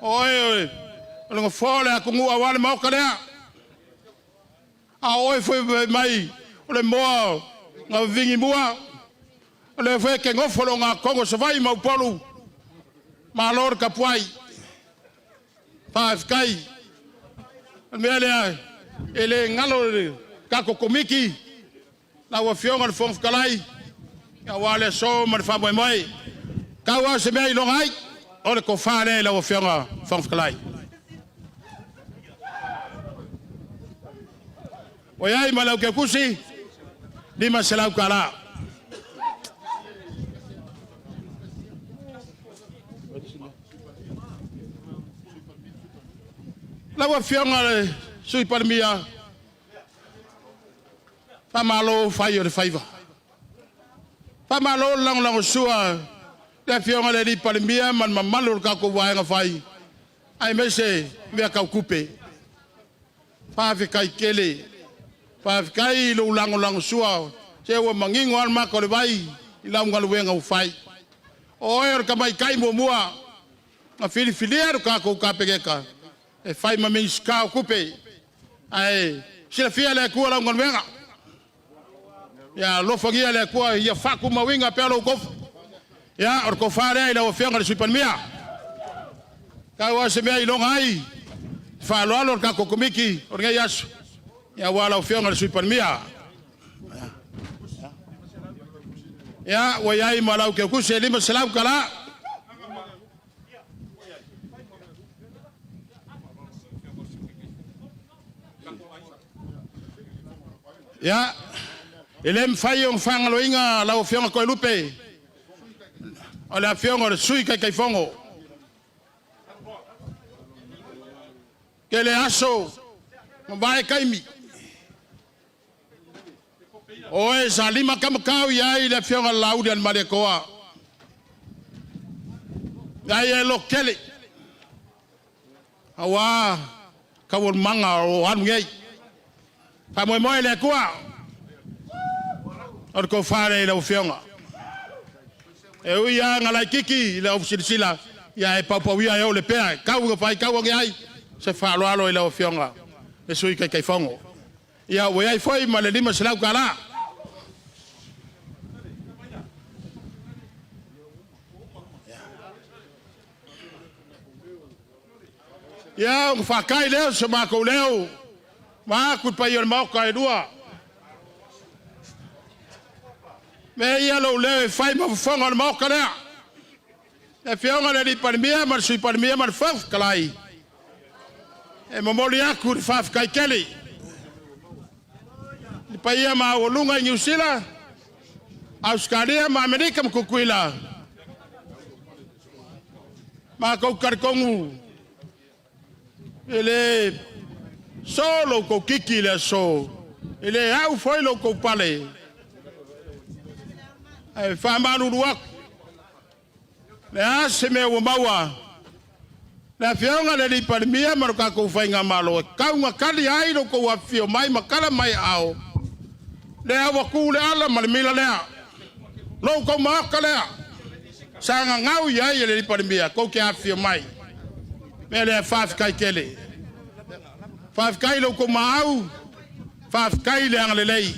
oi Olha fora a kungu awale mau kalea. A oi foi mai. Olha moa nga vingi mua. Olha foi que ngofolo nga Kongo savai mau polu. Malor kapuai. Five kai. Mele ele ngalo kako komiki. Na wa fionga fonf kalai. Ya wale so mar fa mai. Kawa se mai longai. Olha ko fale la wa fionga fonf kalai. Oyai malau ke kusi lima selau kala lawa fianga le sui parmia pamalo fire favor pamalo lang sua le fianga le parmia man mamalo ka ko waenga fai ai mese me ka kupe fa kai kele pa kai lo lango sua se wa mangingo al ma ko vai ila ngal wenga u fai O e ka mai kai mua. A filifilia ro ka ko ka pegeka. E fai ma min ska kupe. Ai, sila fia le ku la ngonwenga. Ya lo fagia le ku ya faku mawinga pelo kof. Ya or ko fare ila o fianga le supan mia. Ka wa se mea ilong ai. Fa lo alor ka ko komiki or ga yasu. Ya wala o fianga le supan mia. Ya wa yai malau ke ku se lima salam kala. Ya, elem fai on fanga loinga la o fianga ko lupe. Ala fianga sui kai fongo. Kele aso mbai kaimi. Oe salima kam kau yai la fianga laudian marekoa. Dai lo kele. Awa kawon manga o anu yai. Pa moe moe le kua. Or ko fare le ofionga. E uia ngala kiki le ofsila ya e papa wia yo le pea. Kau ko fai kau ngai se fa lo alo le ofionga. E sui kai fongo. Ya we ai foi ma le lima sela kala. Ya fa kai le se ma ko leo. Ma ku pa yo ma ka edua. Me ia lo le fai ma fonga ma ka le. E fionga le di pandemia ma sui pandemia ma faf kalai. E ma moli aku faf kai keli. Di pa ia ma olunga New Zealand. Australia ma Amerika ma kukuila. Ma ko karkongu. Ele solo ko kiki le so. Ele au foi lo ko pale. Ai fa manu ruak. Le ase me o maua. La fionga le di pandemia ma ka ko fainga malo. Ka nga kali ai lo ko afio mai makala mai ao. Le awa ku le ala ma le mila le. Lo ko ma kala. Sanga ngau ia le di pandemia ko ke afio mai. Me le faf kai kele. Faf kai lo ko mau. Faf kai le ang le lei.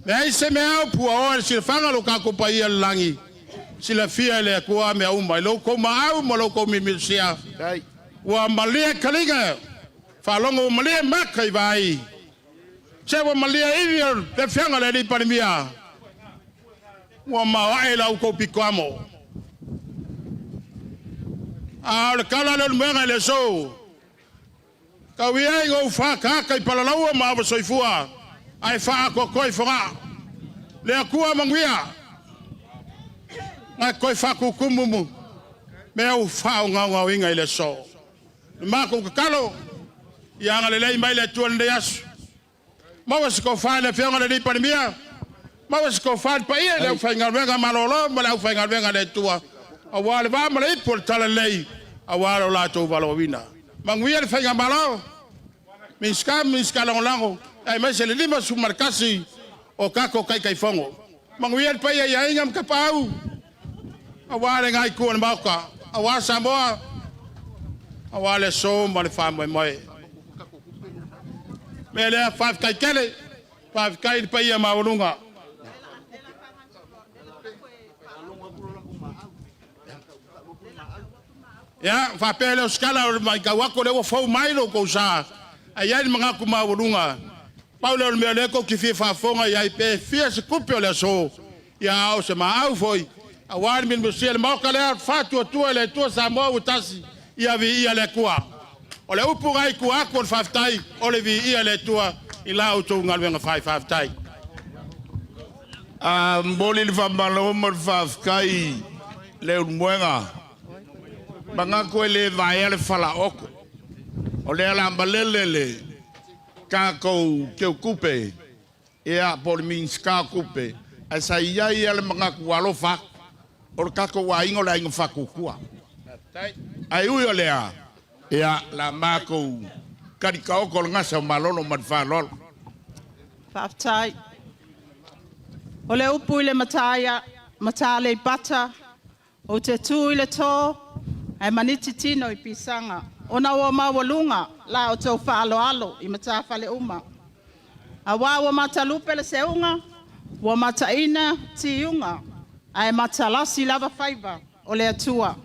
Le se me au pu o se fanga lo ka ko pa ia langi. Sila fia le ko me au mai lo ko mau mo lo ko mi sia. Wa malia kalinga. Fa longo malia makai vai. Se wa malia ivio le fanga le di pandemia. Wa mai la ko pikwamo. Al kala le menga le so. Ka wiai go fa ka kai palalaua ma soifua. Ai fa ko koi fa. Le akua mangwia. Ai koi fa ku kumumu. Me au fa nga winga le so. Ma ko kalo. Ya le lei mai le tuan de as. Ma was ko fa le fianga le pandemia. Ma was ko fa pa ia le fa nga venga malolo, ma le fa nga venga le tua. Awale va ma le por tala lei. Awalo la to valovina. Mangwia le fanga malo. Miska longo. Ai mais le lima su marcasi o kako kai fongo. Mangwia pa ia ingam kapau. Awale ngai ku en bauka. Awa Samoa. Awale so ma le fama mai. Me le faf kai kele. Faf kai pa ia maulunga. Ya, fa pele o skala o mai ka wako le fo mai lo ko sa. Ai ai mga ku maulunga. Paulo me le ko ki fa fonga ya pe fia se kupe le so. Ya o se ma au foi. A war min musiel ma ka le Faatuatua le Atua Samoa o Tasi. Ia vi ia le kua. O le upu gai ku akon faftai o le vi ia le tua i la o tu ngalwenga faftai. Mboli le fa malo mo fafkai le mwenga. Banga ko le vai le fala oko. O le ala balele ka ko ke kupe. Ea por min ska kupe. Asa ia le manga ku alofa. O ka ko wa ingo la ingo fa kukua. Ai u le a. Ea la mako kari ka oko ngasa malolo mat fa lol. Faftai. O le upu le mataya, matale bata. O te tū i le tō, ai maniti tino i pisanga. Ona ua mawalunga la o tau whaaloalo i mata whale uma. A wā ua matalupe le seunga, ua mataina tiunga, ai matalasi lava whaiva o le atua.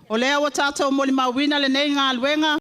O lea ua tātou moli mawina le nei ngā luenga,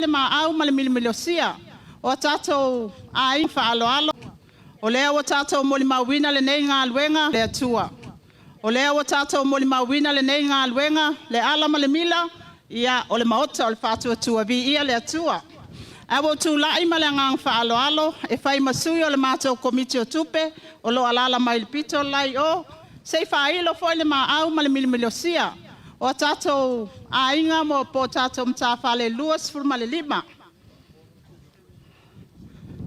le maau ma le milimiliosia o tātou ai whaaloalo. O lea o tātou moli mawina le nei ngā luenga le atua. O lea o tātou moli mawina le nei ngā luenga le ala ma le mila ia o le maota o le Faatuatua vi ia le atua. Awo tu lai ma le ngang whaaloalo e whai masui o le mātou komiti o tupe o lo alala mai le pito lai o sei whailo foi le maau ma le milimiliosia. O tātou ainga mo po tātou mtawhale luas furma le lima.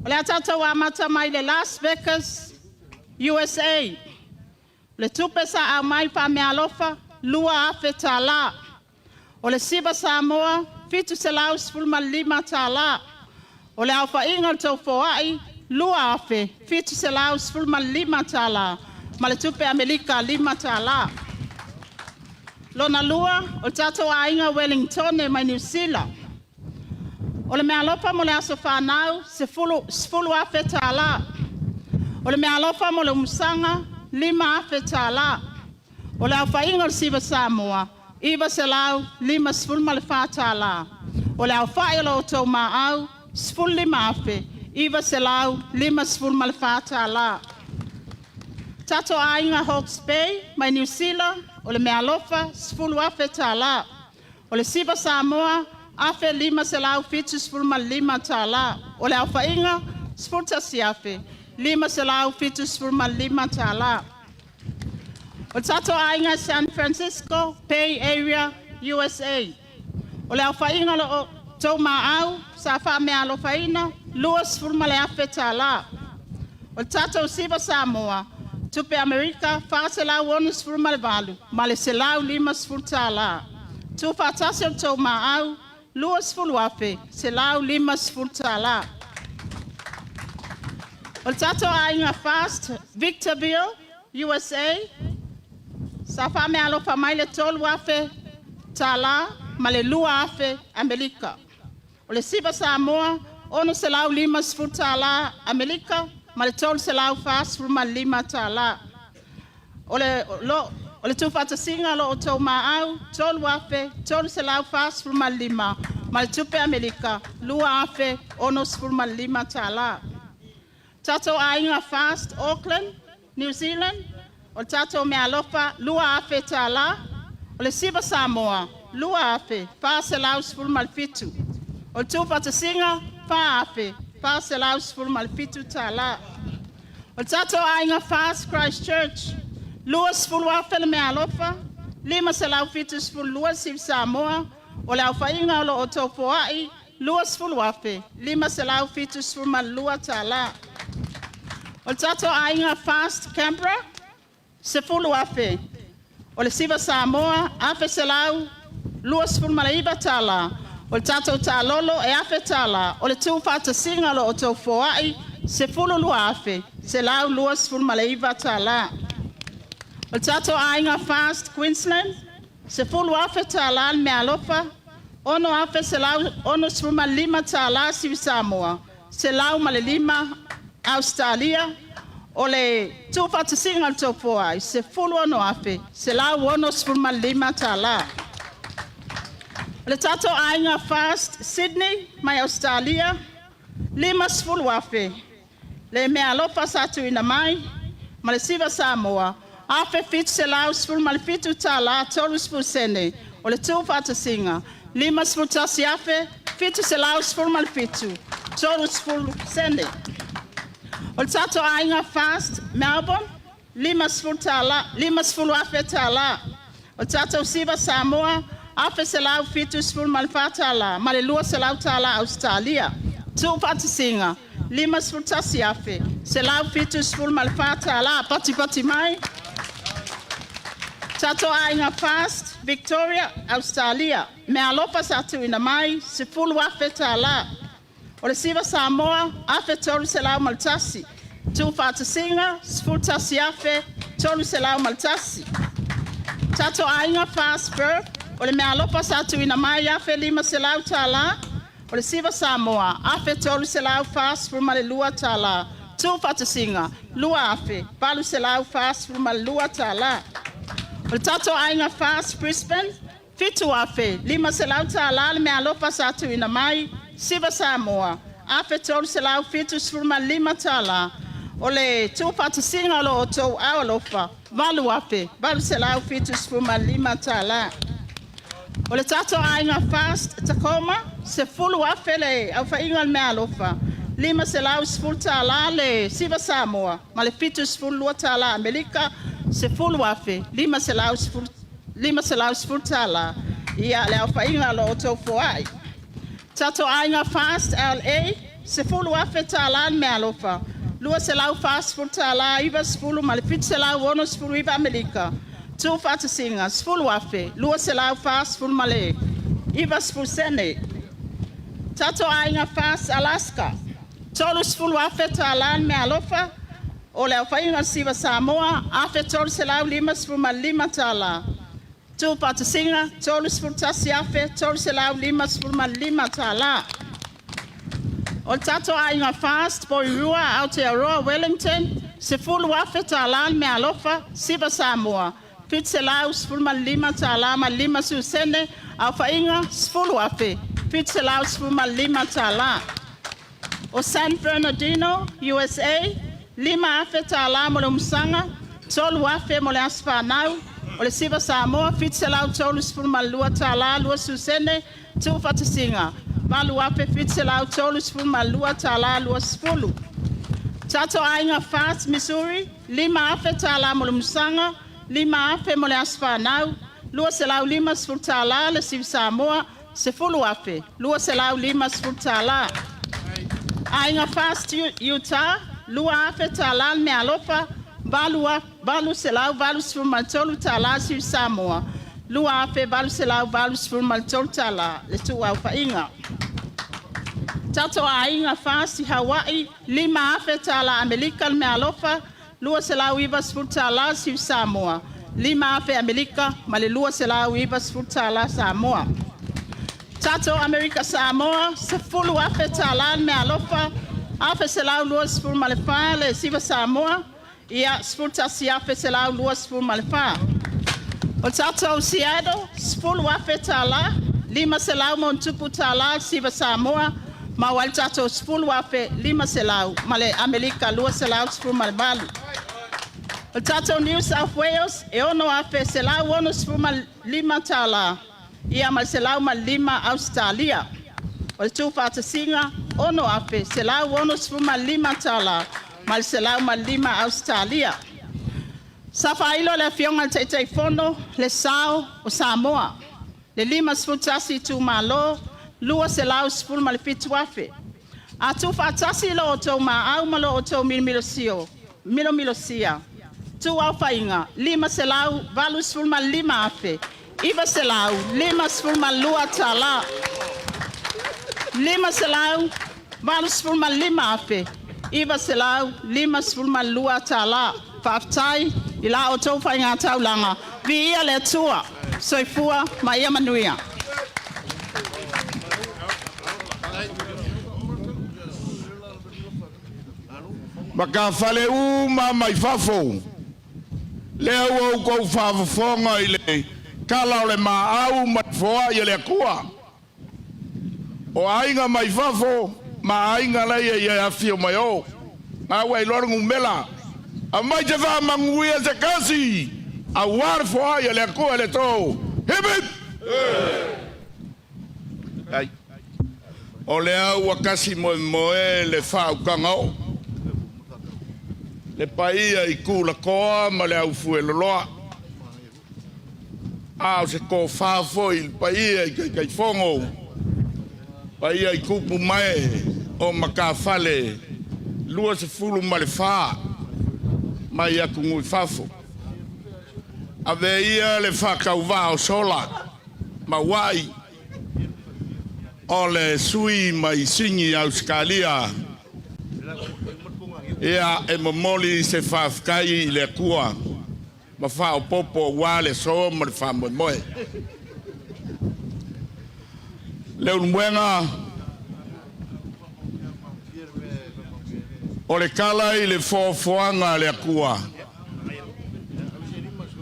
O le tātou amata mai le Las Vegas, USA. Le tupe sa au mai pa mea alofa, lua afe tā la. O le Siba Samoa, fitu se laus furma le lima tā la. O le alfa inga tau foai, lua afe, fitu se laus furma le lima tā la. Ma le tupe Amerika lima tā la. Lona lua, o tātou ainga Wellington e mai New Zealand. O le mea lopa mo le aso whanau, se fulu afe tā la. O le mea lopa mo le umusanga, 5 afe tā la. O le awhainga o Siva Samoa, iwa se lau, 5 sfulma le wha tā la. O le awhaila o tau maau, 5 afe, iwa se lau, 5 sfulma le wha tā la. Tātou ainga Hawke's Bay, mai New Zealand, o le mea lofa, 10 afe tā la. O le Siva Samoa, afe 5 se lau fitu 5 tā la. O le awhainga, 10 tasi afe, 5 se lau fitu 5 tā la. O tātou ainga San Francisco, Bay Area, USA. O le awhainga lo tau maau, sa wha mea lofaina, 2 afe tā la. O tātou Siva Samoa, tupe Amerika, wha se lau onus furma valu, ma le se lau 5 tā la. Tu whatase o tau maau, 2 afe, se lau 5 tā la. O tātou ainga fast, Victorville, USA, sa wha mea alofa mai le 12 afe tā la, ma le 2 afe Amerika. O le Siva Samoa, ono se lau 5 tā la Amerika, ma le 12 se lau fast furma 5 tā la. O le tūwhata singa lo o tau maau, 12 afe, 12 se lau fast furma 5, ma le tupe Amerika, 2 afe, ono furma 5 tā la. Tātou ainga fast, Auckland, New Zealand, o tātou mea lofa, 2 afe tā la. O le Siva Samoa, 2 afe, wha se lau furma 7. O le tūwhata singa, 2 afe, wha se lau furma 7 tā la. O tātou ainga fast, Christchurch, 2 afe le mea lofa, 5 se lau fitu 2 Siva Samoa, o le awhainga o lo o tau poai, 2 afe, 5 se lau fitu 2 tā la. O tātou ainga fast, Canberra, 10 afe, o le Siva Samoa, afe se lau 2 tā la. O le tātou tā lolo e afe tā la, o le tūwhata singa lo o tau poai, 10 afe, se lau 2 tā la. O tātou ainga fast, Queensland, 10 afe tā la mea lofa, ono afe se lau 1 tā la Siva Samoa, se lau ma le 5 Australia, o le tūwhata singa lo tau poai, 10 afe, se lau 1 tā la. Le tato ainga fast Sydney, mai Australia, 50 afe. Le mea alofa satu ina mai, ma le siva Samoa. Afe fitu se lau sfulu ma le fitu tala, tolu sfulu sene. O le tu Faatasinga. 50 tasi afe, fitu se lau sfulu ma le fitu. Tolu sfulu sene. O le tato ainga fast Melbourne, 50 tala, 50 afe tala. O le tato siva Samoa, afe se lau fitu sfulu ma le fatala, ma le lua se lau tala Australia. Tu Faatasinga. 50 tasi afe, se lau fitu sfulu ma le fatala, pati mai. Tato ainga fast Victoria, Australia. Me alofa satu ina mai, se fulu afe tala. O le siva Samoa, afe tolu se lau maltasi. Tu Faatasinga, sfulu tasi afe, tolu se lau maltasi. Tato ainga fast Perth, o le me alofa satu ina mai, afe 5 se lau tala. O le siva Samoa, afe tolu se lau fast fulu ma le lua tala. Tu Faatasinga, lua afe, palu se lau fast fulu ma le lua tala. O tato ainga fast Brisbane, fitu afe, 5 se lau tala le mea alofa satu ina mai, siva Samoa, afe tolu se lau fitu sfulu ma 5 tala. O le tu Faatasinga lo o tou au alofa, valu afe, valu se lau fitu sfulu ma 5 tala. O le tato ainga fast Tacoma, se fulu afe le au fainga le mea alofa, 5 se lau sfulu tala le siva Samoa, ma le fitu sfulu lua tala Amerika, se fulu afe, 5 se lau sfulu tala, ia le au fainga lo o tou foai. Tato ainga fast LA, se fulu afe tala le mea alofa, 2 se lau fast sfulu tala, iwa sfulu, ma le fitu se lau ono sfulu iwa Amerika. Tu Faatasinga, sfulu afe, 2 se lau fast sfulu ma le, iwa sfulu sene. Tato ainga fast Alaska, tolu sfulu afe tala le mea alofa, o le au fainga siva Samoa, afe tolu se lau 5 sfulu ma 5 tala. Tu Faatasinga, tolu sfulu tasi afe, tolu se lau 5 sfulu ma 5 tala. O tato ainga fast Porirua, Aotearoa, Wellington, se fulu afe tala le mea alofa, siva Samoa. Fitu se lau sfulu ma 5 tala ma 5 susene, au fainga sfulu afe, fitu se lau sfulu ma 5 tala. O San Bernardino, USA, 5 afe tala mo le musanga, tolu afe mo le asfanau, o le siva Samoa, fitu se lau tolu sfulu ma 2 tala, 2 susene, tu Faatasinga. Valu afe fitu se lau tolu sfulu ma 2 tala, 2 sfulu. Tato ainga fast Missouri, 5 afe tala mo le musanga, 5 afe mo le asfanau, 2 se lau 5 sfulu tala, le siva Samoa, se fulu afe, 2 se lau 5 sfulu tala. Ainga fast Utah, 2 afe tala le mea alofa, valu se lau valu sfulu ma tolu tala siva Samoa. 2 afe valu se lau valu sfulu ma tolu tala, le tu au fainga. Tato ainga fast Hawaii, 5 afe tala Amerika le mea alofa, 2 se lau 5 sfulu tala siva Samoa. 5 afe Amerika, ma le 2 se lau 5 sfulu tala Samoa. Tato Amerika Samoa, se fulu afe tala le mea alofa, afe se lau 2 sfulu ma le fa le siva Samoa, ia sfulu tasi afe se lau 2 sfulu ma le fa. O tato Seattle, sfulu afe tala, 5 se lau mo ntupu tala siva Samoa, ma wal tato sfulu afe 5 se lau, ma le Amerika 2 se lau sfulu ma le balu. O tato New South Wales, e ono afe se lau ono sfulu ma 5 tala, ia ma se lau ma 5 Australia. O tu Faatasinga, ono afe se lau ono sfulu ma 5 tala, ma se lau ma 5 Australia. Safailo le fionga te fono le sao o Samoa. Le 5 sfulu tasi tu malo, 2 se lau sfulu ma le fitu afe. A tu Faatasi lo o tau ma au malo o tau milosia. Tu au fainga, 5 se lau valu sfulu ma 5 afe. Iva se lau 5 sfulu ma 2 tala. 5 se lau valu sfulu ma 5 afe. Iva se lau 5 sfulu ma 2 tala. Faafetai i la o tau fainga taulanga. Vi ia le tua, soifua ma ia manuia. Maka fale mai fafo. Leo o kou fafafonga i le kala o le maau mai foa i le kua. O ainga mai fafo, ma ainga lai e afio mai o. Ngā wai lorangu mela. A mai te wha manguia te kasi. A warfo ai le koe le tō. Hibit! Ai. O le au a kasi moe moe le whau kangau. Le paia I kula koa ma le au fue loloa. Au se ko whafo I paia I kai fongo. Paia I kupu mai o makawhale. Lua se fulu ma le wha. Mai aku ngui whafo. Ave ia le whakau wao sola. Ma wai. O le sui mai singi Australia. Ia e momoli se whafkai le kua. Ma whao popo wale so ma le whamoe moe. Leo mwenga. O le kala I le fofoanga le kua.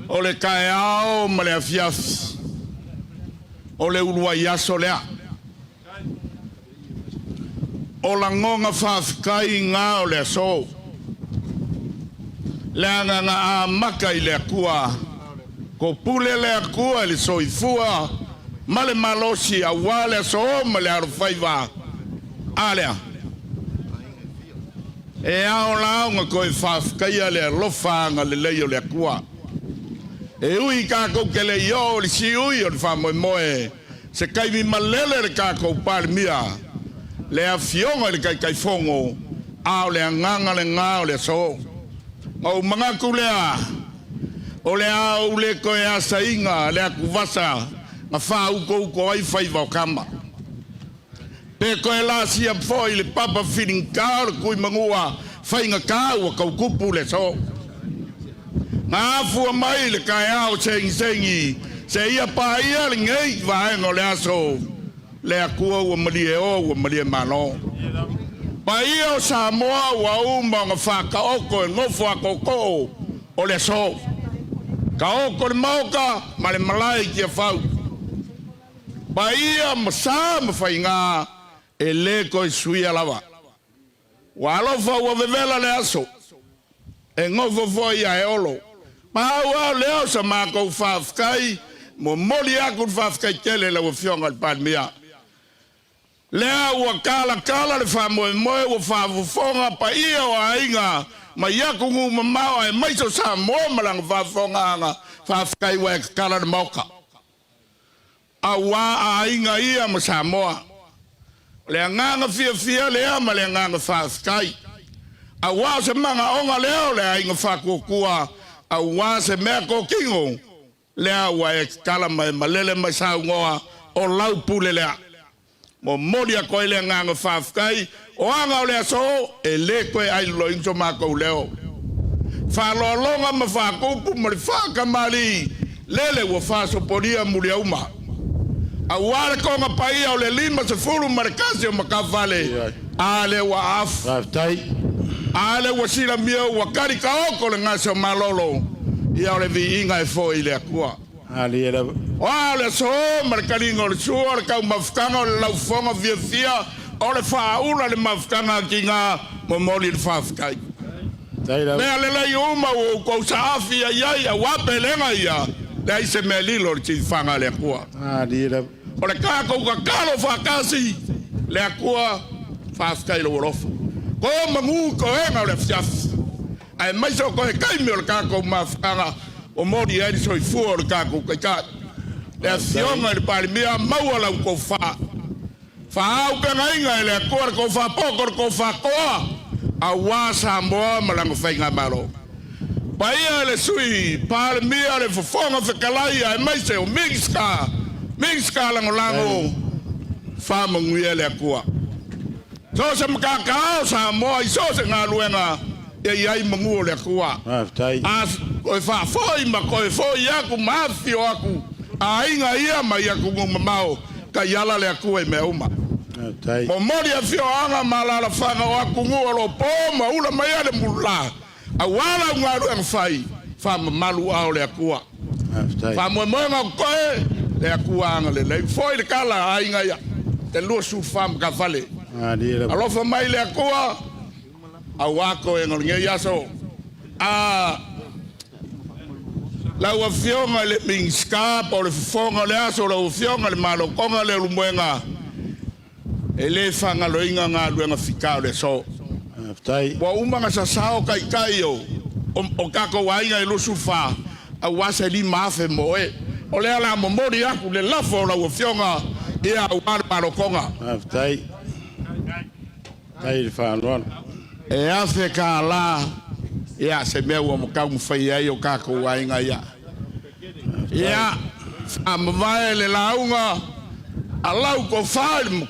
O le kae ao ma le afiafi. O le ulua yaso lea. O la ngonga whawhikai ngā o le aso. Le anga ngā a maka I le akua. Ko pule le akua le soifua. Ma le malosi a wale aso ma le arwhaiva. Alea. E ao launga koe whawhikai a le lofanga le leio le akua. E ui kako ke le io le si ui o le whamoe moe. Se kaimi malele le kako pāle mia. Le a fionga le kai fongo. Ao le anganga le ngā o le so. Ngau mangaku lea. O le au le koe asa inga le aku vasa. Nga wha uko ai whaiva o kama. Pe koe la sia pfoi le papa feeling kao le kui mangua. Whainga kao a kau kupu le so. Ngā fua mai le kai ao sengi. Se ia pa ia le ngei vaenga le aso. Le akua ua malie o ua malie mano. Pa ia o Samoa ua uma ngā whaka oko e ngofo a koko o le so. Ka oko le mauka ma le malai kia whau. Pa ia masa ma whainga e le koe sui alawa. Wa alofa ua vevela le aso. E ngofo fo ia e olo. Ma ua leo sa mako whawkai. Mo moli aku whawkai kele la ua fionga le palmea. Lea ua kala le whamoe moe ua whafufonga pa ia o ainga. Ma iaku ngu mamao e maiso sa moa malang whafufonga anga. Whawkai ua e kala le mauka. A ua a ainga ia ma sa moa. Lea nganga fia lea ma lea nganga whawkai. A ua se manga onga leo lea ainga whakukua. A ua se mea kokingo. Lea ua e kala mai malele mai sa ungoa o lau pule lea. Mo moria koe le nganga whawkai. O anga o lea so e le koe ai loinso mako leo. Whalolonga ma whakupu ma le whakamari. Lele ua whasoporia mulia uma. A wale konga paia o le lima se furu ma le kasi o makawale. Ale wa af. Ale wa sila mia wa kari ka oko le ngase o malolo. Ia o le vi inga e fo i le akua. Ali era Ole so markaringo le suo le kau mafkanga o le laufonga via o le whaula le mafkanga ki ngā momoli le whawhkai. Mea le lei uma o kou sa awhia iai a wape lenga ia le aise mea lilo le ti whanga le akua. Ali era O le kākou ka kalo whakasi le akua whawhkai le worofa. Ko mangu ko henga o le fiafi. Ai maiso ko he kaimi o le kākou mafkanga o mori ai so i fua o le kākou kai kai. Le a fionga le pari mea maua lau ko wha. Wha au penga inga ele a kua ko wha poko ko wha koa. A wā Samoa malanga whainga maro. Pa ia le sui pari mea le fofonga whakalai ai maise o mingska. Mingska lango lango. Wha mangui ele a kua. So se makakao Samoa i so se ngā luenga. Ia iai mangu o le a kua. As koe wha foi ma koe foi aku mafio aku. A inga ia mai aku ngunga mau ka yala le aku e mea uma. Mo mori a fio anga malala whanga o aku ngunga lo po ma ula mai ale mula. A wala unga ruang whai wha malu ao le akua. Wha moe moenga koe le akua anga le lei. Foi le kala a inga ia. te lua su fam ka fale alofa mai le koa awako e ngol yaso la wa fionga le minska por le fonga le aso la fionga le malo konga le lumwenga ele fanga lo inga nga luenga fika le so tai wa umanga sa sao kai kai o kako wa inga lo sufa a wasa li mafe moe o le ala momori aku le lafo la wa fionga e a wa malo konga tai fa lon e afe ka la ya se me wo mo ka mo fa ya yo kako wa inga ya Amoaia le Laumua alau ko fai mo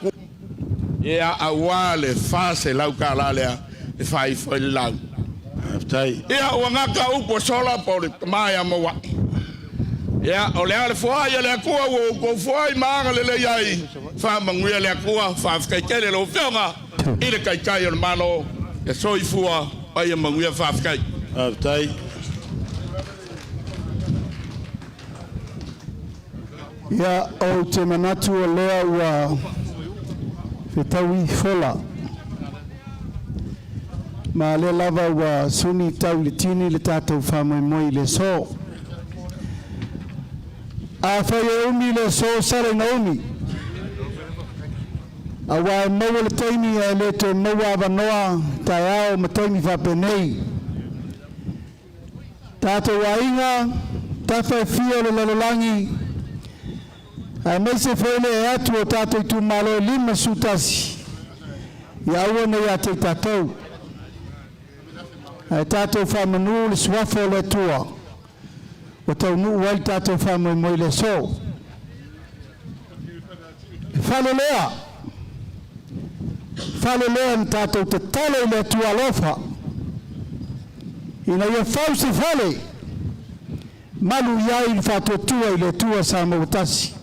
ya awale fase lau ka lalea e fai foi lau tai ya wangaka upo sola por mai mo wa ya ole ale foi le ko wo ko foi ma le yai fa manguia le ko fa ka kele lo fionga ile kai kai el malo e soi fua ai manguia fa kai tai ya o te manatu o lea ua whetaui fola ma le lava ua suni tau le tini le tātou whamoimoi le so a whai e umi le so sare na umi a wai maua le taimi e le to maua avanoa tai ao ma taimi whapenei tātou wainga tawhai fia le lalolangi ai mai se fele e atu o tātou tu malo lima sutasi ia ua nei a te tātou ai tātou whamanu le suafo le tua o tau nuu wai tātou whamoimoi le so whale lea ni tātou te tale le tua lofa ina ia whau se whale malu iai le Faatuatua i le tua Samoa Tasi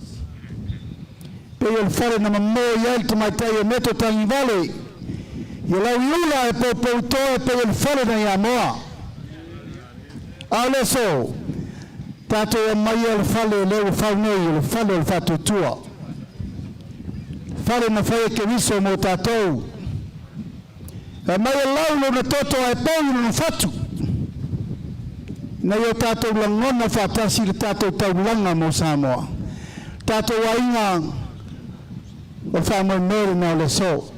pe il fare na mo yel to mai tai meto tangi vale ye la yula e po to pe il fare na ya moa ale so tato e mai il fale le fa noi il fale il Faatuatua fare na fai che viso mo tato e mai laulo na toto e po no fatu na yo tato langona fa tasi le tato taulanga mo Samoa tato wainga o whamoimori na le so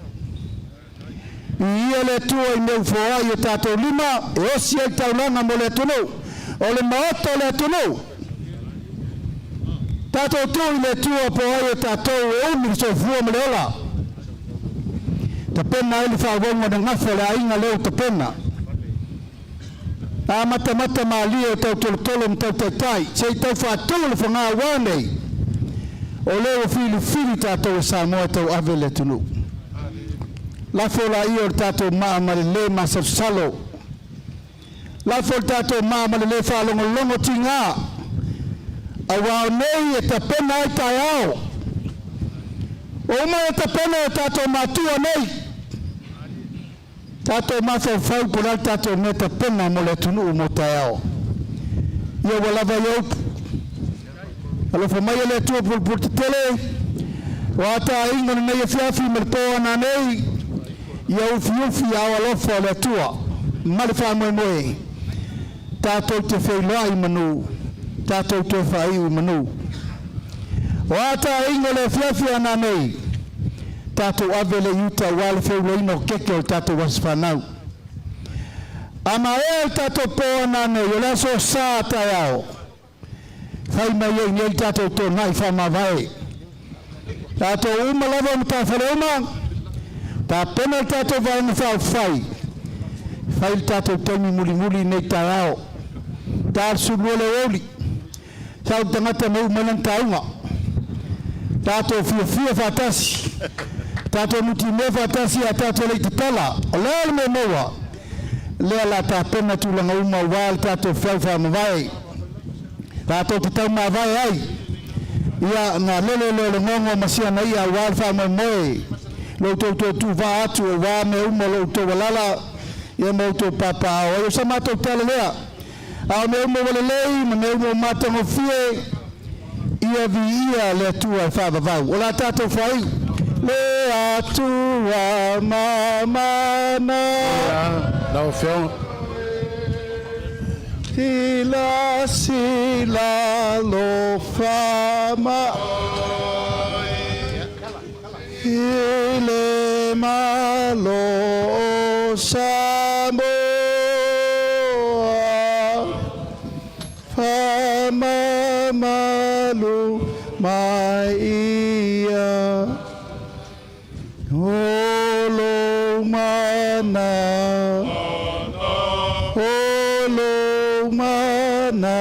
ia le tua i meu foa i tātou lima e osi ai taulanga mo le tunu o le maoto le tunu tātou tu i le tua po ai tātou e umi so fua mo le ola ta pena ili whaongo na ngafo le ainga leo ta pena a mata maali o tau tolo mtau tai sei tau whaatulu le whangaa wanei o leo fili tātou Samoa tau ave le tunu la fola i o tātou maama le masasalo la fola tātou maama le whalongo tinga a wao nei e ta pena ai tai ao o mai e ta pena e tātou matua nei tātou mawhau pura tātou me ta pena mo le tunu mo tai ao ia walava iaupu alo fa mai le tua por tele wa ta ingo nei fiafi merto na nei ia ufi ao alo fa le tua mal fa moi tato te fei lai manu tato te fai manu wa ta ingo le fiafi na nei tato ave le yuta wal fei lo ino keke tato was fa nau ama e tato po na nei le so sa ta yao fai mai e nei Aso Toonai fa mavae tato uma lava mta falema ta pena tato vai no fai tato temi muli nei tarao ta subole oli sa tangata mo manan taunga tato fia fatasi tato muti me fatasi tato le Tatala Aloaia le Laumua le la ta pena tu langa uma wal tato fa mavae tato te tau mawai ai ia na lele ngongo masia na ia wal fa moi lo tu va atu wa me umo lo to walala ia mo to papa o sa mato tele lea a me umo lei me umo mato fie ia vi ia le tua fa va o la tato fai le atua mamana Lau fiong. Sila sila lo fama Ile malo Samoa Fama malu maia Olo mana Olo mana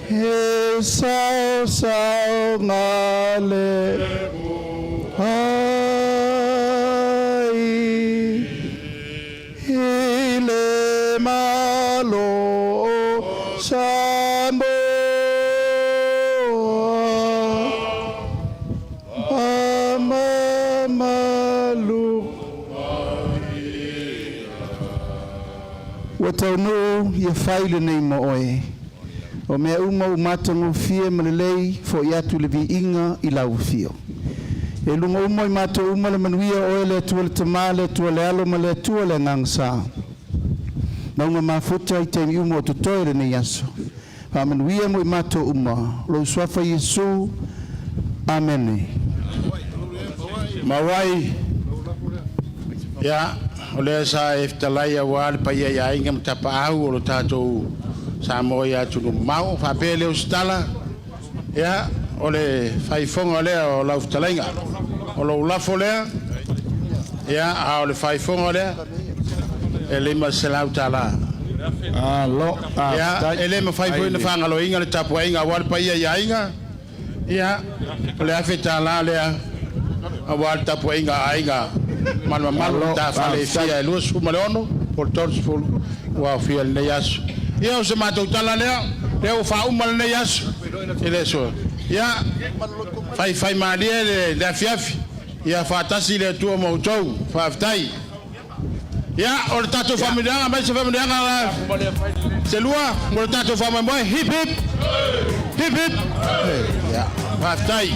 He sao sao ngale Ai Ile malo Samoa Mama malu Wataunu ia faile nei mo oe. O mea uma umatangu fie malelei fo iatu le viinga i lau fio. E lunga uma i mata uma le manuia oe le atua le tamale, atua le alo ma le atua le ngangsa. Maunga mafuta i teimi uma o tutoe le nei aso. Pa manuia mo i mata uma. Lo swafa Yesu. Amen. Mawai. Ya. Ole sa iftalaya wal pa ya inga mtapa au lo tato Samoa ya tunu mau fa pele ustala ya ole fai fonga le o la iftalenga o la fole ya ole fai fonga le ele ma selau tala lo ya ele ma fai fonga fanga lo inga le tapo inga wal pa ya inga ya ole afetala le awal tapo inga Malo ta fale fia lus malono por todos por wa fia le yaso ya se matou tala le o fa mal le yaso ele so ya fai malie le fiafi ya fa tasi le tu mo tou fa ftai ya o tato familia ma se familia c'est loi mo tato familia hip hip hip hip ya fa ftai